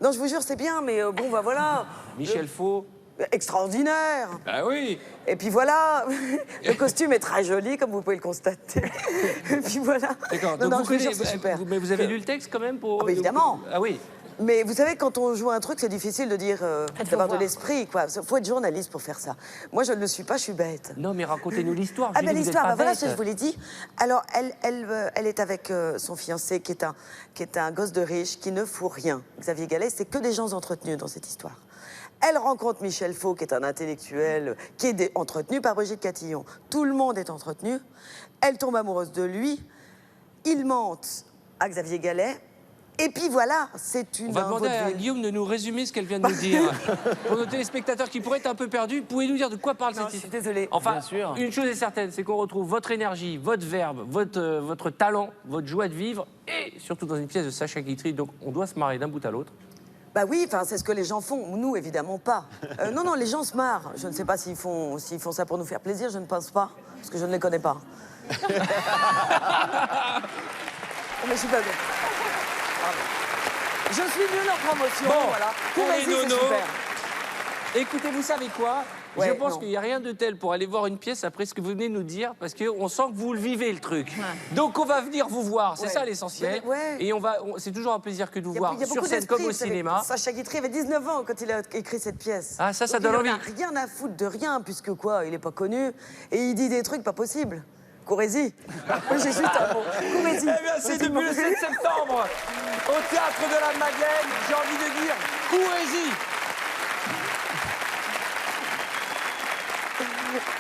Non, je vous jure, c'est bien, mais bon, bah voilà. Michel Faux. Extraordinaire. Ah oui. Et puis voilà, le costume est très joli, comme vous pouvez le constater. Et puis voilà. D'accord. Non, Donc non, vous je vous jure, connaissez, c'est super. mais vous avez lu le texte quand même pour. Ah, bah, évidemment. Ah oui. Mais vous savez, quand on joue un truc, c'est difficile de dire, d'avoir de voir. l'esprit, quoi. Faut être journaliste pour faire ça. Moi, je ne le suis pas, je suis bête. Non, mais racontez-nous l'histoire. Ah Julie, ben vous êtes l'histoire, pas bah, voilà bête. ce que je vous l'ai dit. Alors, elle est avec son fiancé, qui est un gosse de riche, qui ne fout rien. Xavier Gallet, c'est que des gens entretenus dans cette histoire. Elle rencontre Michel Faux, qui est un intellectuel, qui est entretenu par Brigitte Catillon. Tout le monde est entretenu. Elle tombe amoureuse de lui. Il mente à Xavier Gallet. Et puis voilà, c'est une... On va demander à vaudeville. Guillaume de nous résumer ce qu'elle vient de nous dire. Pour nos téléspectateurs qui pourraient être un peu perdus, pouvez-nous dire de quoi parle Non, cette je suis histoire? désolée. Enfin, Bien sûr. une chose est certaine, c'est qu'on retrouve votre énergie, votre verbe, votre talent, votre joie de vivre, et surtout dans une pièce de Sacha Guitry, donc on doit se marrer d'un bout à l'autre. Bah oui, enfin, c'est ce que les gens font. Nous, évidemment pas. Non, non, les gens se marrent. Je ne sais pas s'ils font ça pour nous faire plaisir, je ne pense pas, parce que je ne les connais pas. Mais je suis pas bien. Je suis mieux leur promotion, Bon, voilà. pour les Courez-y, c'est nonos, super. écoutez, vous savez quoi? Ouais, Je pense non. qu'il n'y a rien de tel pour aller voir une pièce après ce que vous venez de nous dire, parce qu'on sent que vous le vivez, le truc. Donc on va venir vous voir, c'est Ouais. ça l'essentiel. Ouais. Et c'est toujours un plaisir que de vous Il y a- voir il y a sur beaucoup scène comme au d'esprit, vous savez. cinéma. Sacha Guitry avait 19 ans quand il a écrit cette pièce. Ah, ça Donc, donne il en a envie. rien à foutre de rien, puisque quoi, il n'est pas connu. Et il dit des trucs pas possibles. Courez-y. Moi, j'ai juste un mot. Courez-y. Eh bien, c'est depuis le 7 septembre, au Théâtre de la Madeleine, j'ai envie de dire, courez-y.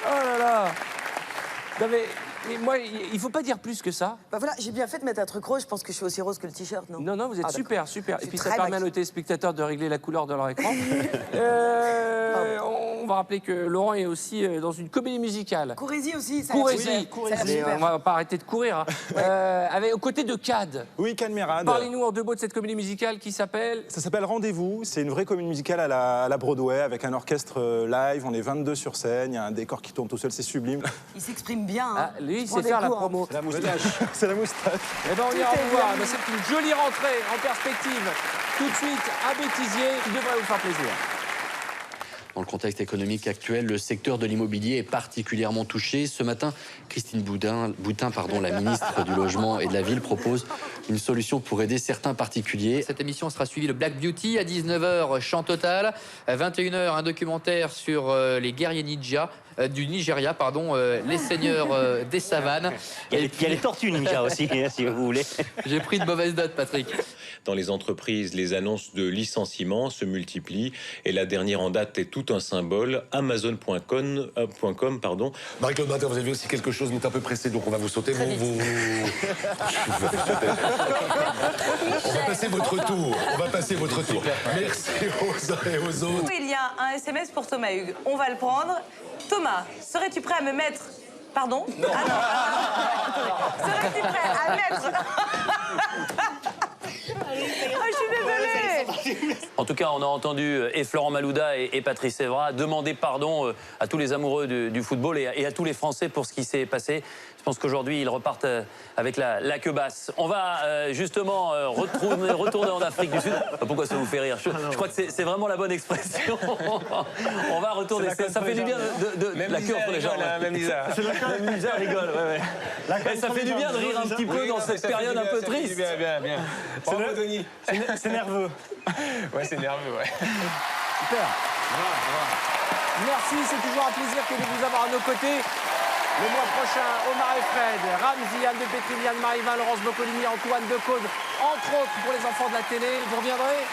Oh là là. Non mais moi, il faut pas dire plus que ça. Bah voilà, j'ai bien fait de mettre un truc rose, je pense que je suis aussi rose que le t-shirt, non? Non, vous êtes Ah, super, d'accord. super. Je Et puis suis ça très permet à nos maquillée. téléspectateurs de régler la couleur de leur écran. On va rappeler que Laurent est aussi dans une comédie musicale. Courez-y aussi, ça Courez-y. Courez-y. On va pas arrêter de courir. Hein. Aux côtés de Cad. Oui, Cadmerade. Parlez-nous en deux mots de cette comédie musicale qui s'appelle... Ça s'appelle Rendez-vous. C'est une vraie comédie musicale à la Broadway avec un orchestre live. On est 22 sur scène. Il y a un décor qui tourne tout seul. C'est sublime. Il s'exprime bien. Hein. Ah, lui, il Je prends sait faire des la cours, hein. promo. C'est la moustache. C'est la moustache. Eh ben, on ira vous voir. Mais c'est une jolie rentrée en perspective. Tout de suite, un bêtisier qui devrait vous faire plaisir. Dans le contexte économique actuel, le secteur de l'immobilier est particulièrement touché. Ce matin, Christine Boutin, la ministre du Logement et de la Ville, propose une solution pour aider certains particuliers. Cette émission sera suivie de Black Beauty à 19h, chant total. À 21h, un documentaire sur les guerriers ninja. Du Nigeria, les seigneurs des savanes. Il y a les tortues ninja aussi, si vous voulez. J'ai pris de mauvaises notes, Patrick. Dans les entreprises, les annonces de licenciements se multiplient et la dernière en date est tout un symbole, Amazon.com. Marie-Claude Martin, vous avez aussi quelque chose, mais est un peu pressé, donc on va vous sauter. On va passer votre tour. Merci aux uns et aux autres. Il y a un SMS pour Thomas Hugues. On va le prendre. Thomas, serais-tu prêt à me mettre... Pardon? Non. Serais-tu prêt à mettre... Oh, je suis désolée. En tout cas, on a entendu et Florent Malouda et Patrice Evra demander pardon à tous les amoureux du football et à tous les Français pour ce qui s'est passé. Je pense qu'aujourd'hui, ils repartent avec la queue basse. On va justement retourner en Afrique du Sud. Pourquoi ça vous fait rire? Je crois que c'est vraiment la bonne expression. On va retourner. Ça fait du bien de la queue entre les jambes. Même Lisa. Même Lisa rigole, ouais. Ça fait du bien de rire un petit peu dans cette période un peu triste. Bien. Bravo, Denis. C'est nerveux. Ouais, c'est nerveux, ouais. Super. Merci, c'est toujours un plaisir que de vous avoir à nos côtés. Le mois prochain, Omar et Fred, Ramzi, Anne de Pétrini, Anne-Marie-Vin, Laurence Boccolini, Antoine Decaude, entre autres pour les enfants de la télé. Vous reviendrez?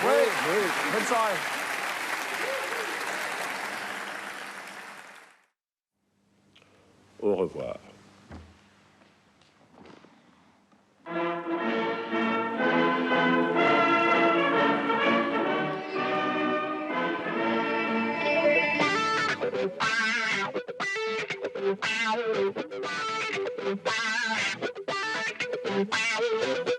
Oui. Bonne soirée. Au revoir. Wow.